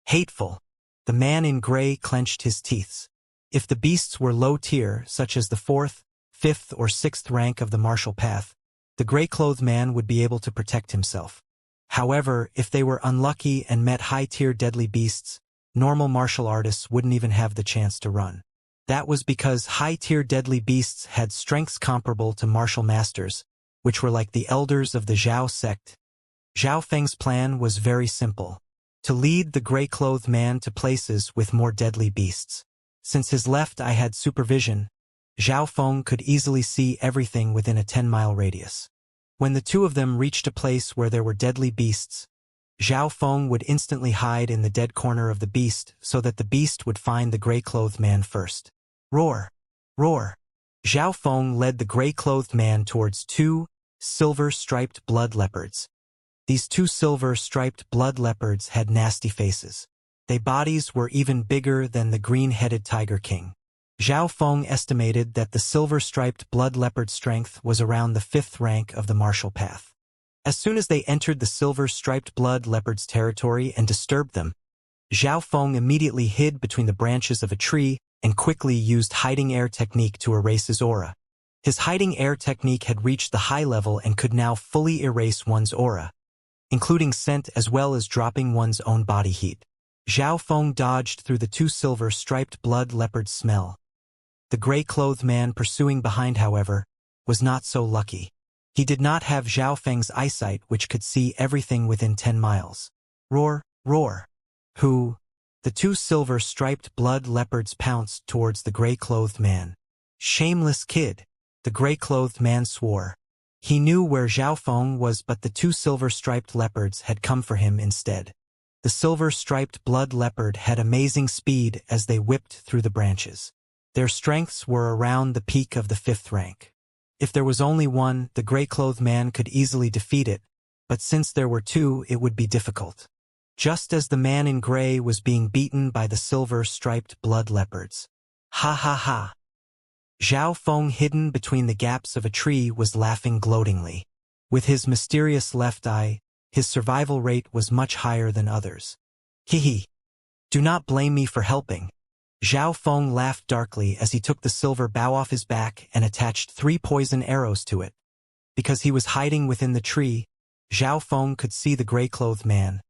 Speaker 1: Hateful! The man in gray clenched his teeth. If the beasts were low tier, such as the 4th, 5th, or 6th rank of the martial path, the gray-clothed man would be able to protect himself. However, if they were unlucky and met high-tier deadly beasts, normal martial artists wouldn't even have the chance to run. That was because high-tier deadly beasts had strengths comparable to martial masters, which were like the elders of the Zhao sect. Zhao Feng's plan was very simple: to lead the gray-clothed man to places with more deadly beasts. Since his left eye had supervision, Zhao Feng could easily see everything within a 10-mile radius. When the two of them reached a place where there were deadly beasts, Zhao Feng would instantly hide in the dead corner of the beast so that the beast would find the gray-clothed man first. Roar! Roar! Zhao Feng led the gray-clothed man towards two silver-striped blood leopards. These two silver-striped blood leopards had nasty faces. Their bodies were even bigger than the green-headed Tiger King. Zhao Feng estimated that the silver-striped blood leopard strength was around the 5th rank of the martial path. As soon as they entered the silver-striped blood leopard's territory and disturbed them, Zhao Feng immediately hid between the branches of a tree and quickly used hiding air technique to erase his aura. His hiding air technique had reached the high level and could now fully erase one's aura, including scent as well as dropping one's own body heat. Zhao Feng dodged through the two silver-striped blood leopards' smell. The gray-clothed man pursuing behind, however, was not so lucky. He did not have Zhao Feng's eyesight, which could see everything within 10 miles. Roar, roar. Who? The two silver-striped blood leopards pounced towards the gray-clothed man. Shameless kid, the gray-clothed man swore. He knew where Zhao Feng was, but the two silver-striped leopards had come for him instead. The silver-striped blood leopard had amazing speed as they whipped through the branches. Their strengths were around the peak of the 5th rank. If there was only one, the gray-clothed man could easily defeat it, but since there were two, it would be difficult. Just as the man in gray was being beaten by the silver-striped blood leopards. Ha ha ha! Zhao Feng, hidden between the gaps of a tree, was laughing gloatingly. With his mysterious left eye, his survival rate was much higher than others. Hee. Do not blame me for helping. Zhao Feng laughed darkly as he took the silver bow off his back and attached 3 poison arrows to it. Because he was hiding within the tree, Zhao Feng could see the gray-clothed man,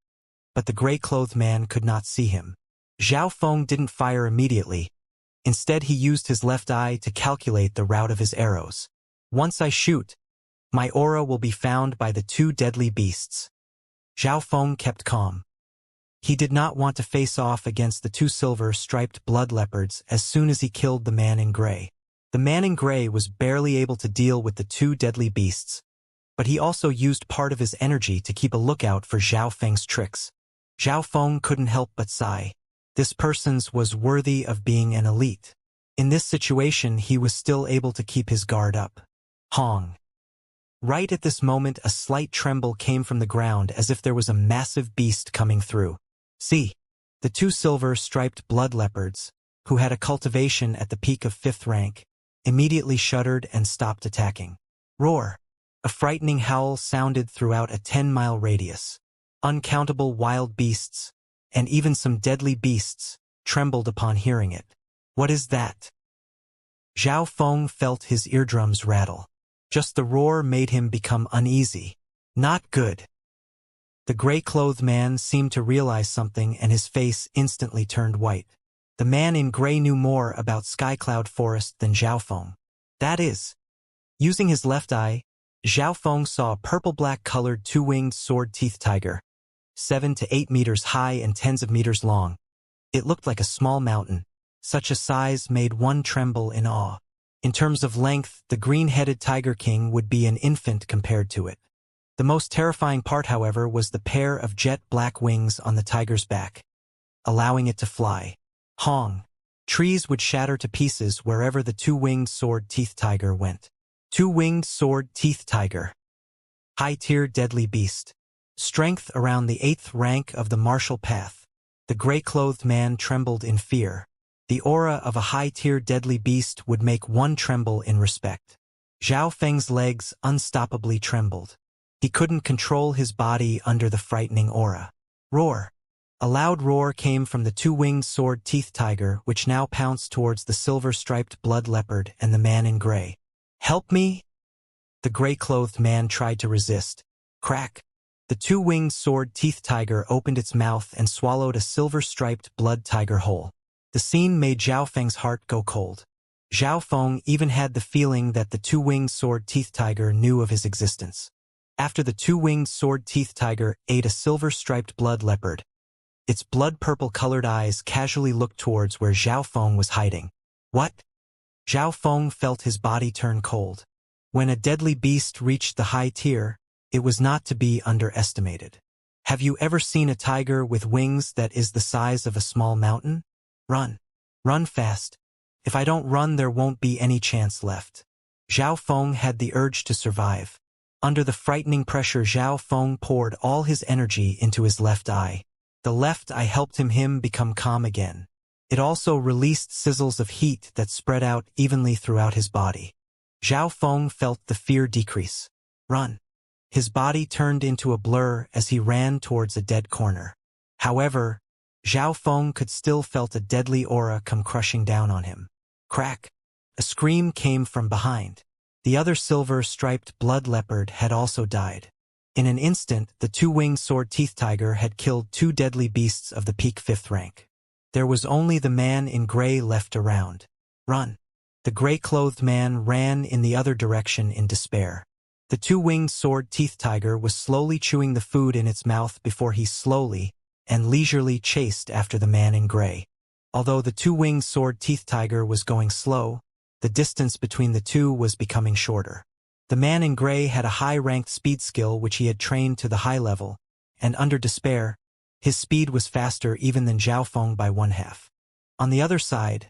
Speaker 1: but the gray-clothed man could not see him. Zhao Feng didn't fire immediately. Instead, he used his left eye to calculate the route of his arrows. Once I shoot, my aura will be found by the 2 deadly beasts. Zhao Feng kept calm. He did not want to face off against the 2 silver-striped blood leopards as soon as he killed the man in gray. The man in gray was barely able to deal with the 2 deadly beasts, but he also used part of his energy to keep a lookout for Zhao Feng's tricks. Zhao Feng couldn't help but sigh. This person's was worthy of being an elite. In this situation, he was still able to keep his guard up. Hong. Right at this moment, a slight tremble came from the ground as if there was a massive beast coming through. See, the 2 silver-striped blood leopards, who had a cultivation at the peak of 5th rank, immediately shuddered and stopped attacking. Roar! A frightening howl sounded throughout a 10-mile radius. Uncountable wild beasts, and even some deadly beasts, trembled upon hearing it. What is that? Zhao Feng felt his eardrums rattle. Just the roar made him become uneasy. Not good. The gray-clothed man seemed to realize something, and his face instantly turned white. The man in gray knew more about Skycloud Forest than Zhao Feng. That is, using his left eye, Zhao Feng saw a purple-black-colored 2-winged sword-teeth tiger, 7 to 8 meters high and tens of meters long. It looked like a small mountain. Such a size made one tremble in awe. In terms of length, the green-headed Tiger King would be an infant compared to it. The most terrifying part, however, was the pair of jet-black wings on the tiger's back, allowing it to fly. Hong. Trees would shatter to pieces wherever the 2-winged sword-teeth tiger went. 2-winged sword-teeth tiger. High-tier deadly beast. Strength around the 8th rank of the martial path. The gray-clothed man trembled in fear. The aura of a high-tier deadly beast would make one tremble in respect. Zhao Feng's legs unstoppably trembled. He couldn't control his body under the frightening aura. Roar! A loud roar came from the 2-winged sword-teeth tiger, which now pounced towards the silver-striped blood leopard and the man in gray. Help me! The gray-clothed man tried to resist. Crack! The 2-winged sword-teeth tiger opened its mouth and swallowed a silver-striped blood tiger whole. The scene made Zhao Feng's heart go cold. Zhao Feng even had the feeling that the 2-winged sword-teeth tiger knew of his existence. After the 2-winged sword-teeth tiger ate a silver-striped blood leopard, its blood-purple-colored eyes casually looked towards where Zhao Feng was hiding. What? Zhao Feng felt his body turn cold. When a deadly beast reached the high tier, it was not to be underestimated. Have you ever seen a tiger with wings that is the size of a small mountain? Run. Run fast. If I don't run, there won't be any chance left. Zhao Feng had the urge to survive. Under the frightening pressure, Zhao Feng poured all his energy into his left eye. The left eye helped him become calm again. It also released sizzles of heat that spread out evenly throughout his body. Zhao Feng felt the fear decrease. Run. His body turned into a blur as he ran towards a dead corner. However, Zhao Feng could still felt a deadly aura come crushing down on him. Crack! A scream came from behind. The other silver-striped blood leopard had also died. In an instant, the 2-winged sword-teeth tiger had killed 2 deadly beasts of the peak 5th rank. There was only the man in gray left around. Run! The gray-clothed man ran in the other direction in despair. The two-winged sword-teeth tiger was slowly chewing the food in its mouth before he slowly and leisurely chased after the man in gray. Although the two-winged sword-teeth tiger was going slow, the distance between the two was becoming shorter. The man in gray had a high-ranked speed skill which he had trained to the high level, and under despair, his speed was faster even than Zhao Feng by 1/2. On the other side,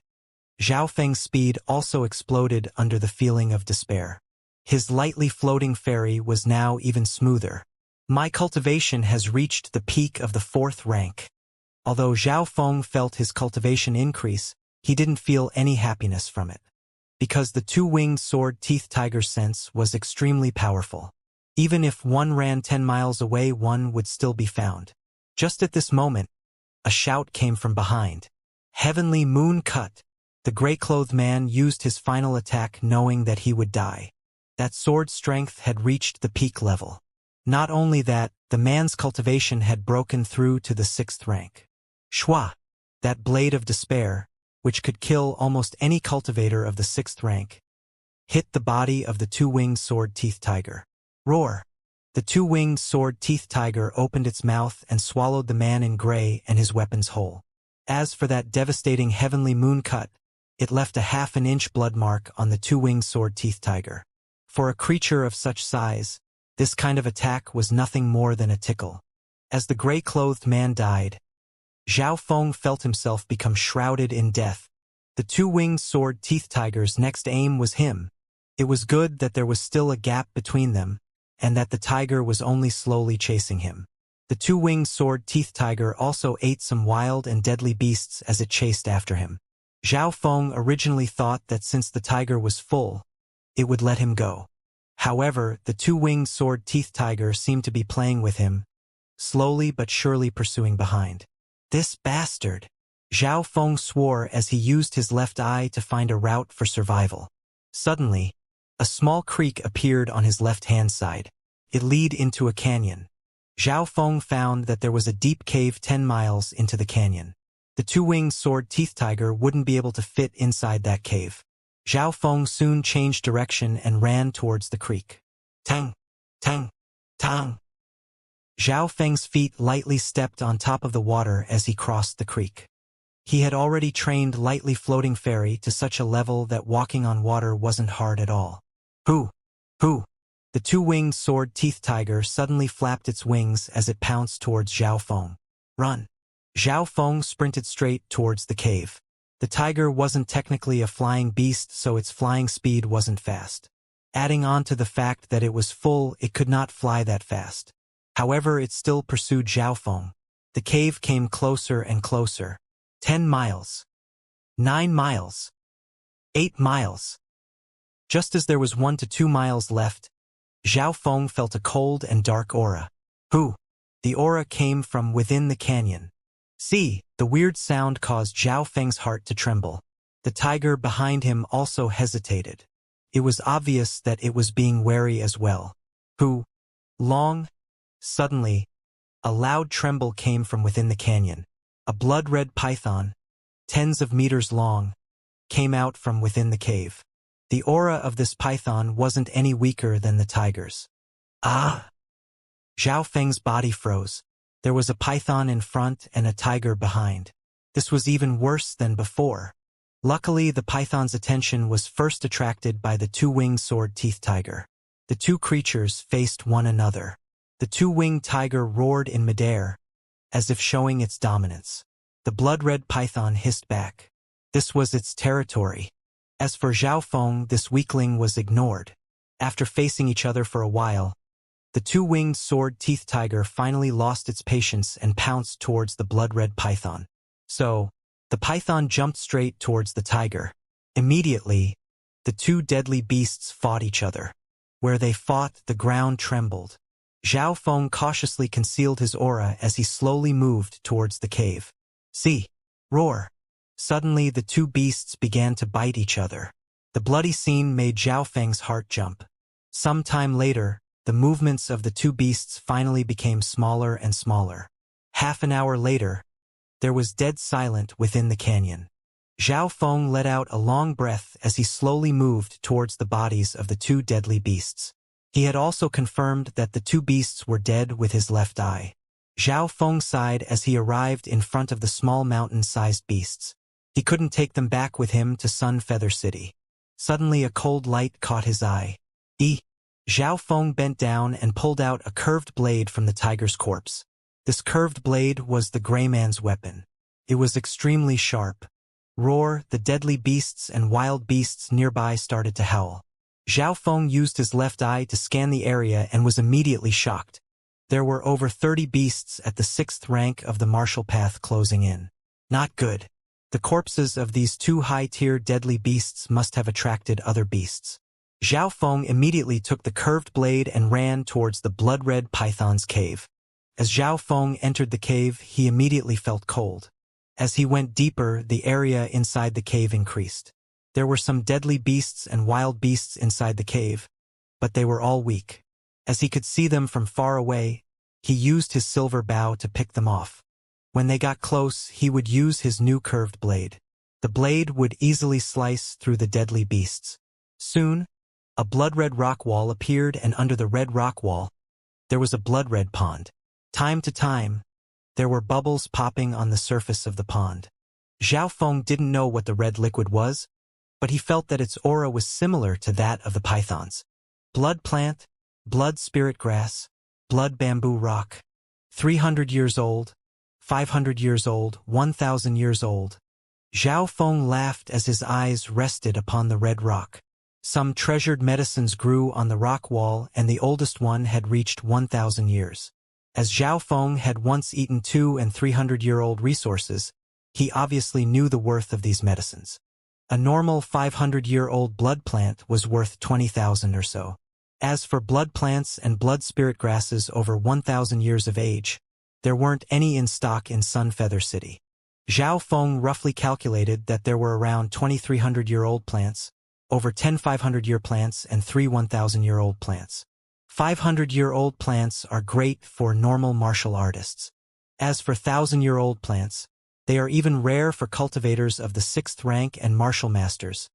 Speaker 1: Zhao Feng's speed also exploded under the feeling of despair. His lightly floating ferry was now even smoother. My cultivation has reached the peak of the 4th rank. Although Zhao Feng felt his cultivation increase, he didn't feel any happiness from it. Because the two-winged sword-teeth tiger's sense was extremely powerful. Even if one ran 10 miles away, one would still be found. Just at this moment, a shout came from behind. Heavenly Moon Cut! The gray-clothed man used his final attack knowing that he would die. That sword strength had reached the peak level. Not only that, the man's cultivation had broken through to the 6th rank. Shua! That blade of despair, which could kill almost any cultivator of the 6th rank, hit the body of the two-winged sword-teeth tiger. Roar! The two-winged sword-teeth tiger opened its mouth and swallowed the man in gray and his weapons whole. As for that devastating heavenly moon cut, it left a 1/2 inch blood mark on the two-winged sword-teeth tiger. For a creature of such size, this kind of attack was nothing more than a tickle. As the gray-clothed man died, Zhao Feng felt himself become shrouded in death. The two-winged sword-teeth tiger's next aim was him. It was good that there was still a gap between them, and that the tiger was only slowly chasing him. The two-winged sword-teeth tiger also ate some wild and deadly beasts as it chased after him. Zhao Feng originally thought that since the tiger was full, it would let him go. However, the two-winged sword-teeth tiger seemed to be playing with him, slowly but surely pursuing behind. This bastard! Zhao Feng swore as he used his left eye to find a route for survival. Suddenly, a small creek appeared on his left-hand side. It led into a canyon. Zhao Feng found that there was a deep cave 10 miles into the canyon. The two-winged sword-teeth tiger wouldn't be able to fit inside that cave. Zhao Feng soon changed direction and ran towards the creek. Tang! Tang! Tang! Zhao Feng's feet lightly stepped on top of the water as he crossed the creek. He had already trained lightly floating ferry to such a level that walking on water wasn't hard at all. Hoo! Hoo! The two-winged sword-teeth tiger suddenly flapped its wings as it pounced towards Zhao Feng. Run! Zhao Feng sprinted straight towards the cave. The tiger wasn't technically a flying beast, so its flying speed wasn't fast. Adding on to the fact that it was full, it could not fly that fast. However, it still pursued Zhao Feng. The cave came closer and closer. 10 miles. 9 miles. 8 miles. Just as there was 1 to 2 miles left, Zhao Feng felt a cold and dark aura. Hoo! The aura came from within the canyon. See, the weird sound caused Zhao Feng's heart to tremble. The tiger behind him also hesitated. It was obvious that it was being wary as well. Hoo! Long! Suddenly, a loud tremble came from within the canyon. A blood-red python, tens of meters long, came out from within the cave. The aura of this python wasn't any weaker than the tiger's. Ah! Zhao Feng's body froze. There was a python in front and a tiger behind. This was even worse than before. Luckily, the python's attention was first attracted by the two-winged sword-teeth tiger. The two creatures faced one another. The two-winged tiger roared in midair, as if showing its dominance. The blood-red python hissed back. This was its territory. As for Zhao Feng, this weakling was ignored. After facing each other for a while, the two-winged sword-teeth tiger finally lost its patience and pounced towards the blood-red python. So, the python jumped straight towards the tiger. Immediately, the two deadly beasts fought each other. Where they fought, the ground trembled. Zhao Feng cautiously concealed his aura as he slowly moved towards the cave. See! Roar! Suddenly, the two beasts began to bite each other. The bloody scene made Zhao Feng's heart jump. Some time later, the movements of the two beasts finally became smaller and smaller. Half an hour later, there was dead silence within the canyon. Zhao Feng let out a long breath as he slowly moved towards the bodies of the two deadly beasts. He had also confirmed that the two beasts were dead with his left eye. Zhao Feng sighed as he arrived in front of the small mountain-sized beasts. He couldn't take them back with him to Sun Feather City. Suddenly a cold light caught his eye. Zhao Feng bent down and pulled out a curved blade from the tiger's corpse. This curved blade was the gray man's weapon. It was extremely sharp. Roar, the deadly beasts and wild beasts nearby started to howl. Zhao Feng used his left eye to scan the area and was immediately shocked. There were over 30 beasts at the 6th rank of the martial path closing in. Not good. The corpses of these two high-tier deadly beasts must have attracted other beasts. Zhao Feng immediately took the curved blade and ran towards the blood-red python's cave. As Zhao Feng entered the cave, he immediately felt cold. As he went deeper, the area inside the cave increased. There were some deadly beasts and wild beasts inside the cave, but they were all weak. As he could see them from far away, he used his silver bow to pick them off. When they got close, he would use his new curved blade. The blade would easily slice through the deadly beasts. Soon, a blood-red rock wall appeared, and under the red rock wall, there was a blood-red pond. Time to time, there were bubbles popping on the surface of the pond. Zhao Feng didn't know what the red liquid was, but he felt that its aura was similar to that of the pythons. Blood plant, blood spirit grass, blood bamboo rock. 300 years old, 500 years old, 1,000 years old. Zhao Feng laughed as his eyes rested upon the red rock. Some treasured medicines grew on the rock wall, and the oldest one had reached 1,000 years. As Zhao Feng had once eaten 200- and 300-year-old resources, he obviously knew the worth of these medicines. A normal 500-year-old blood plant was worth 20,000 or so. As for blood plants and blood spirit grasses over 1,000 years of age, there weren't any in stock in Sun Feather City. Zhao Feng roughly calculated that there were around 2,300-year-old plants, over 10 500-year plants, and 3 1,000-year-old plants. 500-year-old plants are great for normal martial artists. As for 1,000-year-old plants, they are even rare for cultivators of the 6th rank and martial masters,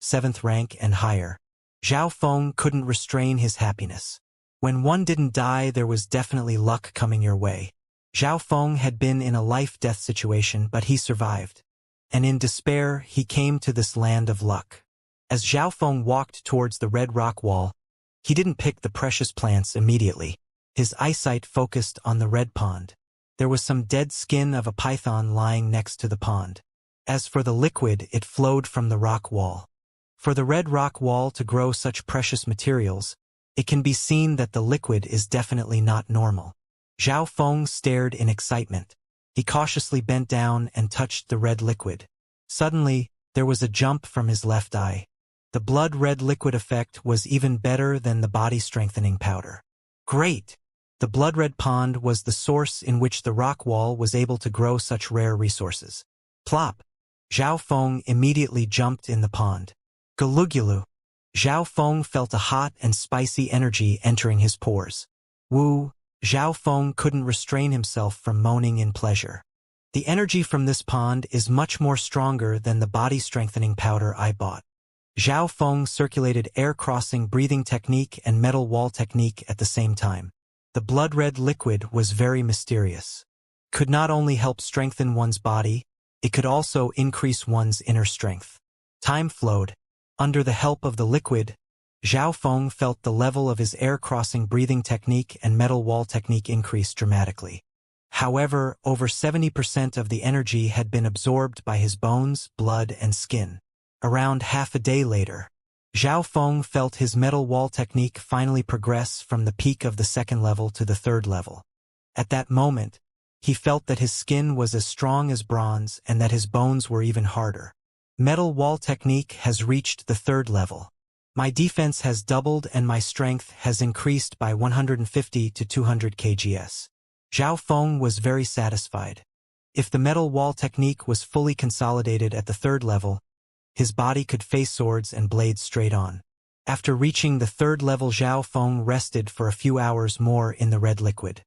Speaker 1: 7th rank and higher. Zhao Feng couldn't restrain his happiness. When one didn't die, there was definitely luck coming your way. Zhao Feng had been in a life-death situation, but he survived. And in despair, he came to this land of luck. As Zhao Feng walked towards the red rock wall, he didn't pick the precious plants immediately. His eyesight focused on the red pond. There was some dead skin of a python lying next to the pond. As for the liquid, it flowed from the rock wall. For the red rock wall to grow such precious materials, it can be seen that the liquid is definitely not normal. Zhao Feng stared in excitement. He cautiously bent down and touched the red liquid. Suddenly, there was a jump from his left eye. The blood-red liquid effect was even better than the body-strengthening powder. Great! The blood-red pond was the source in which the rock wall was able to grow such rare resources. Plop! Zhao Feng immediately jumped in the pond. Gulugulu! Zhao Feng felt a hot and spicy energy entering his pores. Woo! Zhao Feng couldn't restrain himself from moaning in pleasure. The energy from this pond is much more stronger than the body-strengthening powder I bought. Zhao Feng circulated air-crossing breathing technique and metal wall technique at the same time. The blood-red liquid was very mysterious. Could not only help strengthen one's body, it could also increase one's inner strength. Time flowed. Under the help of the liquid, Zhao Feng felt the level of his air-crossing breathing technique and metal wall technique increase dramatically. However, over 70% of the energy had been absorbed by his bones, blood, and skin. Around half a day later, Zhao Feng felt his metal wall technique finally progress from the peak of the 2nd level to the 3rd level. At that moment, he felt that his skin was as strong as bronze and that his bones were even harder. Metal wall technique has reached the 3rd level. My defense has doubled and my strength has increased by 150 to 200 kgs. Zhao Feng was very satisfied. If the metal wall technique was fully consolidated at the 3rd level, his body could face swords and blades straight on. After reaching the 3rd level, Zhao Feng rested for a few hours more in the red liquid.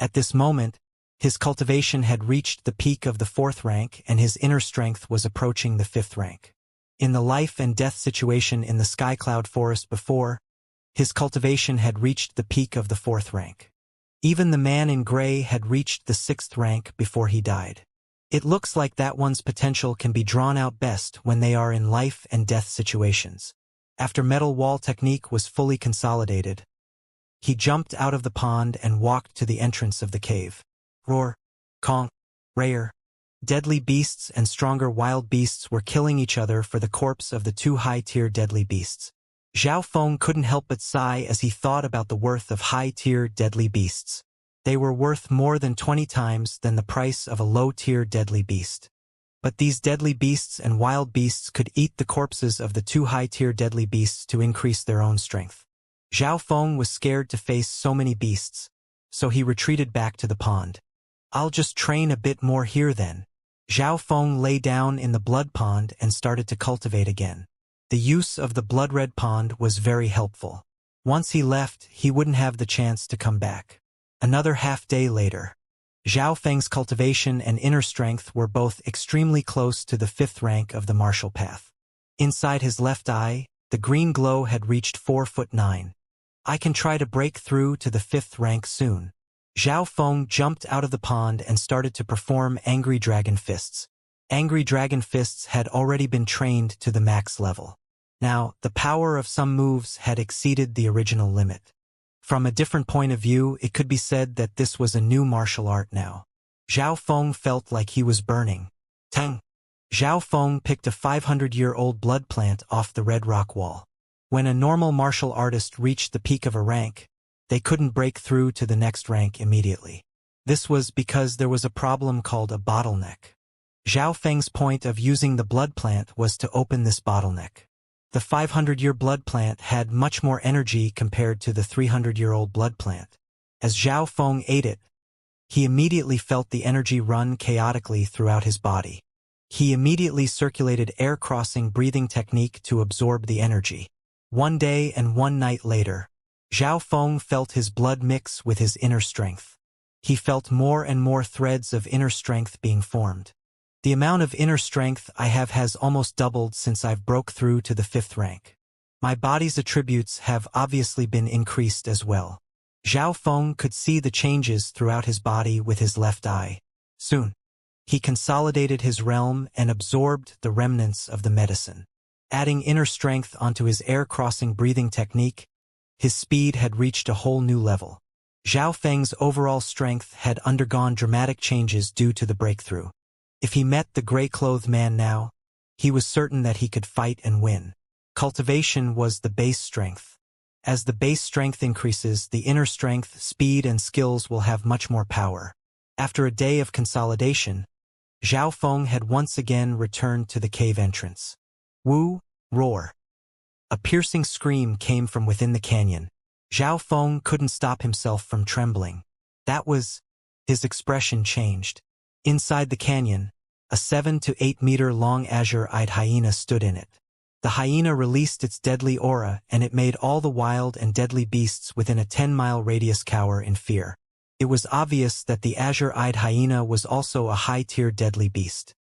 Speaker 1: At this moment, his cultivation had reached the peak of the 4th rank and his inner strength was approaching the 5th rank. In the life and death situation in the Sky Cloud Forest before, His cultivation had reached the peak of the 4th rank. Even the man in gray had reached the 6th rank before he died. It looks like that one's potential can be drawn out best when they are in life and death situations. After metal wall technique was fully consolidated, he jumped out of the pond and walked to the entrance of the cave. Roar, conk, rare. Deadly beasts and stronger wild beasts were killing each other for the corpse of the 2 high-tier deadly beasts. Zhao Feng couldn't help but sigh as he thought about the worth of high-tier deadly beasts. They were worth more than 20 times than the price of a low-tier deadly beast. But these deadly beasts and wild beasts could eat the corpses of the 2 high-tier deadly beasts to increase their own strength. Zhao Feng was scared to face so many beasts, so he retreated back to the pond. I'll just train a bit more here then. Zhao Feng lay down in the blood pond and started to cultivate again. The use of the blood-red pond was very helpful. Once he left, he wouldn't have the chance to come back. Another half-day later, Zhao Feng's cultivation and inner strength were both extremely close to the 5th rank of the martial path. Inside his left eye, the green glow had reached 4'9". I can try to break through to the 5th rank soon. Zhao Feng jumped out of the pond and started to perform Angry Dragon Fists. Angry Dragon Fists had already been trained to the max level. Now, the power of some moves had exceeded the original limit. From a different point of view, it could be said that this was a new martial art now. Zhao Feng felt like he was burning. Tang! Zhao Feng picked a 500-year-old blood plant off the red rock wall. When a normal martial artist reached the peak of a rank, they couldn't break through to the next rank immediately. This was because there was a problem called a bottleneck. Zhao Feng's point of using the blood plant was to open this bottleneck. The 500-year blood plant had much more energy compared to the 300-year-old blood plant. As Zhao Feng ate it, he immediately felt the energy run chaotically throughout his body. He immediately circulated air-crossing breathing technique to absorb the energy. One day and one night later, Zhao Feng felt his blood mix with his inner strength. He felt more and more threads of inner strength being formed. The amount of inner strength I have has almost doubled since I've broke through to the 5th rank. My body's attributes have obviously been increased as well. Zhao Feng could see the changes throughout his body with his left eye. Soon, he consolidated his realm and absorbed the remnants of the medicine. Adding inner strength onto his air-crossing breathing technique, his speed had reached a whole new level. Zhao Feng's overall strength had undergone dramatic changes due to the breakthrough. If he met the gray-clothed man now, he was certain that he could fight and win. Cultivation was the base strength. As the base strength increases, the inner strength, speed, and skills will have much more power. After a day of consolidation, Zhao Feng had once again returned to the cave entrance. Woo! Roar! A piercing scream came from within the canyon. Zhao Feng couldn't stop himself from trembling. That was... His expression changed. Inside the canyon, a 7 to 8 meter long azure-eyed hyena stood in it. The hyena released its deadly aura, and it made all the wild and deadly beasts within a 10-mile radius cower in fear. It was obvious that the azure-eyed hyena was also a high-tier deadly beast.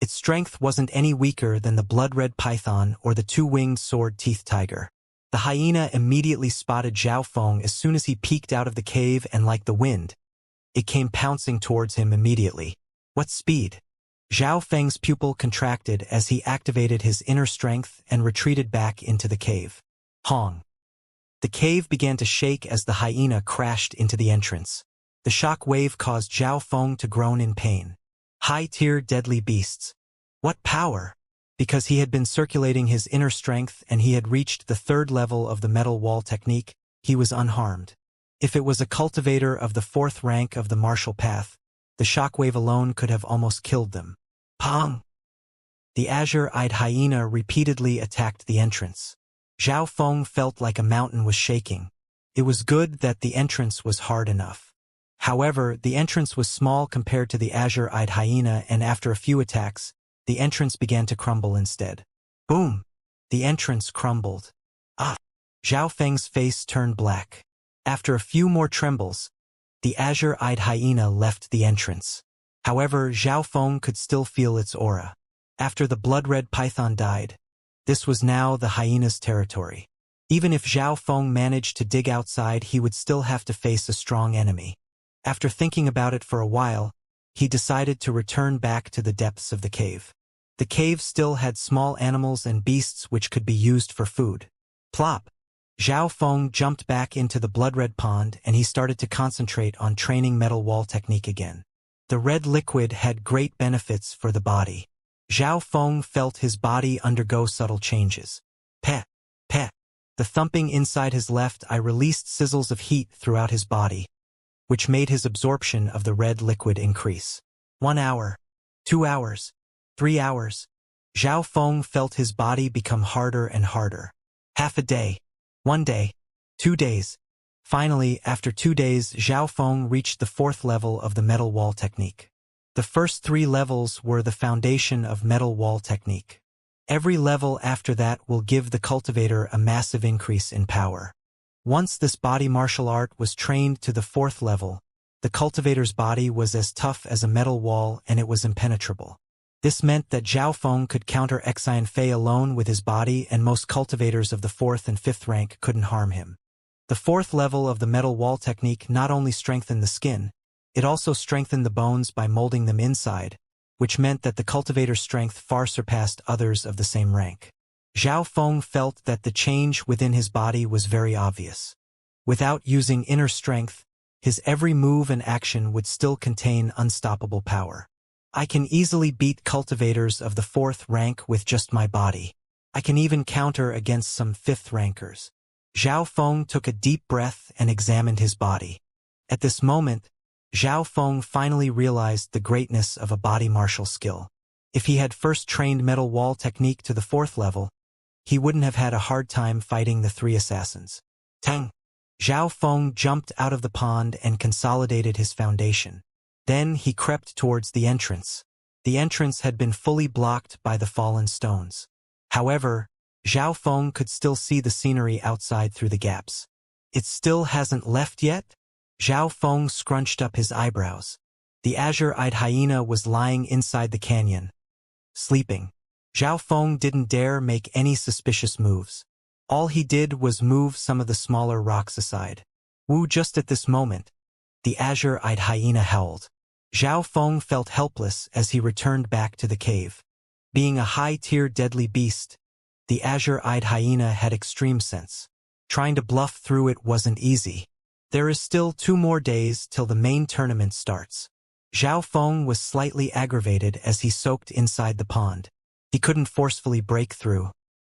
Speaker 1: Its strength wasn't any weaker than the blood-red python or the 2-winged sword-teeth tiger. The hyena immediately spotted Zhao Feng as soon as he peeked out of the cave, and like the wind, it came pouncing towards him immediately. What speed! Zhao Feng's pupil contracted as he activated his inner strength and retreated back into the cave. Hong! The cave began to shake as the hyena crashed into the entrance. The shock wave caused Zhao Feng to groan in pain. High-tier deadly beasts. What power! Because he had been circulating his inner strength and he had reached the 3rd level of the metal wall technique, he was unharmed. If it was a cultivator of the 4th rank of the martial path, the shockwave alone could have almost killed them. Pong! The azure-eyed hyena repeatedly attacked the entrance. Zhao Feng felt like a mountain was shaking. It was good that the entrance was hard enough. However, the entrance was small compared to the azure-eyed hyena, and after a few attacks, the entrance began to crumble instead. Boom! The entrance crumbled. Ah! Zhao Feng's face turned black. After a few more trembles, the azure-eyed hyena left the entrance. However, Zhao Feng could still feel its aura. After the blood-red python died, this was now the hyena's territory. Even if Zhao Feng managed to dig outside, he would still have to face a strong enemy. After thinking about it for a while, he decided to return back to the depths of the cave. The cave still had small animals and beasts which could be used for food. Plop! Zhao Feng jumped back into the blood-red pond and he started to concentrate on training metal wall technique again. The red liquid had great benefits for the body. Zhao Feng felt his body undergo subtle changes. Peh! Peh! The thumping inside his left eye released sizzles of heat throughout his body, which made his absorption of the red liquid increase. 1 hour. 2 hours. 3 hours. Zhao Feng felt his body become harder and harder. Half a day. 1 day. 2 days. Finally, after 2 days, Zhao Feng reached the 4th level of the metal wall technique. The first 3 levels were the foundation of metal wall technique. Every level after that will give the cultivator a massive increase in power. Once this body martial art was trained to the 4th level, the cultivator's body was as tough as a metal wall and it was impenetrable. This meant that Zhao Feng could counter Xianxia alone with his body and most cultivators of the 4th and 5th rank couldn't harm him. The 4th level of the metal wall technique not only strengthened the skin, it also strengthened the bones by molding them inside, which meant that the cultivator's strength far surpassed others of the same rank. Zhao Feng felt that the change within his body was very obvious. Without using inner strength, his every move and action would still contain unstoppable power. I can easily beat cultivators of the 4th rank with just my body. I can even counter against some 5th rankers. Zhao Feng took a deep breath and examined his body. At this moment, Zhao Feng finally realized the greatness of a body martial skill. If he had first trained metal wall technique to the 4th level, he wouldn't have had a hard time fighting the 3 assassins. Tang! Zhao Feng jumped out of the pond and consolidated his foundation. Then he crept towards the entrance. The entrance had been fully blocked by the fallen stones. However, Zhao Feng could still see the scenery outside through the gaps. It still hasn't left yet? Zhao Feng scrunched up his eyebrows. The azure-eyed hyena was lying inside the canyon, sleeping. Zhao Feng didn't dare make any suspicious moves. All he did was move some of the smaller rocks aside. Wu, just at this moment, the azure-eyed hyena howled. Zhao Feng felt helpless as he returned back to the cave. Being a high-tier deadly beast, the azure-eyed hyena had extreme sense. Trying to bluff through it wasn't easy. There is still 2 more days till the main tournament starts. Zhao Feng was slightly aggravated as he soaked inside the pond. He couldn't forcefully break through.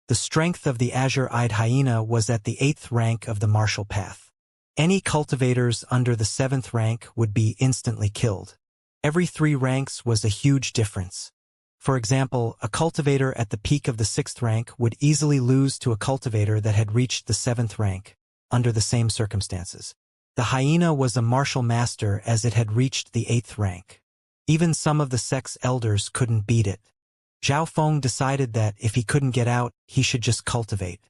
Speaker 1: The strength of the azure-eyed hyena was at the 8th rank of the martial path. Any cultivators under the 7th rank would be instantly killed. Every 3 ranks was a huge difference. For example, a cultivator at the peak of the 6th rank would easily lose to a cultivator that had reached the 7th rank, under the same circumstances. The hyena was a martial master as it had reached the 8th rank. Even some of the sect's elders couldn't beat it. Zhao Feng decided that if he couldn't get out, he should just cultivate.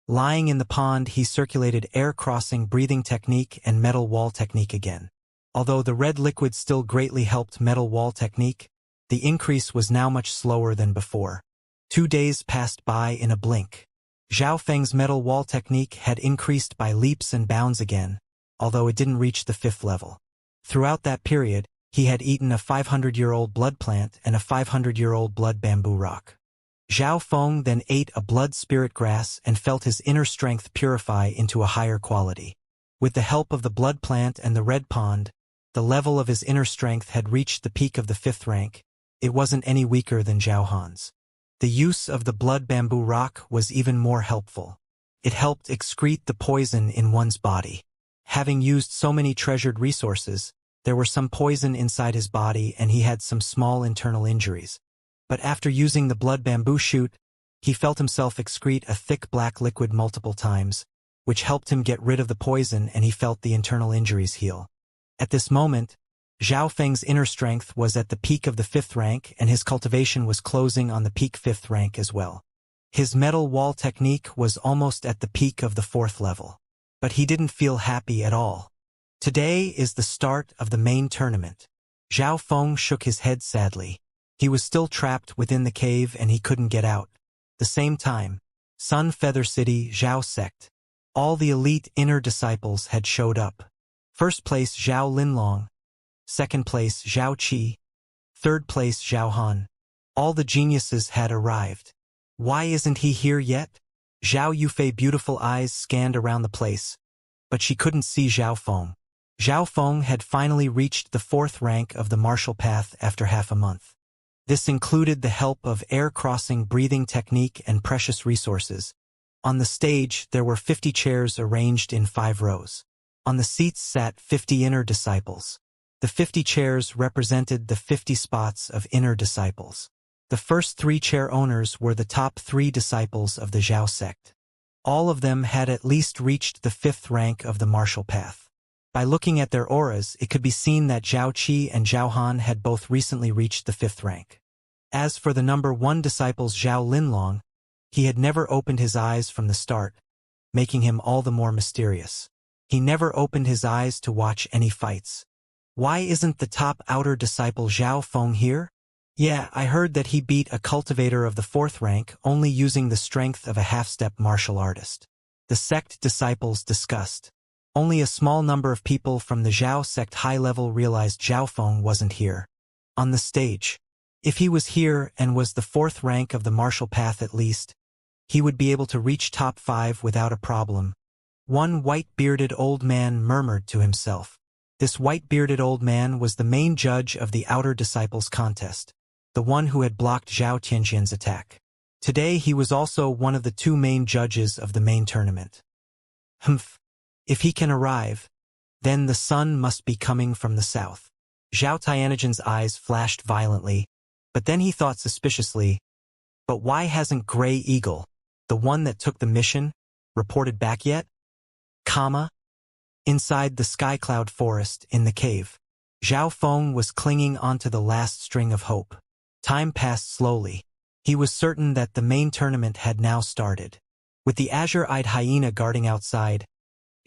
Speaker 1: Lying in the pond, he circulated air-crossing breathing technique and metal wall technique again. Although the red liquid still greatly helped metal wall technique, the increase was now much slower than before. 2 days passed by in a blink. Zhao Feng's metal wall technique had increased by leaps and bounds again, although it didn't reach the 5th level. Throughout that period, he had eaten a 500-year-old blood plant and a 500-year-old blood bamboo rock. Zhao Feng then ate a blood spirit grass and felt his inner strength purify into a higher quality. With the help of the blood plant and the red pond, the level of his inner strength had reached the peak of the 5th rank. It wasn't any weaker than Zhao Han's. The use of the blood bamboo rock was even more helpful. It helped excrete the poison in one's body. Having used so many treasured resources, there were some poison inside his body and he had some small internal injuries. But after using the blood bamboo shoot, he felt himself excrete a thick black liquid multiple times, which helped him get rid of the poison and he felt the internal injuries heal. At this moment, Zhao Feng's inner strength was at the peak of the 5th rank and his cultivation was closing on the peak 5th rank as well. His metal wall technique was almost at the peak of the 4th level. But he didn't feel happy at all. Today is the start of the main tournament. Zhao Feng shook his head sadly. He was still trapped within the cave and he couldn't get out. The same time, Sun Feather City, Zhao Sect. All the elite inner disciples had showed up. First place Zhao Linlong, second place Zhao Qi, third place Zhao Han. All the geniuses had arrived. Why isn't he here yet? Zhao Yufei's beautiful eyes scanned around the place, but she couldn't see Zhao Feng. Zhao Feng had finally reached the 4th rank of the martial path after half a month. This included the help of air-crossing breathing technique and precious resources. On the stage, there were 50 chairs arranged in 5 rows. On the seats sat 50 inner disciples. The 50 chairs represented the 50 spots of inner disciples. The first 3 chair owners were the top 3 disciples of the Zhao sect. All of them had at least reached the 5th rank of the martial path. By looking at their auras, it could be seen that Zhao Qi and Zhao Han had both recently reached the 5th rank. As for the number 1 disciple's Zhao Linlong, he had never opened his eyes from the start, making him all the more mysterious. He never opened his eyes to watch any fights. Why isn't the top outer disciple Zhao Feng here? Yeah, I heard that he beat a cultivator of the 4th rank only using the strength of a half-step martial artist. The sect disciples discussed. Only a small number of people from the Zhao sect high level realized Zhao Feng wasn't here. On the stage. If he was here and was the 4th rank of the martial path at least, he would be able to reach top 5 without a problem. One white-bearded old man murmured to himself. This white-bearded old man was the main judge of the outer disciples contest, the one who had blocked Zhao Tianxian's attack. Today he was also one of the 2 main judges of the main tournament. Humph. If he can arrive, then the sun must be coming from the south. Zhao Tianxian's eyes flashed violently, but then he thought suspiciously, but why hasn't Grey Eagle, the one that took the mission, reported back yet? Inside the sky cloud forest in the cave, Zhao Feng was clinging onto the last string of hope. Time passed slowly. He was certain that the main tournament had now started. With the azure-eyed hyena guarding outside,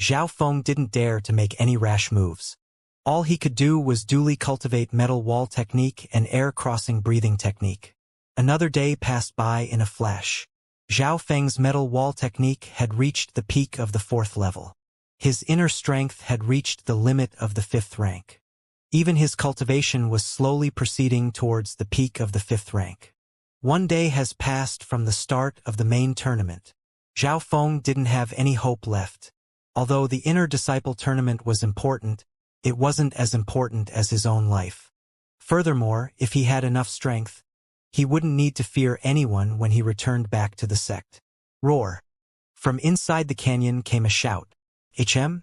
Speaker 1: Zhao Feng didn't dare to make any rash moves. All he could do was duly cultivate metal wall technique and air-crossing breathing technique. Another day passed by in a flash. Zhao Feng's metal wall technique had reached the peak of the 4th level. His inner strength had reached the limit of the 5th rank. Even his cultivation was slowly proceeding towards the peak of the 5th rank. One day has passed from the start of the main tournament. Zhao Feng didn't have any hope left. Although the inner disciple tournament was important, it wasn't as important as his own life. Furthermore, if he had enough strength, he wouldn't need to fear anyone when he returned back to the sect. Roar! From inside the canyon came a shout. HM?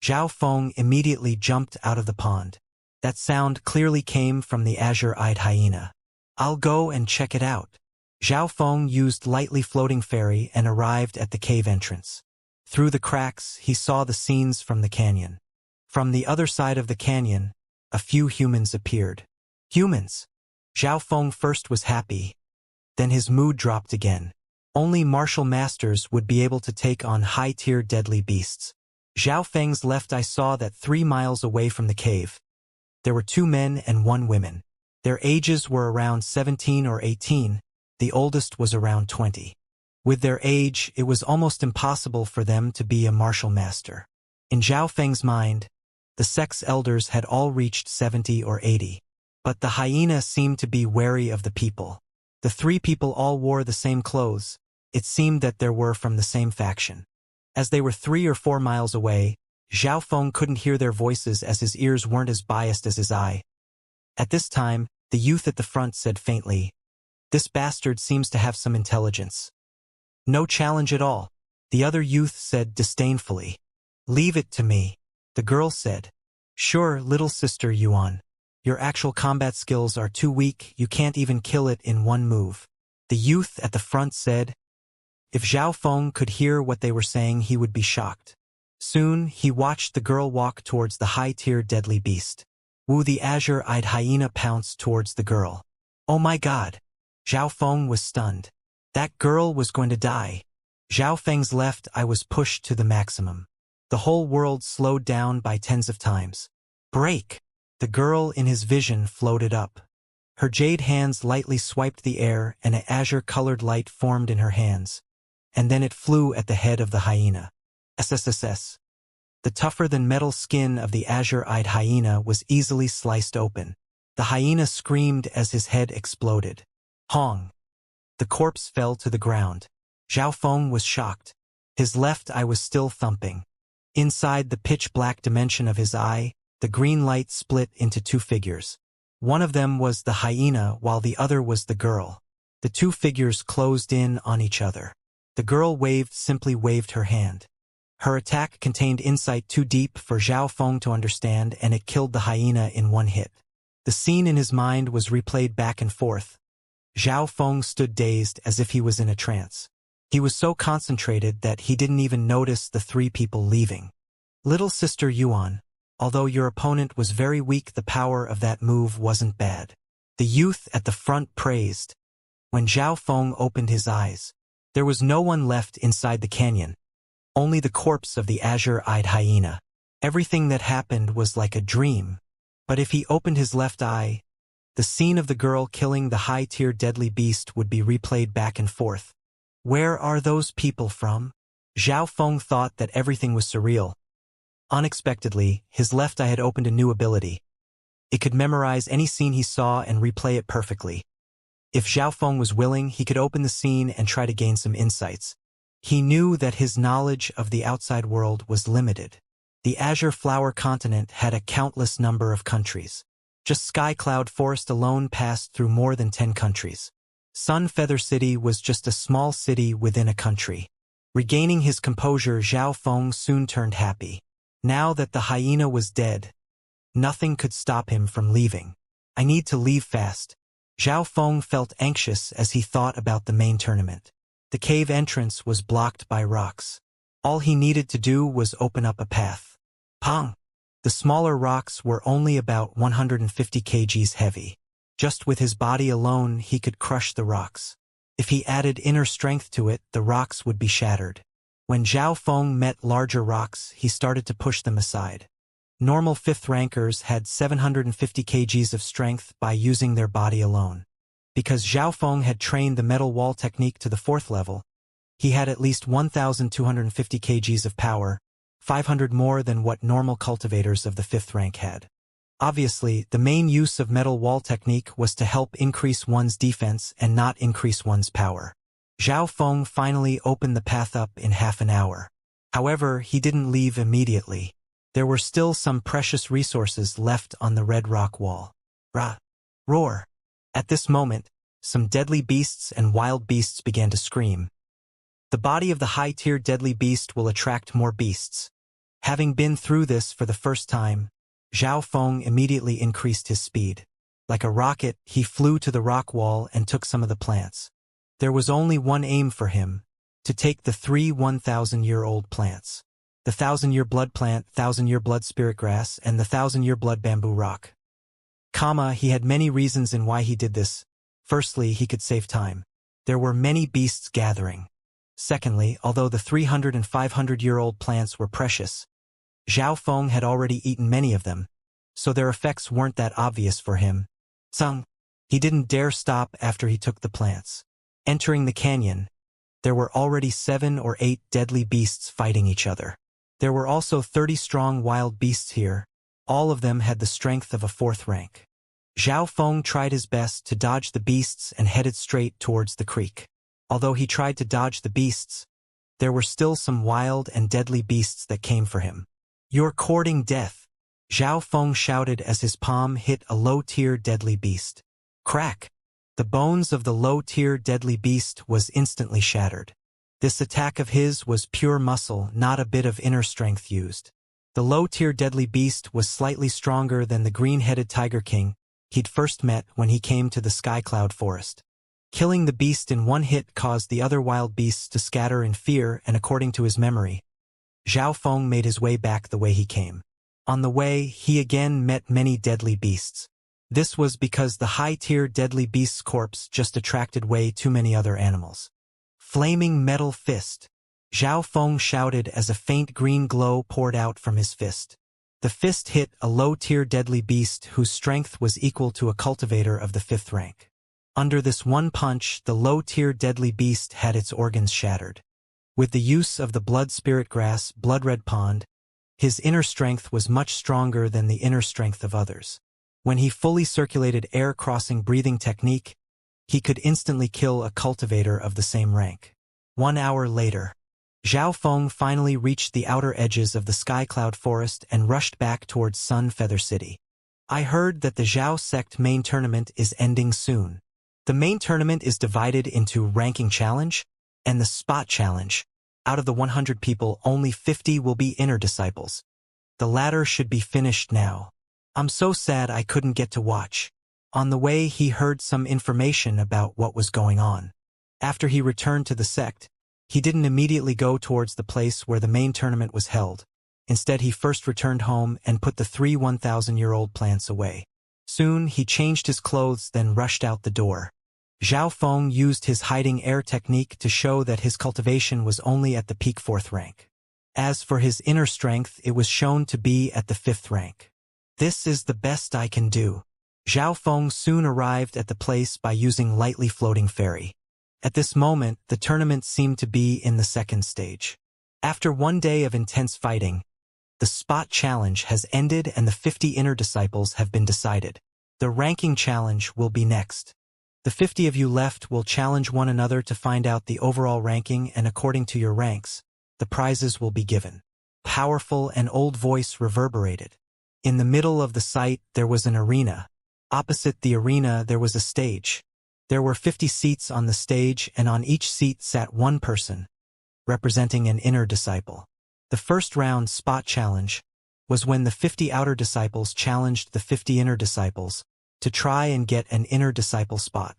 Speaker 1: Zhao Feng immediately jumped out of the pond. That sound clearly came from the azure-eyed hyena. I'll go and check it out. Zhao Feng used lightly floating fairy and arrived at the cave entrance. Through the cracks, he saw the scenes from the canyon. From the other side of the canyon, a few humans appeared. Humans! Zhao Feng first was happy. Then his mood dropped again. Only martial masters would be able to take on high-tier deadly beasts. Zhao Feng's left eye saw that 3 miles away from the cave, there were 2 men and 1 woman. Their ages were around 17 or 18, the oldest was around 20. With their age, it was almost impossible for them to be a martial master. In Zhao Feng's mind, the sect's elders had all reached 70 or 80. But the hyena seemed to be wary of the people. The 3 people all wore the same clothes. It seemed that they were from the same faction. As they were 3 or 4 miles away, Zhao Feng couldn't hear their voices as his ears weren't as biased as his eye. At this time, the youth at the front said faintly, "This bastard seems to have some intelligence." "No challenge at all," the other youth said disdainfully. "Leave it to me," the girl said. "Sure, little sister Yuan. Your actual combat skills are too weak, you can't even kill it in 1 move." The youth at the front said. If Zhao Feng could hear what they were saying, he would be shocked. Soon, he watched the girl walk towards the high-tier deadly beast. Wu the azure-eyed hyena pounced towards the girl. Oh my god! Zhao Feng was stunned. That girl was going to die. Zhao Feng's left eye was pushed to the maximum. The whole world slowed down by tens of times. Break! The girl in his vision floated up. Her jade hands lightly swiped the air and an azure-colored light formed in her hands. And then it flew at the head of the hyena. SSSS. The tougher-than-metal skin of the azure-eyed hyena was easily sliced open. The hyena screamed as his head exploded. Hong. The corpse fell to the ground. Zhao Feng was shocked. His left eye was still thumping. Inside the pitch-black dimension of his eye, the green light split into two figures. One of them was the hyena while the other was the girl. The two figures closed in on each other. The girl simply waved her hand. Her attack contained insight too deep for Zhao Feng to understand, and it killed the hyena in one hit. The scene in his mind was replayed back and forth. Zhao Feng stood dazed as if he was in a trance. He was so concentrated that he didn't even notice the three people leaving. Little Sister Yuan, although your opponent was very weak, the power of that move wasn't bad. The youth at the front praised. When Zhao Feng opened his eyes, there was no one left inside the canyon. Only the corpse of the azure-eyed hyena. Everything that happened was like a dream. But if he opened his left eye, the scene of the girl killing the high-tier deadly beast would be replayed back and forth. Where are those people from? Zhao Feng thought that everything was surreal. Unexpectedly, his left eye had opened a new ability. It could memorize any scene he saw and replay it perfectly. If Zhao Feng was willing, he could open the scene and try to gain some insights. He knew that his knowledge of the outside world was limited. The Azure Flower continent had a countless number of countries. Just Sky Cloud Forest alone passed through more than 10 countries. Sun Feather City was just a small city within a country. Regaining his composure, Zhao Feng soon turned happy. Now that the hyena was dead, nothing could stop him from leaving. I need to leave fast. Zhao Feng felt anxious as he thought about the main tournament. The cave entrance was blocked by rocks. All he needed to do was open up a path. Pong! The smaller rocks were only about 150 kgs heavy. Just with his body alone, he could crush the rocks. If he added inner strength to it, the rocks would be shattered. When Zhao Feng met larger rocks, he started to push them aside. Normal 5th rankers had 750 kgs of strength by using their body alone. Because Zhao Feng had trained the metal wall technique to the 4th level, he had at least 1,250 kgs of power, 500 more than what normal cultivators of the 5th rank had. Obviously, the main use of metal wall technique was to help increase one's defense and not increase one's power. Zhao Feng finally opened the path up in half an hour. However, he didn't leave immediately. There were still some precious resources left on the red rock wall. Roar! At this moment, some deadly beasts and wild beasts began to scream. The body of the high-tier deadly beast will attract more beasts. Having been through this for the first time, Zhao Feng immediately increased his speed. Like a rocket, he flew to the rock wall and took some of the plants. There was only one aim for him, to take the 3 1,000-year-old plants. The 1,000-year blood plant, 1,000-year blood spirit grass, and the 1,000-year blood bamboo rock. He had many reasons in why he did this. Firstly, he could save time. There were many beasts gathering. Secondly, although the 300 and 500-year-old plants were precious, Zhao Feng had already eaten many of them, so their effects weren't that obvious for him. He didn't dare stop after he took the plants. Entering the canyon, there were already 7 or 8 deadly beasts fighting each other. There were also 30 strong wild beasts here. All of them had the strength of a 4th rank. Zhao Feng tried his best to dodge the beasts and headed straight towards the creek. Although he tried to dodge the beasts, there were still some wild and deadly beasts that came for him. You're courting death, Zhao Feng shouted as his palm hit a low-tier deadly beast. Crack! The bones of the low-tier deadly beast was instantly shattered. This attack of his was pure muscle, not a bit of inner strength used. The low-tier deadly beast was slightly stronger than the green-headed Tiger King he'd first met when he came to the Sky Cloud Forest. Killing the beast in one hit caused the other wild beasts to scatter in fear, and according to his memory, Zhao Feng made his way back the way he came. On the way, he again met many deadly beasts. This was because the high-tier deadly beast's corpse just attracted way too many other animals. Flaming metal fist! Zhao Feng shouted as a faint green glow poured out from his fist. The fist hit a low-tier deadly beast whose strength was equal to a cultivator of the 5th rank. Under this one punch, the low-tier deadly beast had its organs shattered. With the use of the blood spirit grass, blood-red pond, his inner strength was much stronger than the inner strength of others. When he fully circulated air-crossing breathing technique, he could instantly kill a cultivator of the same rank. 1 hour later, Zhao Feng finally reached the outer edges of the sky cloud forest and rushed back towards Sun Feather City. I heard that the Zhao sect main tournament is ending soon. The main tournament is divided into ranking challenge and the spot challenge. Out of the 100 people, only 50 will be inner disciples. The latter should be finished now. I'm so sad I couldn't get to watch. On the way, he heard some information about what was going on. After he returned to the sect, he didn't immediately go towards the place where the main tournament was held. Instead, he first returned home and put the 3 1,000-year-old plants away. Soon, he changed his clothes, then rushed out the door. Zhao Feng used his hiding air technique to show that his cultivation was only at the peak 4th rank. As for his inner strength, it was shown to be at the 5th rank. This is the best I can do. Zhao Feng soon arrived at the place by using lightly floating ferry. At this moment, the tournament seemed to be in the 2nd stage. After 1 day of intense fighting, the spot challenge has ended and the 50 inner disciples have been decided. The ranking challenge will be next. The 50 of you left will challenge one another to find out the overall ranking, and according to your ranks, the prizes will be given. Powerful and old voice reverberated. In the middle of the site, there was an arena. Opposite the arena, there was a stage. There were 50 seats on the stage, and on each seat sat one person, representing an inner disciple. The first round spot challenge was when the 50 outer disciples challenged the 50 inner disciples to try and get an inner disciple spot.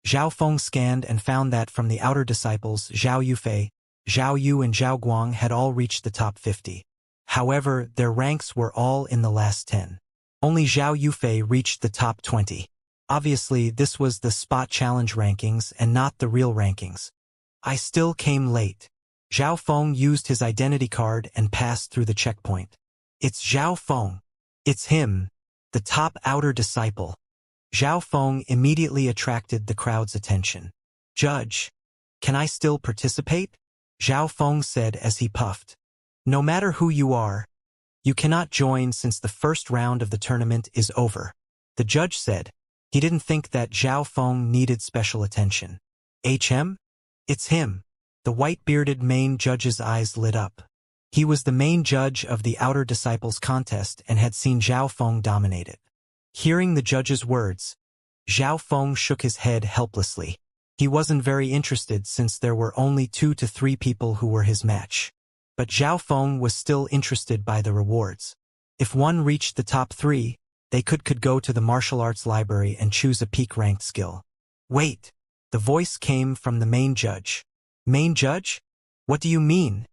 Speaker 1: Zhao Feng scanned and found that from the outer disciples, Zhao Yufei, Zhao Yu and Zhao Guang had all reached the top 50. However, their ranks were all in the last 10. Only Zhao Yufei reached the top 20. Obviously, this was the spot challenge rankings and not the real rankings. I still came late. Zhao Feng used his identity card and passed through the checkpoint. It's Zhao Feng. It's him, the top outer disciple. Zhao Feng immediately attracted the crowd's attention. Judge, can I still participate? Zhao Feng said as he puffed. No matter who you are, you cannot join since the first round of the tournament is over. The judge said. He didn't think that Zhao Feng needed special attention. HM? It's him. The white-bearded main judge's eyes lit up. He was the main judge of the Outer Disciples contest and had seen Zhao Feng dominate it. Hearing the judge's words, Zhao Feng shook his head helplessly. He wasn't very interested since there were only 2 to 3 people who were his match. But Zhao Feng was still interested by the rewards. If one reached the top 3, they could go to the martial arts library and choose a peak-ranked skill. Wait! The voice came from the main judge. Main judge? What do you mean?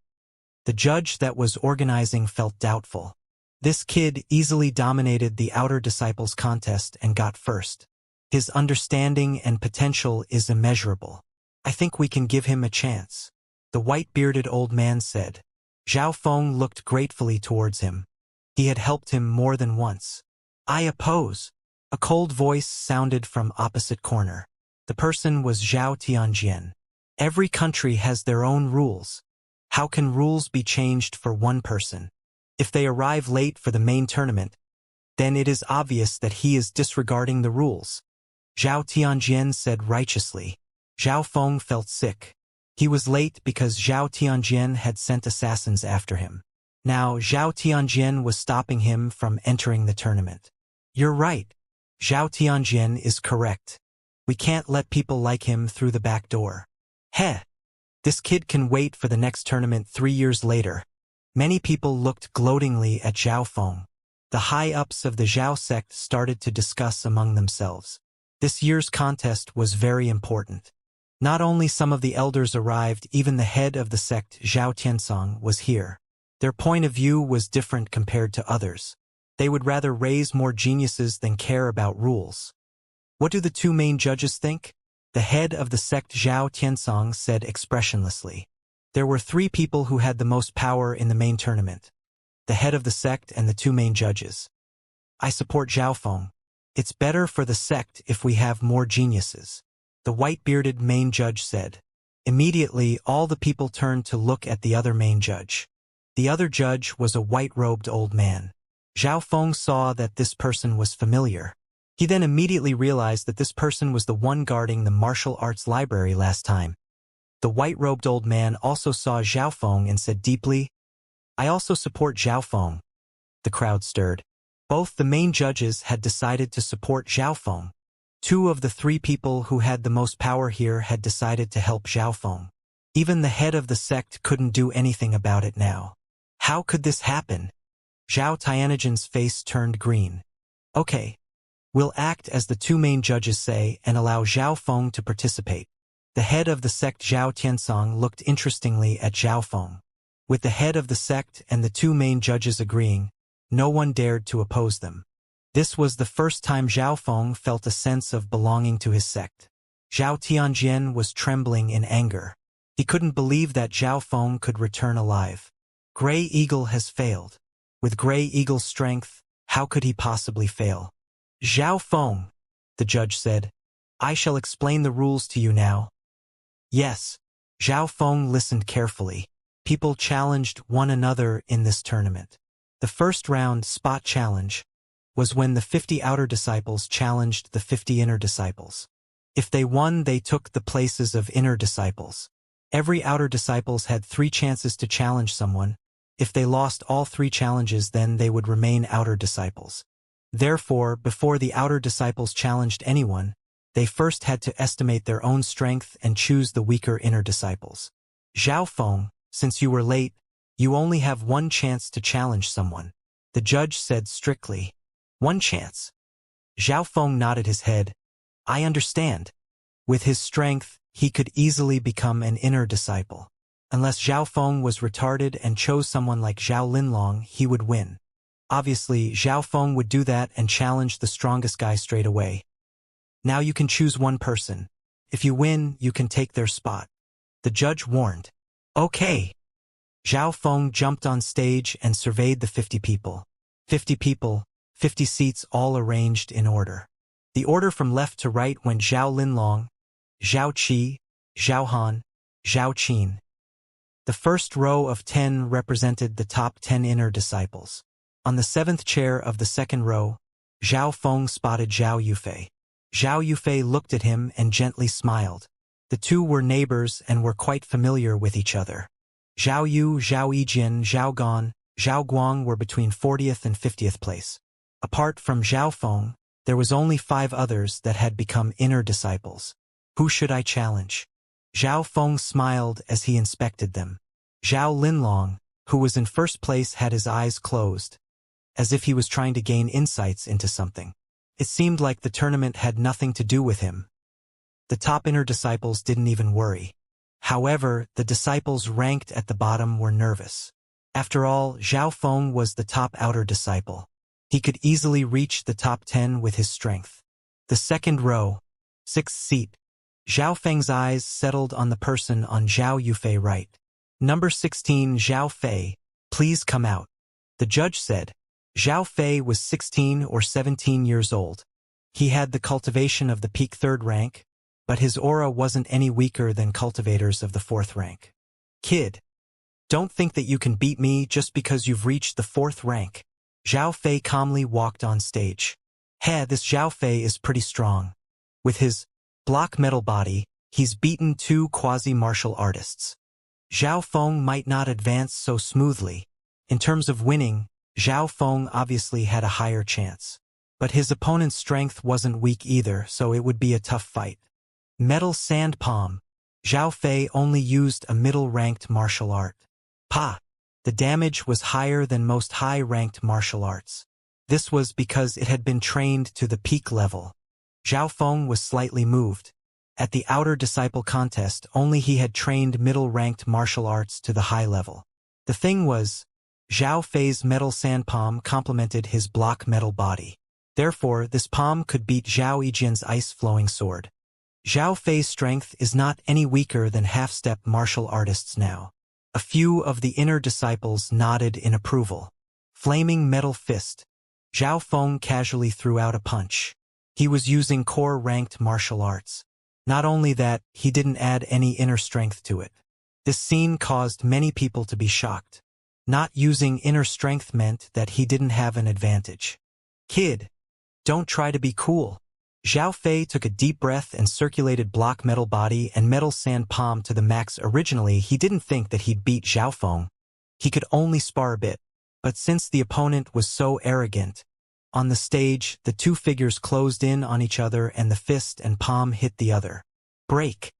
Speaker 1: The judge that was organizing felt doubtful. This kid easily dominated the Outer Disciples contest and got first. His understanding and potential is immeasurable. I think we can give him a chance. The white-bearded old man said. Zhao Feng looked gratefully towards him. He had helped him more than once. I oppose. A cold voice sounded from opposite corner. The person was Zhao Tianjian. Every country has their own rules. How can rules be changed for one person? If they arrive late for the main tournament, then it is obvious that he is disregarding the rules. Zhao Tianjian said righteously. Zhao Feng felt sick. He was late because Zhao Tianjian had sent assassins after him. Now Zhao Tianjian was stopping him from entering the tournament. You're right. Zhao Tianjian is correct. We can't let people like him through the back door. Heh! This kid can wait for the next tournament 3 years later. Many people looked gloatingly at Zhao Feng. The high-ups of the Zhao sect started to discuss among themselves. This year's contest was very important. Not only some of the elders arrived, even the head of the sect, Zhao Tiansong, was here. Their point of view was different compared to others. They would rather raise more geniuses than care about rules. What do the 2 main judges think? The head of the sect, Zhao Tiansong, said expressionlessly. There were 3 people who had the most power in the main tournament. The head of the sect and the 2 main judges. I support Zhao Feng. It's better for the sect if we have more geniuses. The white-bearded main judge said. Immediately, all the people turned to look at the other main judge. The other judge was a white-robed old man. Zhao Feng saw that this person was familiar. He then immediately realized that this person was the one guarding the martial arts library last time. The white-robed old man also saw Zhao Feng and said deeply, "I also support Zhao Feng." The crowd stirred. Both the main judges had decided to support Zhao Feng. Two of the three people who had the most power here had decided to help Zhao Feng. Even the head of the sect couldn't do anything about it now. How could this happen? Zhao Tianjin's face turned green. Okay. We'll act as the two main judges say and allow Zhao Feng to participate. The head of the sect Zhao Tiansong looked interestingly at Zhao Feng. With the head of the sect and the two main judges agreeing, no one dared to oppose them. This was the first time Zhao Feng felt a sense of belonging to his sect. Zhao Tianjin was trembling in anger. He couldn't believe that Zhao Feng could return alive. Grey Eagle has failed. With Grey Eagle's strength, how could he possibly fail? Zhao Feng, the judge said, "I shall explain the rules to you now." Yes. Zhao Feng listened carefully. People challenged one another in this tournament. The first round, spot challenge, was when the 50 outer disciples challenged the 50 inner disciples. If they won, they took the places of inner disciples. Every outer disciples had 3 chances to challenge someone. If they lost all 3 challenges, then they would remain outer disciples. Therefore, before the outer disciples challenged anyone, they first had to estimate their own strength and choose the weaker inner disciples. Zhao Feng, since you were late, you only have 1 chance to challenge someone, the judge said strictly. 1 chance. Zhao Feng nodded his head. I understand. With his strength, he could easily become an inner disciple. Unless Zhao Feng was retarded and chose someone like Zhao Linlong, he would win. Obviously, Zhao Feng would do that and challenge the strongest guy straight away. Now you can choose 1 person. If you win, you can take their spot. The judge warned. Okay. Zhao Feng jumped on stage and surveyed the 50 people. 50 people, 50 seats all arranged in order. The order from left to right went Zhao Linlong, Zhao Qi, Zhao Han, Zhao Qin. The first row of 10 represented the top 10 inner disciples. On the 7th chair of the second row, Zhao Feng spotted Zhao Yufei. Zhao Yufei looked at him and gently smiled. The two were neighbors and were quite familiar with each other. Zhao Yu, Zhao Yijin, Zhao Gan, Zhao Guang were between 40th and 50th place. Apart from Zhao Feng, there was only 5 others that had become inner disciples. Who should I challenge? Zhao Feng smiled as he inspected them. Zhao Linlong, who was in first place, had his eyes closed, as if he was trying to gain insights into something. It seemed like the tournament had nothing to do with him. The top inner disciples didn't even worry. However, the disciples ranked at the bottom were nervous. After all, Zhao Feng was the top outer disciple. He could easily reach the top 10 with his strength. The second row, 6th seat. Zhao Feng's eyes settled on the person on Zhao Yufei right. Number 16, Zhao Fei, please come out. The judge said. Zhao Fei was 16 or 17 years old. He had the cultivation of the peak 3rd rank, but his aura wasn't any weaker than cultivators of the 4th rank. Kid, don't think that you can beat me just because you've reached the 4th rank. Zhao Fei calmly walked on stage. This Zhao Fei is pretty strong. With his block metal body, he's beaten 2 quasi-martial artists. Zhao Feng might not advance so smoothly. In terms of winning, Zhao Feng obviously had a higher chance. But his opponent's strength wasn't weak either, so it would be a tough fight. Metal Sand Palm. Zhao Fei only used a middle-ranked martial art. The damage was higher than most high-ranked martial arts. This was because it had been trained to the peak level. Zhao Feng was slightly moved. At the outer disciple contest, only he had trained middle-ranked martial arts to the high level. The thing was, Zhao Fei's metal sand palm complemented his block metal body. Therefore, this palm could beat Zhao Yijin's ice-flowing sword. Zhao Fei's strength is not any weaker than half-step martial artists now. A few of the inner disciples nodded in approval. Flaming metal fist. Zhao Feng casually threw out a punch. He was using core-ranked martial arts. Not only that, he didn't add any inner strength to it. This scene caused many people to be shocked. Not using inner strength meant that he didn't have an advantage. Kid, don't try to be cool. Zhao Fei took a deep breath and circulated block metal body and metal sand palm to the max. Originally, he didn't think that he'd beat Zhao Feng. He could only spar a bit. But since the opponent was so arrogant, on the stage, the two figures closed in on each other and the fist and palm hit the other. Break.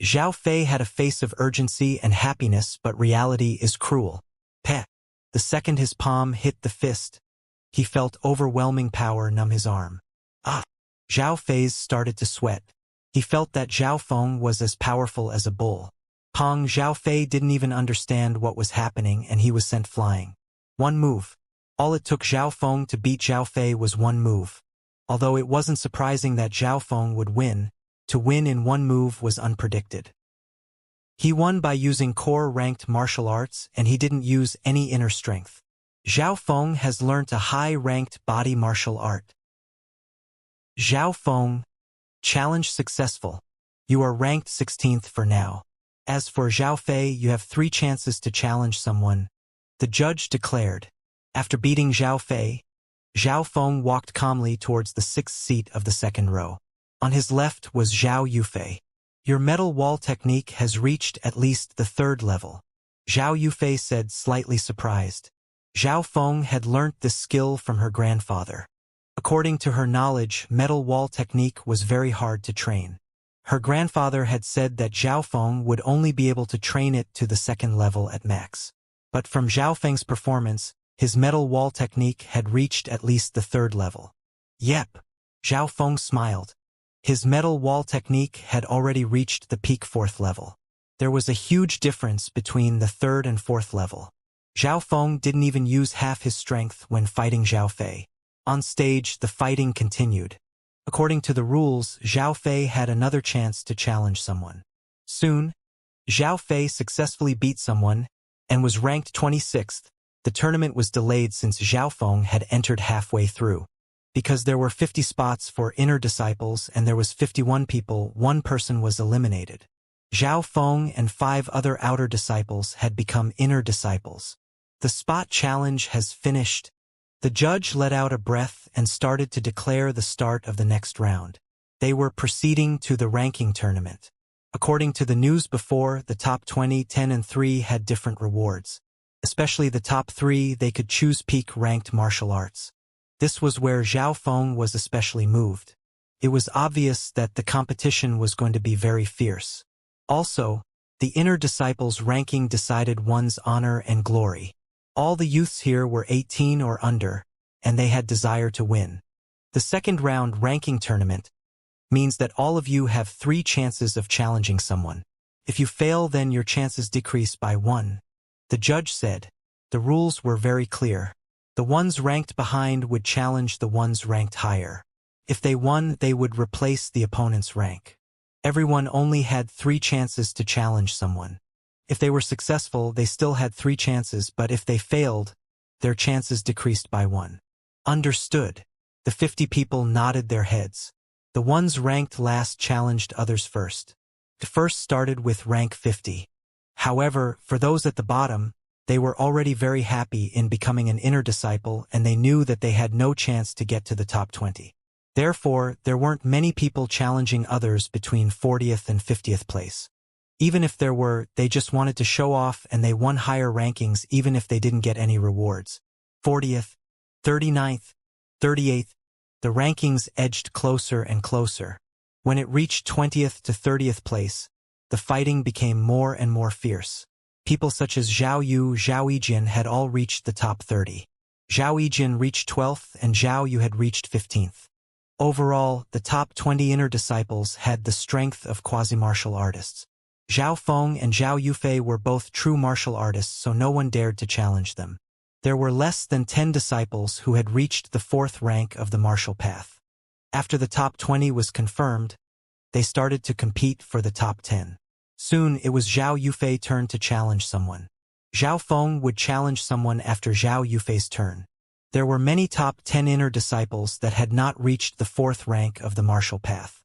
Speaker 1: Zhao Fei had a face of urgency and happiness, but reality is cruel. Peh. The second his palm hit the fist, he felt overwhelming power numb his arm. Ah! Zhao Fei's started to sweat. He felt that Zhao Feng was as powerful as a bull. Pong. Zhao Fei didn't even understand what was happening and he was sent flying. One move. All it took Zhao Feng to beat Zhao Fei was one move. Although it wasn't surprising that Zhao Feng would win, to win in one move was unpredicted. He won by using core-ranked martial arts and he didn't use any inner strength. Zhao Feng has learnt a high-ranked body martial art. Zhao Feng. Challenge successful. You are ranked 16th for now. As for Zhao Fei, you have 3 chances to challenge someone, the judge declared. After beating Zhao Fei, Zhao Feng walked calmly towards the 6th seat of the second row. On his left was Zhao Yufei. Your metal wall technique has reached at least the 3rd level, Zhao Yufei said, slightly surprised. Zhao Feng had learnt this skill from her grandfather. According to her knowledge, metal wall technique was very hard to train. Her grandfather had said that Zhao Feng would only be able to train it to the 2nd level at max. But from Zhao Feng's performance, his metal wall technique had reached at least the 3rd level. Yep. Zhao Feng smiled. His metal wall technique had already reached the peak 4th level. There was a huge difference between the 3rd and 4th level. Zhao Feng didn't even use half his strength when fighting Zhao Fei. On stage, the fighting continued. According to the rules, Zhao Fei had another chance to challenge someone. Soon, Zhao Fei successfully beat someone and was ranked 26th. The tournament was delayed since Zhao Feng had entered halfway through. Because there were 50 spots for inner disciples and there was 51 people, one person was eliminated. Zhao Feng and 5 other outer disciples had become inner disciples. The spot challenge has finished. The judge let out a breath and started to declare the start of the next round. They were proceeding to the ranking tournament. According to the news before, the top 20, 10 and 3 had different rewards. Especially the top 3, they could choose peak-ranked martial arts. This was where Zhao Feng was especially moved. It was obvious that the competition was going to be very fierce. Also, the inner disciples' ranking decided one's honor and glory. All the youths here were 18 or under, and they had desire to win. The second round ranking tournament means that all of you have 3 chances of challenging someone. If you fail, then your chances decrease by 1. The judge said. The rules were very clear. The ones ranked behind would challenge the ones ranked higher. If they won, they would replace the opponent's rank. Everyone only had 3 chances to challenge someone. If they were successful, they still had 3 chances, but if they failed, their chances decreased by 1. Understood. The 50 people nodded their heads. The ones ranked last challenged others first. The first started with rank 50. However, for those at the bottom, they were already very happy in becoming an inner disciple and they knew that they had no chance to get to the top 20. Therefore, there weren't many people challenging others between 40th and 50th place. Even if there were, they just wanted to show off and they won higher rankings even if they didn't get any rewards. 40th, 39th, 38th, the rankings edged closer and closer. When it reached 20th to 30th place, the fighting became more and more fierce. People such as Zhao Yu, Zhao Yijin had all reached the top 30. Zhao Yijin reached 12th and Zhao Yu had reached 15th. Overall, the top 20 inner disciples had the strength of quasi-martial artists. Zhao Feng and Zhao Yufei were both true martial artists, so no one dared to challenge them. There were less than 10 disciples who had reached the 4th rank of the martial path. After the top 20 was confirmed, they started to compete for the top 10. Soon it was Zhao Yufei's turn to challenge someone. Zhao Feng would challenge someone after Zhao Yufei's turn. There were many top 10 inner disciples that had not reached the 4th rank of the martial path.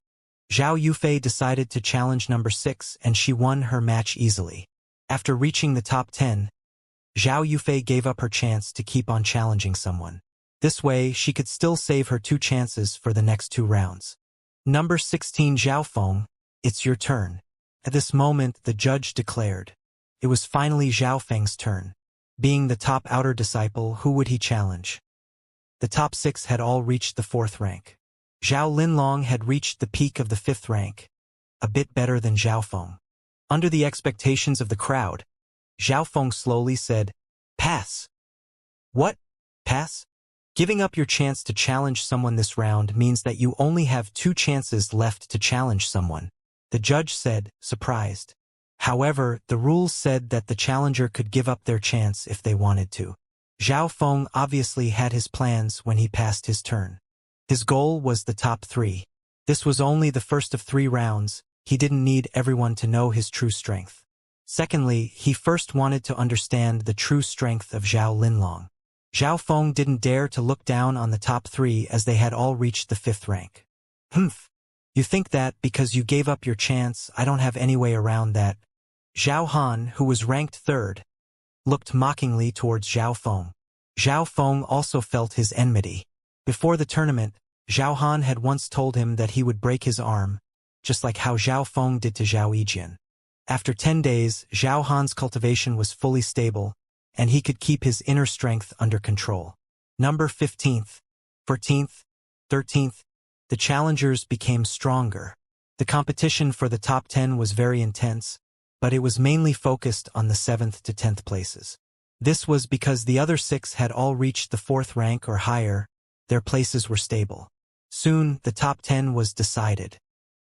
Speaker 1: Zhao Yufei decided to challenge number 6 and she won her match easily. After reaching the top 10, Zhao Yufei gave up her chance to keep on challenging someone. This way, she could still save her 2 chances for the next 2 rounds. Number 16 Zhao Feng, it's your turn. At this moment, the judge declared. It was finally Zhao Feng's turn. Being the top outer disciple, who would he challenge? The top 6 had all reached the 4th rank. Zhao Linlong had reached the peak of the 5th rank, a bit better than Zhao Feng. Under the expectations of the crowd, Zhao Feng slowly said, "Pass." "What? Pass?" Giving up your chance to challenge someone this round means that you only have 2 chances left to challenge someone, the judge said, surprised. However, the rules said that the challenger could give up their chance if they wanted to. Zhao Feng obviously had his plans when he passed his turn. His goal was the top 3. This was only the first of 3 rounds. He didn't need everyone to know his true strength. Secondly, he first wanted to understand the true strength of Zhao Linlong. Zhao Feng didn't dare to look down on the top 3 as they had all reached the 5th rank. "Humph. You think that because you gave up your chance, I don't have any way around that." Zhao Han, who was ranked 3rd, looked mockingly towards Zhao Feng. Zhao Feng also felt his enmity. Before the tournament, Zhao Han had once told him that he would break his arm, just like how Zhao Feng did to Zhao Yijian. After 10 days, Zhao Han's cultivation was fully stable, and he could keep his inner strength under control. Number 15th, 14th, 13th, the challengers became stronger. The competition for the top 10 was very intense, but it was mainly focused on the 7th to 10th places. This was because the other 6 had all reached the 4th rank or higher. Their places were stable. Soon, the top 10 was decided.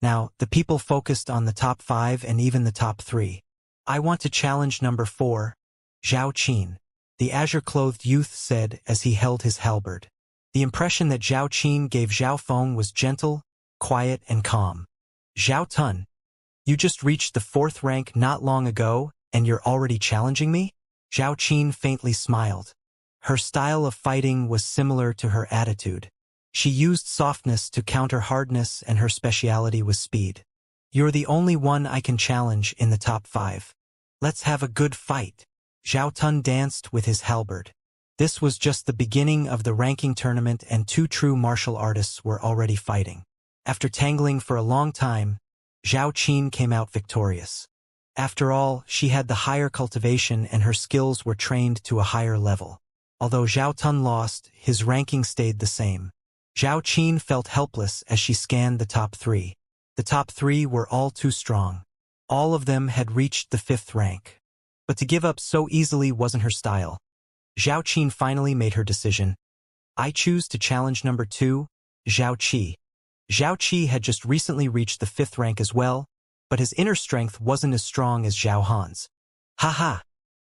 Speaker 1: Now, the people focused on the top 5 and even the top 3. "I want to challenge number 4, Zhao Qin," the azure-clothed youth said as he held his halberd. The impression that Zhao Qin gave Zhao Feng was gentle, quiet, and calm. "Zhao Tun, you just reached the 4th rank not long ago, and you're already challenging me?" Zhao Qin faintly smiled. Her style of fighting was similar to her attitude. She used softness to counter hardness, and her speciality was speed. "You're the only one I can challenge in the top 5. Let's have a good fight." Zhao Tun danced with his halberd. This was just the beginning of the ranking tournament, and 2 true martial artists were already fighting. After tangling for a long time, Zhao Qin came out victorious. After all, she had the higher cultivation and her skills were trained to a higher level. Although Zhao Tun lost, his ranking stayed the same. Zhao Qin felt helpless as she scanned the top 3. The top 3 were all too strong. All of them had reached the 5th rank. But to give up so easily wasn't her style. Zhao Qin finally made her decision. "I choose to challenge number 2, Zhao Qi." Zhao Qi had just recently reached the 5th rank as well, but his inner strength wasn't as strong as Zhao Han's. "Haha.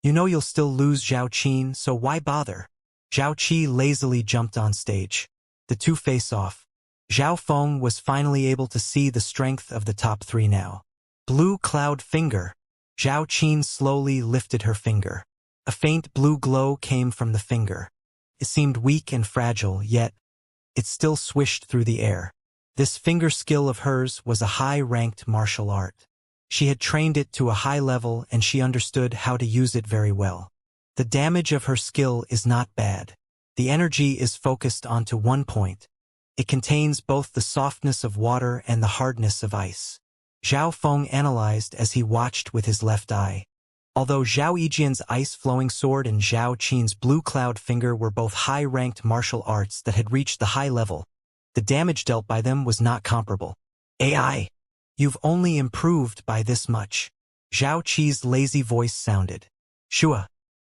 Speaker 1: You know you'll still lose, Zhao Qin, so why bother?" Zhao Qi lazily jumped on stage. The 2 face off. Zhao Feng was finally able to see the strength of the top 3 now. "Blue cloud finger." Zhao Qin slowly lifted her finger. A faint blue glow came from the finger. It seemed weak and fragile, yet it still swished through the air. This finger skill of hers was a high-ranked martial art. She had trained it to a high level and she understood how to use it very well. The damage of her skill is not bad. The energy is focused onto one point. It contains both the softness of water and the hardness of ice. Zhao Feng analyzed as he watched with his left eye. Although Zhao Yijian's ice-flowing sword and Zhao Qin's blue cloud finger were both high-ranked martial arts that had reached the high level, the damage dealt by them was not comparable. "AI, you've only improved by this much." Zhao Qi's lazy voice sounded. "Shua."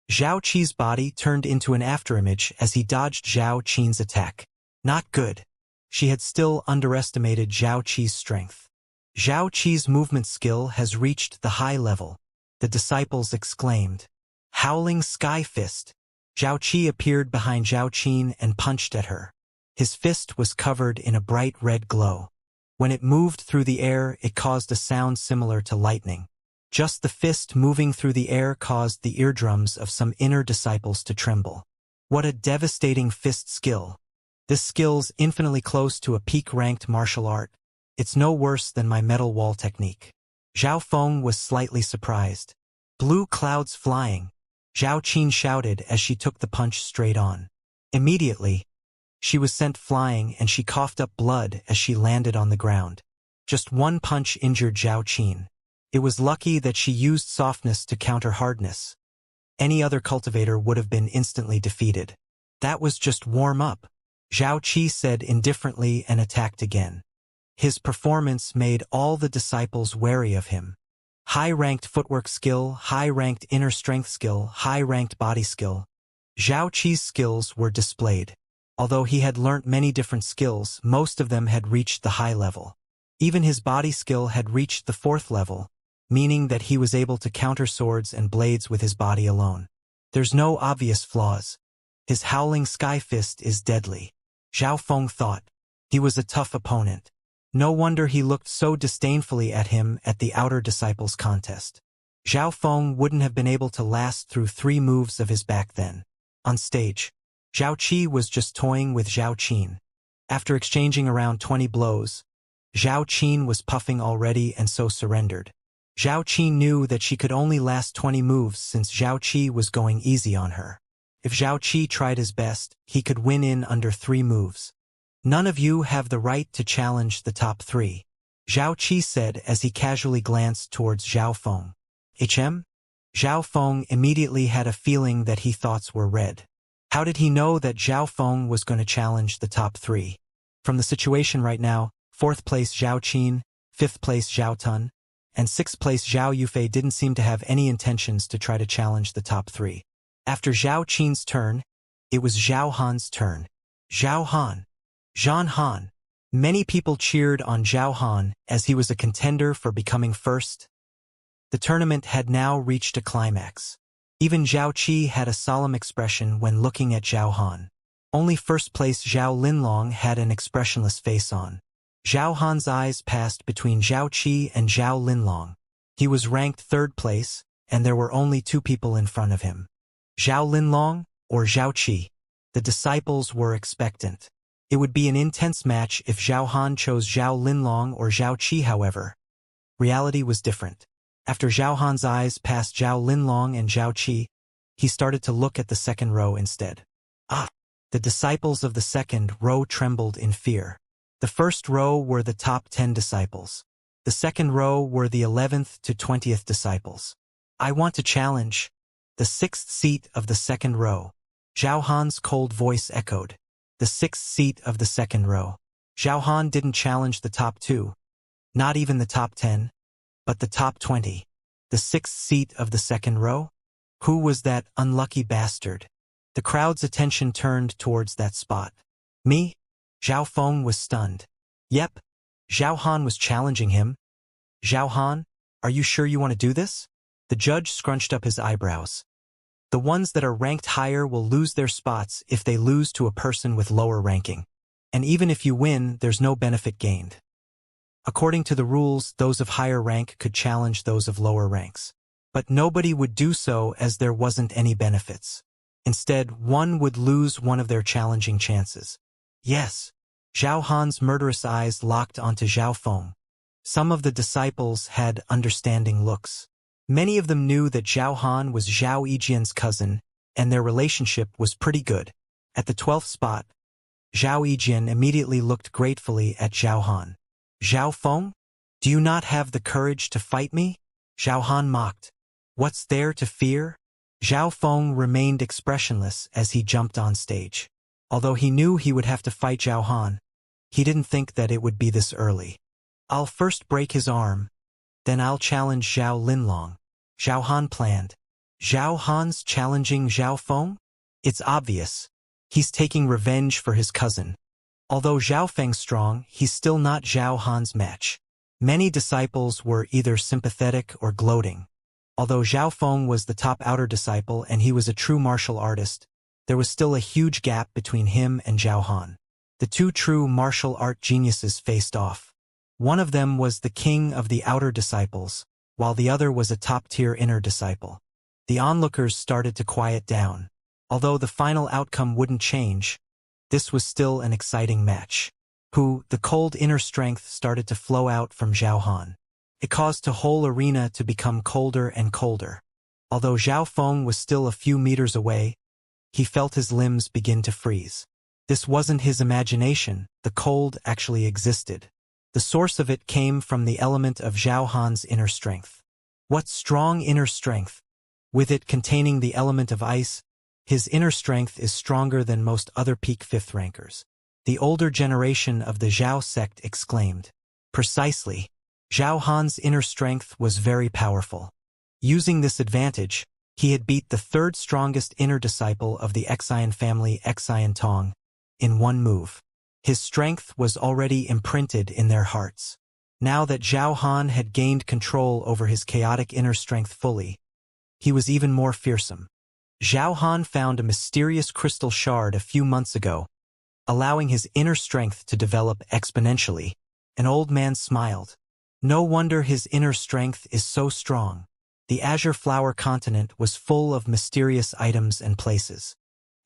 Speaker 1: Zhao Qi's body turned into an afterimage as he dodged Zhao Qin's attack. Not good. She had still underestimated Zhao Qi's strength. Zhao Qi's movement skill has reached the high level, the disciples exclaimed. Howling Sky Fist. Zhao Qi appeared behind Zhao Qin and punched at her. His fist was covered in a bright red glow. When it moved through the air, it caused a sound similar to lightning. Just the fist moving through the air caused the eardrums of some inner disciples to tremble. What a devastating fist skill. This skill's infinitely close to a peak-ranked martial art. It's no worse than my metal wall technique. Zhao Feng was slightly surprised. Blue clouds flying, Zhao Qin shouted as she took the punch straight on. Immediately, she was sent flying and she coughed up blood as she landed on the ground. Just one punch injured Zhao Qin. It was lucky that she used softness to counter hardness. Any other cultivator would have been instantly defeated. That was just warm up, Zhao Qi said indifferently and attacked again. His performance made all the disciples wary of him. High-ranked footwork skill, high-ranked inner strength skill, high-ranked body skill. Zhao Qi's skills were displayed. Although he had learnt many different skills, most of them had reached the high level. Even his body skill had reached the 4th level, meaning that he was able to counter swords and blades with his body alone. There's no obvious flaws. His howling sky fist is deadly. Zhao Feng thought. He was a tough opponent. No wonder he looked so disdainfully at him at the Outer Disciples contest. Zhao Feng wouldn't have been able to last through 3 moves of his back then. On stage, Zhao Qi was just toying with Zhao Qin. After exchanging around 20 blows, Zhao Qin was puffing already and so surrendered. Zhao Qi knew that she could only last 20 moves since Zhao Qi was going easy on her. If Zhao Qi tried his best, he could win in under 3 moves. None of you have the right to challenge the top 3, Zhao Qi said as he casually glanced towards Zhao Feng. Zhao Feng immediately had a feeling that his thoughts were read. How did he know that Zhao Feng was going to challenge the top 3? From the situation right now, 4th place Zhao Qin, 5th place Zhao Tun, and 6th place Zhao Yufei didn't seem to have any intentions to try to challenge the top 3. After Zhao Qin's turn, it was Zhao Han's turn. Zhao Han. Zhan Han. Many people cheered on Zhao Han as he was a contender for becoming first. The tournament had now reached a climax. Even Zhao Qi had a solemn expression when looking at Zhao Han. Only first place Zhao Linlong had an expressionless face on. Zhao Han's eyes passed between Zhao Qi and Zhao Linlong. He was ranked 3rd place, and there were only 2 people in front of him. Zhao Linlong or Zhao Qi. The disciples were expectant. It would be an intense match if Zhao Han chose Zhao Linlong or Zhao Qi, however. Reality was different. After Zhao Han's eyes passed Zhao Linlong and Zhao Qi, he started to look at the 2nd row instead. The disciples of the 2nd row trembled in fear. The 1st row were the top 10 disciples. The 2nd row were the 11th to 20th disciples. I want to challenge. The 6th seat of the 2nd row. Zhao Han's cold voice echoed. The 6th seat of the 2nd row. Zhao Han didn't challenge the top 2. Not even the top 10. But the top 20. The 6th seat of the 2nd row? Who was that unlucky bastard? The crowd's attention turned towards that spot. Me? Zhao Feng was stunned. Yep. Zhao Han was challenging him. Zhao Han, are you sure you want to do this? The judge scrunched up his eyebrows. The ones that are ranked higher will lose their spots if they lose to a person with lower ranking. And even if you win, there's no benefit gained. According to the rules, those of higher rank could challenge those of lower ranks. But nobody would do so as there wasn't any benefits. Instead, one would lose one of their challenging chances. Yes. Zhao Han's murderous eyes locked onto Zhao Feng. Some of the disciples had understanding looks. Many of them knew that Zhao Han was Zhao Yijian's cousin, and their relationship was pretty good. At the 12th spot, Zhao Yijian immediately looked gratefully at Zhao Han. Zhao Feng? Do you not have the courage to fight me? Zhao Han mocked. What's there to fear? Zhao Feng remained expressionless as he jumped on stage. Although he knew he would have to fight Zhao Han, he didn't think that it would be this early. I'll first break his arm. Then I'll challenge Zhao Linlong. Zhao Han planned. Zhao Han's challenging Zhao Feng? It's obvious. He's taking revenge for his cousin. Although Zhao Feng's strong, he's still not Zhao Han's match. Many disciples were either sympathetic or gloating. Although Zhao Feng was the top outer disciple and he was a true martial artist, there was still a huge gap between him and Zhao Han. The 2 true martial art geniuses faced off. One of them was the king of the outer disciples, while the other was a top-tier inner disciple. The onlookers started to quiet down. Although the final outcome wouldn't change, this was still an exciting match. The cold inner strength started to flow out from Zhao Han. It caused the whole arena to become colder and colder. Although Zhao Feng was still a few meters away, he felt his limbs begin to freeze. This wasn't his imagination, the cold actually existed. The source of it came from the element of Zhao Han's inner strength. What strong inner strength! With it containing the element of ice, his inner strength is stronger than most other peak fifth rankers. The older generation of the Zhao sect exclaimed. Precisely. Zhao Han's inner strength was very powerful. Using this advantage, he had beat the third strongest inner disciple of the Xian family, Xian Tong, in one move. His strength was already imprinted in their hearts. Now that Zhao Han had gained control over his chaotic inner strength fully, he was even more fearsome. Zhao Han found a mysterious crystal shard a few months ago, allowing his inner strength to develop exponentially. An old man smiled. No wonder his inner strength is so strong. The Azure Flower continent was full of mysterious items and places.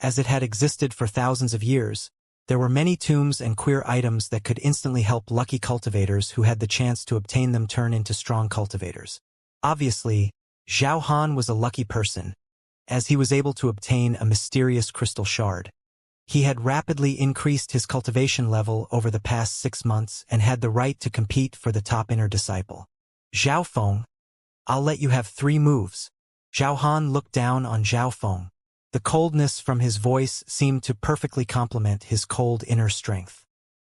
Speaker 1: As it had existed for thousands of years, there were many tombs and queer items that could instantly help lucky cultivators who had the chance to obtain them turn into strong cultivators. Obviously, Zhao Han was a lucky person, as he was able to obtain a mysterious crystal shard. He had rapidly increased his cultivation level over the past 6 months and had the right to compete for the top inner disciple. Zhao Feng, I'll let you have 3 moves. Zhao Han looked down on Zhao Feng. The coldness from his voice seemed to perfectly complement his cold inner strength.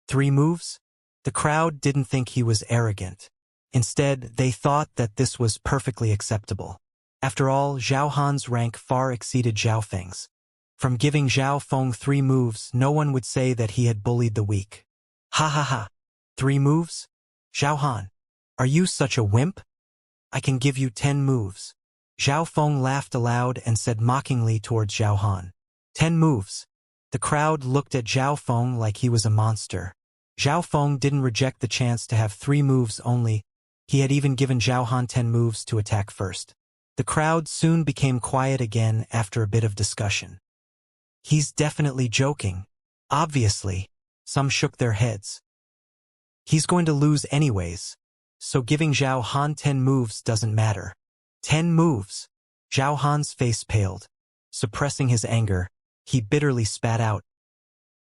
Speaker 1: 3 moves? The crowd didn't think he was arrogant. Instead, they thought that this was perfectly acceptable. After all, Zhao Han's rank far exceeded Zhao Feng's. From giving Zhao Feng 3 moves, no one would say that he had bullied the weak. Ha ha ha. 3 moves? Zhao Han, are you such a wimp? I can give you 10 moves. Zhao Feng laughed aloud and said mockingly towards Zhao Han. 10 moves. The crowd looked at Zhao Feng like he was a monster. Zhao Feng didn't reject the chance to have 3 moves only. He had even given Zhao Han 10 moves to attack first. The crowd soon became quiet again after a bit of discussion. He's definitely joking. Obviously. Some shook their heads. He's going to lose anyways, so giving Zhao Han 10 moves doesn't matter. 10 moves. Zhao Han's face paled. Suppressing his anger, he bitterly spat out.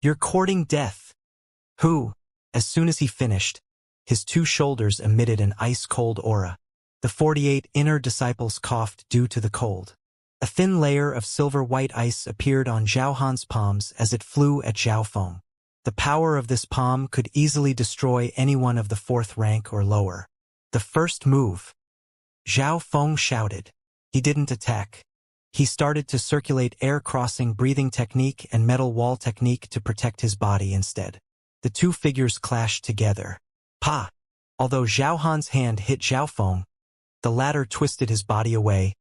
Speaker 1: You're courting death. Who? As soon as he finished, his 2 shoulders emitted an ice-cold aura. The 48 inner disciples coughed due to the cold. A thin layer of silver-white ice appeared on Zhao Han's palms as it flew at Zhao Feng. The power of this palm could easily destroy anyone of the 4th rank or lower. The first move. Zhao Feng shouted. He didn't attack. He started to circulate air-crossing breathing technique and metal wall technique to protect his body instead. The 2 figures clashed together. Pa! Although Zhao Han's hand hit Zhao Feng, the latter twisted his body away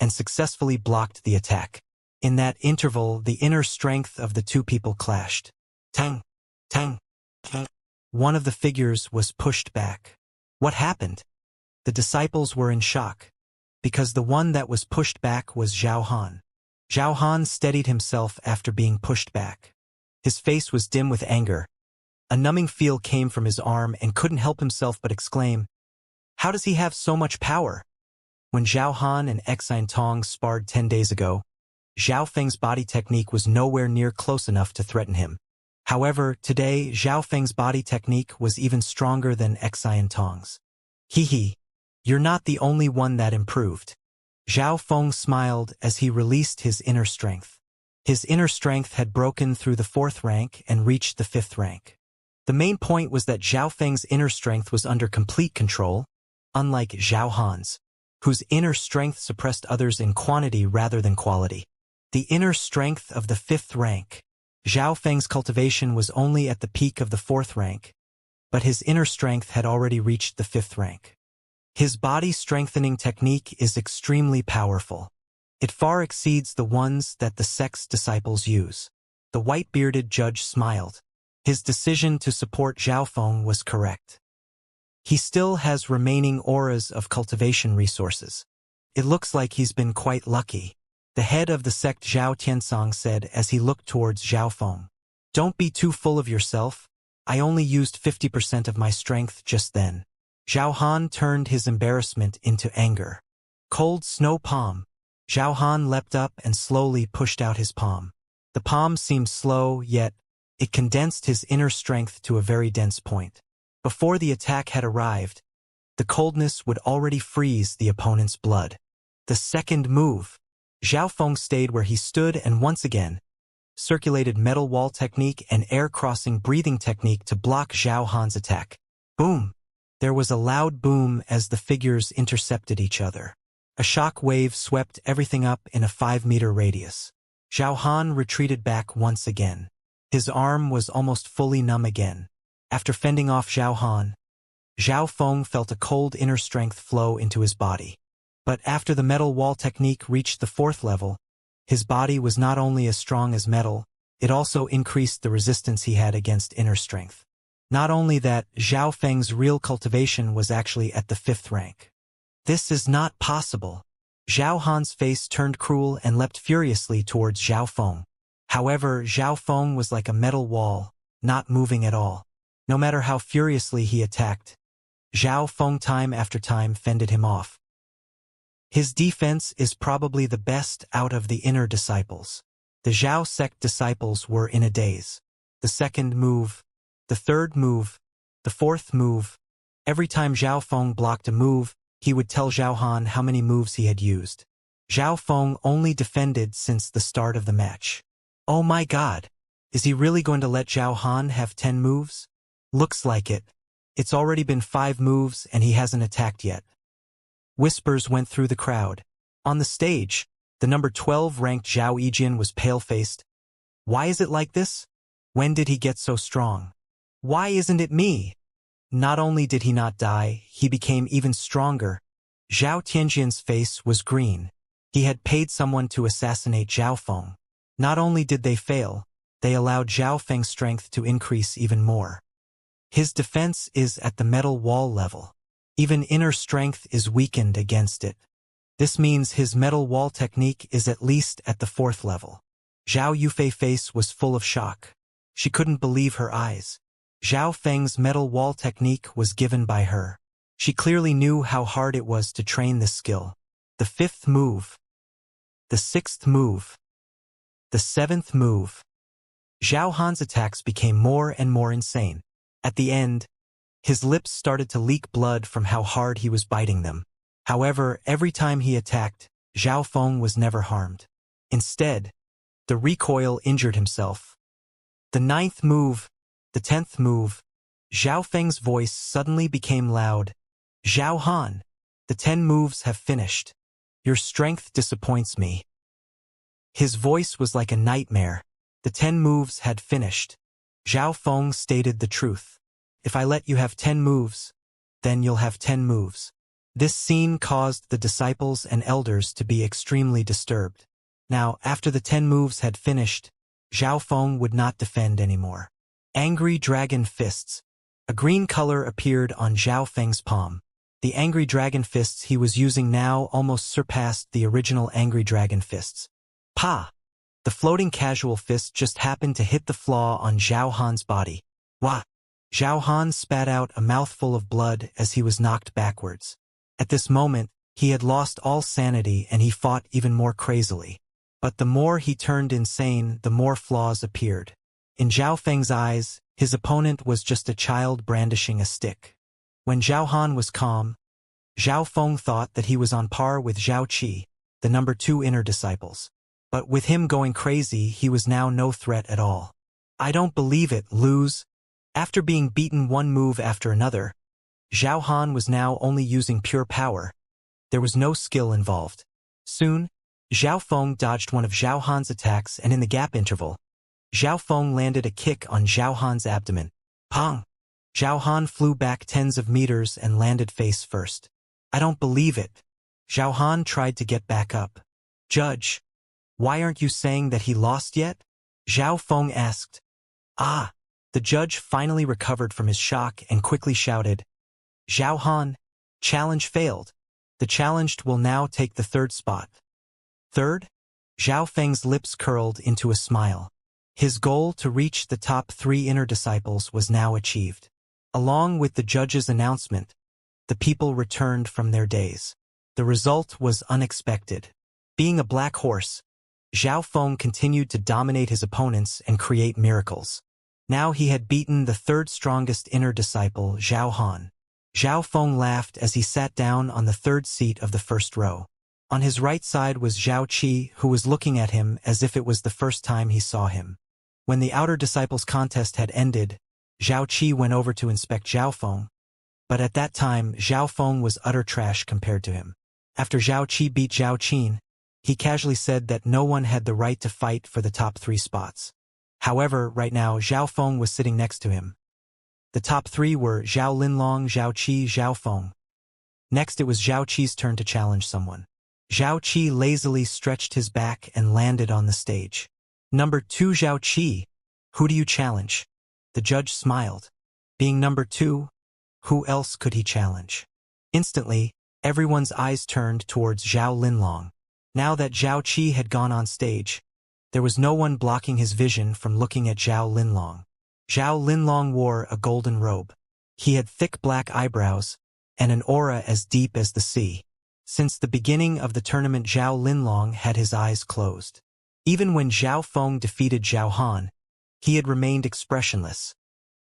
Speaker 1: and successfully blocked the attack. In that interval, the inner strength of the 2 people clashed. Tang! Tang! Tang! One of the figures was pushed back. What happened? The disciples were in shock, because the one that was pushed back was Zhao Han. Zhao Han steadied himself after being pushed back. His face was dim with anger. A numbing feel came from his arm and couldn't help himself but exclaim, how does he have so much power? When Zhao Han and Xian Tong sparred 10 days ago, Zhao Feng's body technique was nowhere near close enough to threaten him. However, today, Zhao Feng's body technique was even stronger than Xian Tong's. Hee. You're not the only one that improved. Zhao Feng smiled as he released his inner strength. His inner strength had broken through the 4th rank and reached the 5th rank. The main point was that Zhao Feng's inner strength was under complete control, unlike Zhao Han's, whose inner strength suppressed others in quantity rather than quality. The inner strength of the 5th rank. Zhao Feng's cultivation was only at the peak of the 4th rank, but his inner strength had already reached the 5th rank. His body strengthening technique is extremely powerful. It far exceeds the ones that the sect's disciples use. The white-bearded judge smiled. His decision to support Zhao Feng was correct. He still has remaining auras of cultivation resources. It looks like he's been quite lucky. The head of the sect Zhao Tiansong said as he looked towards Zhao Feng. Don't be too full of yourself. I only used 50% of my strength just then. Zhao Han turned his embarrassment into anger. Cold snow palm. Zhao Han leapt up and slowly pushed out his palm. The palm seemed slow, yet it condensed his inner strength to a very dense point. Before the attack had arrived, the coldness would already freeze the opponent's blood. The second move. Zhao Feng stayed where he stood and once again circulated metal wall technique and air-crossing breathing technique to block Zhao Han's attack. Boom! There was a loud boom as the figures intercepted each other. A shock wave swept everything up in a 5-meter radius. Zhao Han retreated back once again. His arm was almost fully numb again. After fending off Zhao Han, Zhao Feng felt a cold inner strength flow into his body. But after the metal wall technique reached the 4th level, his body was not only as strong as metal, it also increased the resistance he had against inner strength. Not only that, Zhao Feng's real cultivation was actually at the 5th rank. This is not possible. Zhao Han's face turned cruel and leapt furiously towards Zhao Feng. However, Zhao Feng was like a metal wall, not moving at all. No matter how furiously he attacked, Zhao Feng time after time fended him off. His defense is probably the best out of the inner disciples. The Zhao sect disciples were in a daze. The second move, the third move, the fourth move. Every time Zhao Feng blocked a move, he would tell Zhao Han how many moves he had used. Zhao Feng only defended since the start of the match. Oh my god! Is he really going to let Zhao Han have 10 moves? Looks like it. It's already been 5 moves and he hasn't attacked yet. Whispers went through the crowd. On the stage, the number 12 ranked Zhao Yijian was pale-faced. Why is it like this? When did he get so strong? Why isn't it me? Not only did he not die, he became even stronger. Zhao Tianjian's face was green. He had paid someone to assassinate Zhao Feng. Not only did they fail, they allowed Zhao Feng's strength to increase even more. His defense is at the metal wall level. Even inner strength is weakened against it. This means his metal wall technique is at least at the 4th level. Zhao Yufei's face was full of shock. She couldn't believe her eyes. Zhao Feng's metal wall technique was given by her. She clearly knew how hard it was to train this skill. The 5th move. The 6th move. The 7th move. Zhao Han's attacks became more and more insane. At the end, his lips started to leak blood from how hard he was biting them. However, every time he attacked, Zhao Feng was never harmed. Instead, the recoil injured himself. The 9th move. The 10th move. Zhao Feng's voice suddenly became loud. Zhao Han, the 10 moves have finished. Your strength disappoints me. His voice was like a nightmare. The 10 moves had finished. Zhao Feng stated the truth. If I let you have 10 moves, then you'll have 10 moves. This scene caused the disciples and elders to be extremely disturbed. Now, after the 10 moves had finished, Zhao Feng would not defend anymore. Angry Dragon Fists. A green color appeared on Zhao Feng's palm. The Angry Dragon Fists he was using now almost surpassed the original Angry Dragon Fists. Pa! The floating casual fist just happened to hit the flaw on Zhao Han's body. Wah! Zhao Han spat out a mouthful of blood as he was knocked backwards. At this moment, he had lost all sanity and he fought even more crazily. But the more he turned insane, the more flaws appeared. In Zhao Feng's eyes, his opponent was just a child brandishing a stick. When Zhao Han was calm, Zhao Feng thought that he was on par with Zhao Qi, the number 2 inner disciples. But with him going crazy, he was now no threat at all. I don't believe it, lose. After being beaten one move after another, Zhao Han was now only using pure power. There was no skill involved. Soon, Zhao Feng dodged one of Zhao Han's attacks and in the gap interval, Zhao Feng landed a kick on Zhao Han's abdomen. Pong! Zhao Han flew back tens of meters and landed face first. I don't believe it. Zhao Han tried to get back up. Judge, why aren't you saying that he lost yet? Zhao Feng asked. Ah! The judge finally recovered from his shock and quickly shouted, Zhao Han, challenge failed. The challenged will now take the 3rd spot. 3rd? Zhao Feng's lips curled into a smile. His goal to reach the top 3 inner disciples was now achieved. Along with the judge's announcement, the people returned from their days. The result was unexpected. Being a black horse, Zhao Feng continued to dominate his opponents and create miracles. Now he had beaten the 3rd strongest inner disciple, Zhao Han. Zhao Feng laughed as he sat down on the 3rd seat of the 1st row. On his right side was Zhao Qi, who was looking at him as if it was the first time he saw him. When the outer disciples contest had ended, Zhao Qi went over to inspect Zhao Feng, but at that time Zhao Feng was utter trash compared to him. After Zhao Qi beat Zhao Qin, he casually said that no one had the right to fight for the top 3 spots. However, right now Zhao Feng was sitting next to him. The top 3 were Zhao Linlong, Zhao Qi, Zhao Feng. Next it was Zhao Qi's turn to challenge someone. Zhao Qi lazily stretched his back and landed on the stage. Number 2 Zhao Qi, who do you challenge? The judge smiled. Being number 2, who else could he challenge? Instantly, everyone's eyes turned towards Zhao Linlong. Now that Zhao Qi had gone on stage, there was no one blocking his vision from looking at Zhao Linlong. Zhao Linlong wore a golden robe. He had thick black eyebrows and an aura as deep as the sea. Since the beginning of the tournament, Zhao Linlong had his eyes closed. Even when Zhao Feng defeated Zhao Han, he had remained expressionless,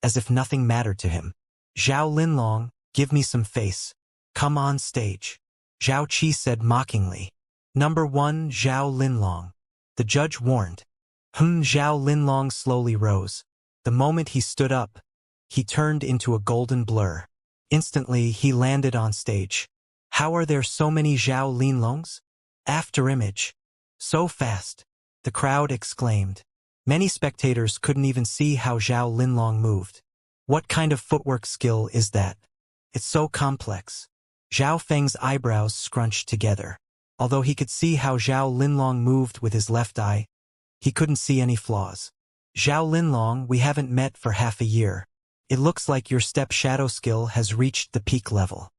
Speaker 1: as if nothing mattered to him. Zhao Linlong, give me some face. Come on stage. Zhao Qi said mockingly. Number 1 Zhao Linlong. The judge warned. Zhao Linlong slowly rose. The moment he stood up, he turned into a golden blur. Instantly, he landed on stage. How are there so many Zhao Linlongs? After image. So fast. The crowd exclaimed. Many spectators couldn't even see how Zhao Linlong moved. What kind of footwork skill is that? It's so complex. Zhao Feng's eyebrows scrunched together. Although he could see how Zhao Linlong moved with his left eye, he couldn't see any flaws. Zhao Linlong, we haven't met for half a year. It looks like your step shadow skill has reached the peak level.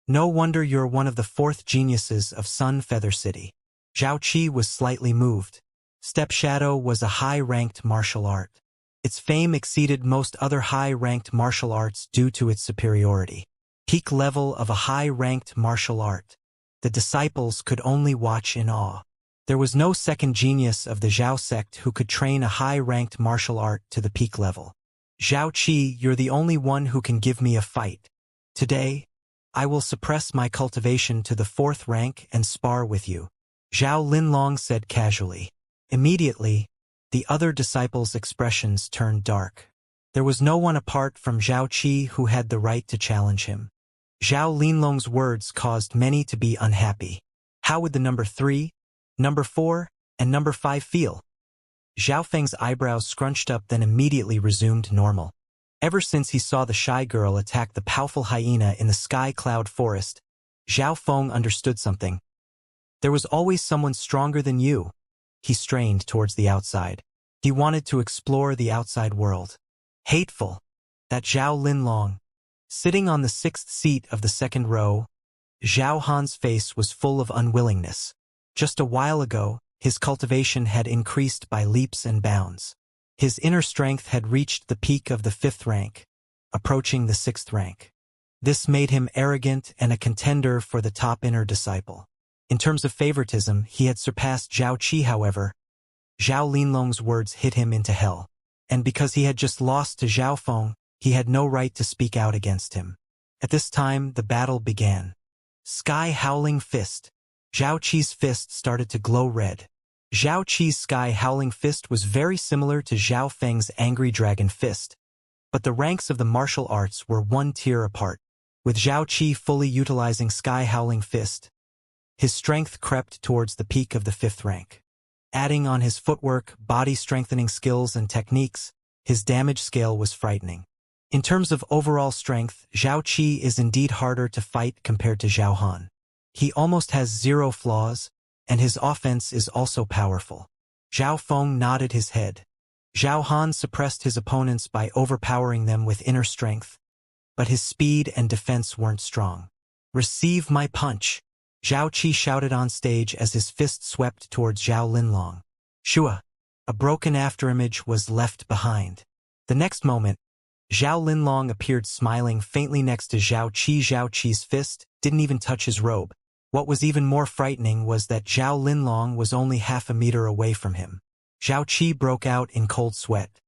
Speaker 1: No wonder you're one of the 4th geniuses of Sun Feather City. Zhao Qi was slightly moved. Step shadow was a high-ranked martial art. Its fame exceeded most other high-ranked martial arts due to its superiority. Peak level of a high-ranked martial art. The disciples could only watch in awe. There was no second genius of the Zhao sect who could train a high-ranked martial art to the peak level. Zhao Qi, you're the only one who can give me a fight. Today, I will suppress my cultivation to the 4th rank and spar with you. Zhao Linlong said casually. Immediately, the other disciples' expressions turned dark. There was no one apart from Zhao Qi who had the right to challenge him. Zhao Linlong's words caused many to be unhappy. How would the number 3, number 4, and number 5 feel? Zhao Feng's eyebrows scrunched up, then immediately resumed normal. Ever since he saw the shy girl attack the powerful hyena in the sky cloud forest, Zhao Feng understood something. There was always someone stronger than you. He strained towards the outside. He wanted to explore the outside world. Hateful. That Zhao Linlong. Sitting on the 6th seat of the 2nd row, Zhao Han's face was full of unwillingness. Just a while ago, his cultivation had increased by leaps and bounds. His inner strength had reached the peak of the 5th rank, approaching the 6th rank. This made him arrogant and a contender for the top inner disciple. In terms of favoritism, he had surpassed Zhao Qi. However, Zhao Linlong's words hit him into hell. And because he had just lost to Zhao Feng, he had no right to speak out against him. At this time, the battle began. Sky Howling Fist. Zhao Qi's fist started to glow red. Zhao Qi's Sky Howling Fist was very similar to Zhao Feng's Angry Dragon Fist, but the ranks of the martial arts were one tier apart. With Zhao Qi fully utilizing Sky Howling Fist, his strength crept towards the peak of the 5th rank. Adding on his footwork, body-strengthening skills, and techniques, his damage scale was frightening. In terms of overall strength, Zhao Qi is indeed harder to fight compared to Zhao Han. He almost has 0 flaws, and his offense is also powerful. Zhao Feng nodded his head. Zhao Han suppressed his opponents by overpowering them with inner strength, but his speed and defense weren't strong. Receive my punch! Zhao Qi shouted on stage as his fist swept towards Zhao Linlong. Shua! A broken afterimage was left behind. The next moment, Zhao Linlong appeared smiling faintly next to Zhao Qi. Zhao Qi's fist didn't even touch his robe. What was even more frightening was that Zhao Linlong was only half a meter away from him. Zhao Qi broke out in cold sweat.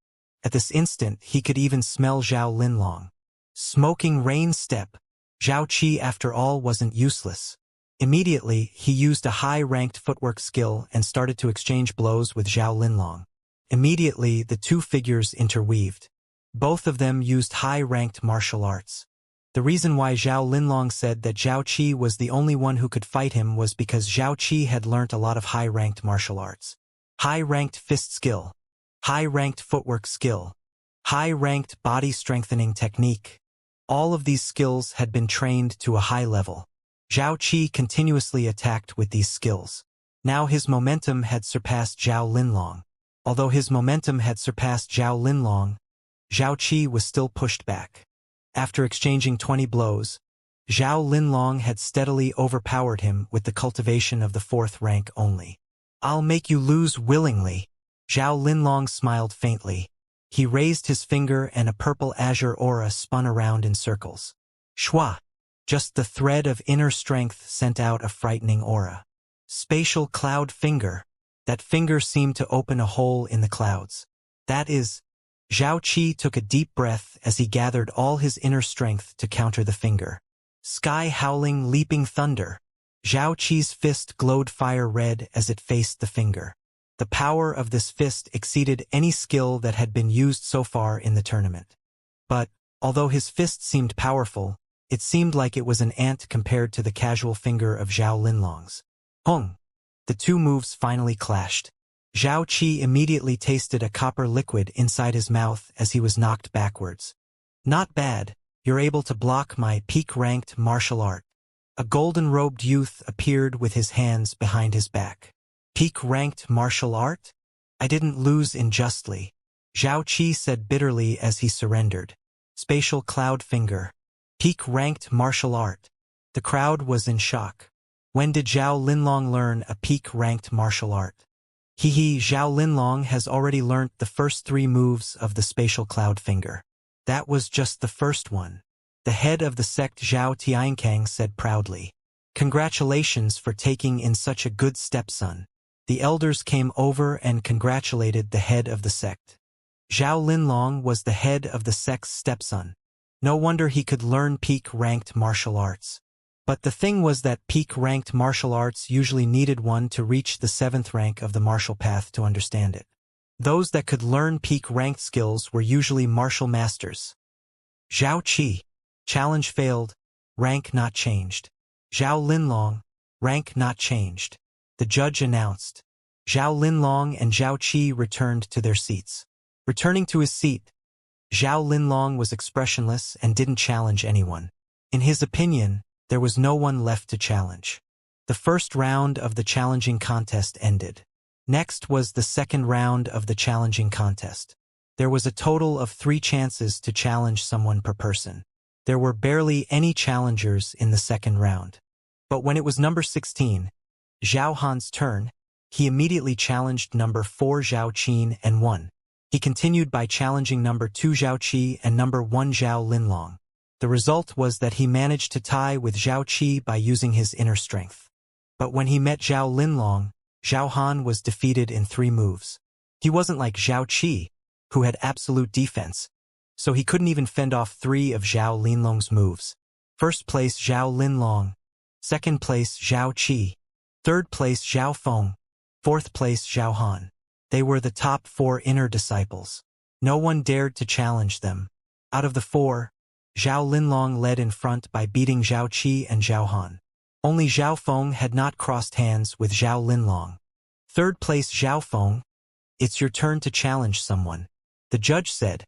Speaker 1: At this instant, he could even smell Zhao Linlong. Smoking rain step. Zhao Qi, after all, wasn't useless. Immediately, he used a high-ranked footwork skill and started to exchange blows with Zhao Linlong. Immediately, the two figures interweaved. Both of them used high-ranked martial arts. The reason why Zhao Linlong said that Zhao Qi was the only one who could fight him was because Zhao Qi had learnt a lot of high-ranked martial arts. High-ranked fist skill, high-ranked footwork skill, high-ranked body-strengthening technique. All of these skills had been trained to a high level. Zhao Qi continuously attacked with these skills. Now his momentum had surpassed Zhao Linlong. Although his momentum had surpassed Zhao Linlong, Zhao Qi was still pushed back. After exchanging 20 blows, Zhao Linlong had steadily overpowered him with the cultivation of the 4th rank only. "I'll make you lose willingly." Zhao Linlong smiled faintly. He raised his finger and a purple azure aura spun around in circles. Shwa! Just the thread of inner strength sent out a frightening aura. Spatial cloud finger. That finger seemed to open a hole in the clouds. That is, Zhao Qi took a deep breath as he gathered all his inner strength to counter the finger. Sky howling leaping thunder. Zhao Qi's fist glowed fire red as it faced the finger. The power of this fist exceeded any skill that had been used so far in the tournament. But, although his fist seemed powerful, it seemed like it was an ant compared to the casual finger of Zhao Linlong's. Hong! The two moves finally clashed. Zhao Qi immediately tasted a copper liquid inside his mouth as he was knocked backwards. "Not bad, you're able to block my peak-ranked martial art." A golden-robed youth appeared with his hands behind his back. "Peak-ranked martial art? I didn't lose unjustly," Zhao Qi said bitterly as he surrendered. Spatial cloud finger. Peak-ranked martial art. The crowd was in shock. When did Zhao Linlong learn a peak-ranked martial art? Zhao Linlong has already learnt the first 3 moves of the spatial cloud finger. That was just the first one. The head of the sect Zhao Tiankang said proudly. "Congratulations for taking in such a good stepson." The elders came over and congratulated the head of the sect. Zhao Linlong was the head of the sect's stepson. No wonder he could learn peak-ranked martial arts. But the thing was that peak-ranked martial arts usually needed one to reach the 7th rank of the martial path to understand it. Those that could learn peak-ranked skills were usually martial masters. Zhao Qi. Challenge failed. Rank not changed. Zhao Linlong. Rank not changed. The judge announced. Zhao Linlong and Zhao Qi returned to their seats. Returning to his seat, Zhao Linlong was expressionless and didn't challenge anyone. In his opinion, there was no one left to challenge. The first round of the challenging contest ended. Next was the second round of the challenging contest. There was a total of 3 chances to challenge someone per person. There were barely any challengers in the second round. But when it was number 16, Zhao Han's turn, he immediately challenged number 4 Zhao Qin and won. He continued by challenging number 2 Zhao Qi and number 1 Zhao Linlong. The result was that he managed to tie with Zhao Qi by using his inner strength. But when he met Zhao Linlong, Zhao Han was defeated in 3 moves. He wasn't like Zhao Qi, who had absolute defense, so he couldn't even fend off 3 of Zhao Linlong's moves. First place Zhao Linlong, second place Zhao Qi, third place Zhao Feng, fourth place Zhao Han. They were the top 4 inner disciples. No one dared to challenge them. Out of the 4, Zhao Linlong led in front by beating Zhao Qi and Zhao Han. Only Zhao Feng had not crossed hands with Zhao Linlong. Third place Zhao Feng, it's your turn to challenge someone. The judge said.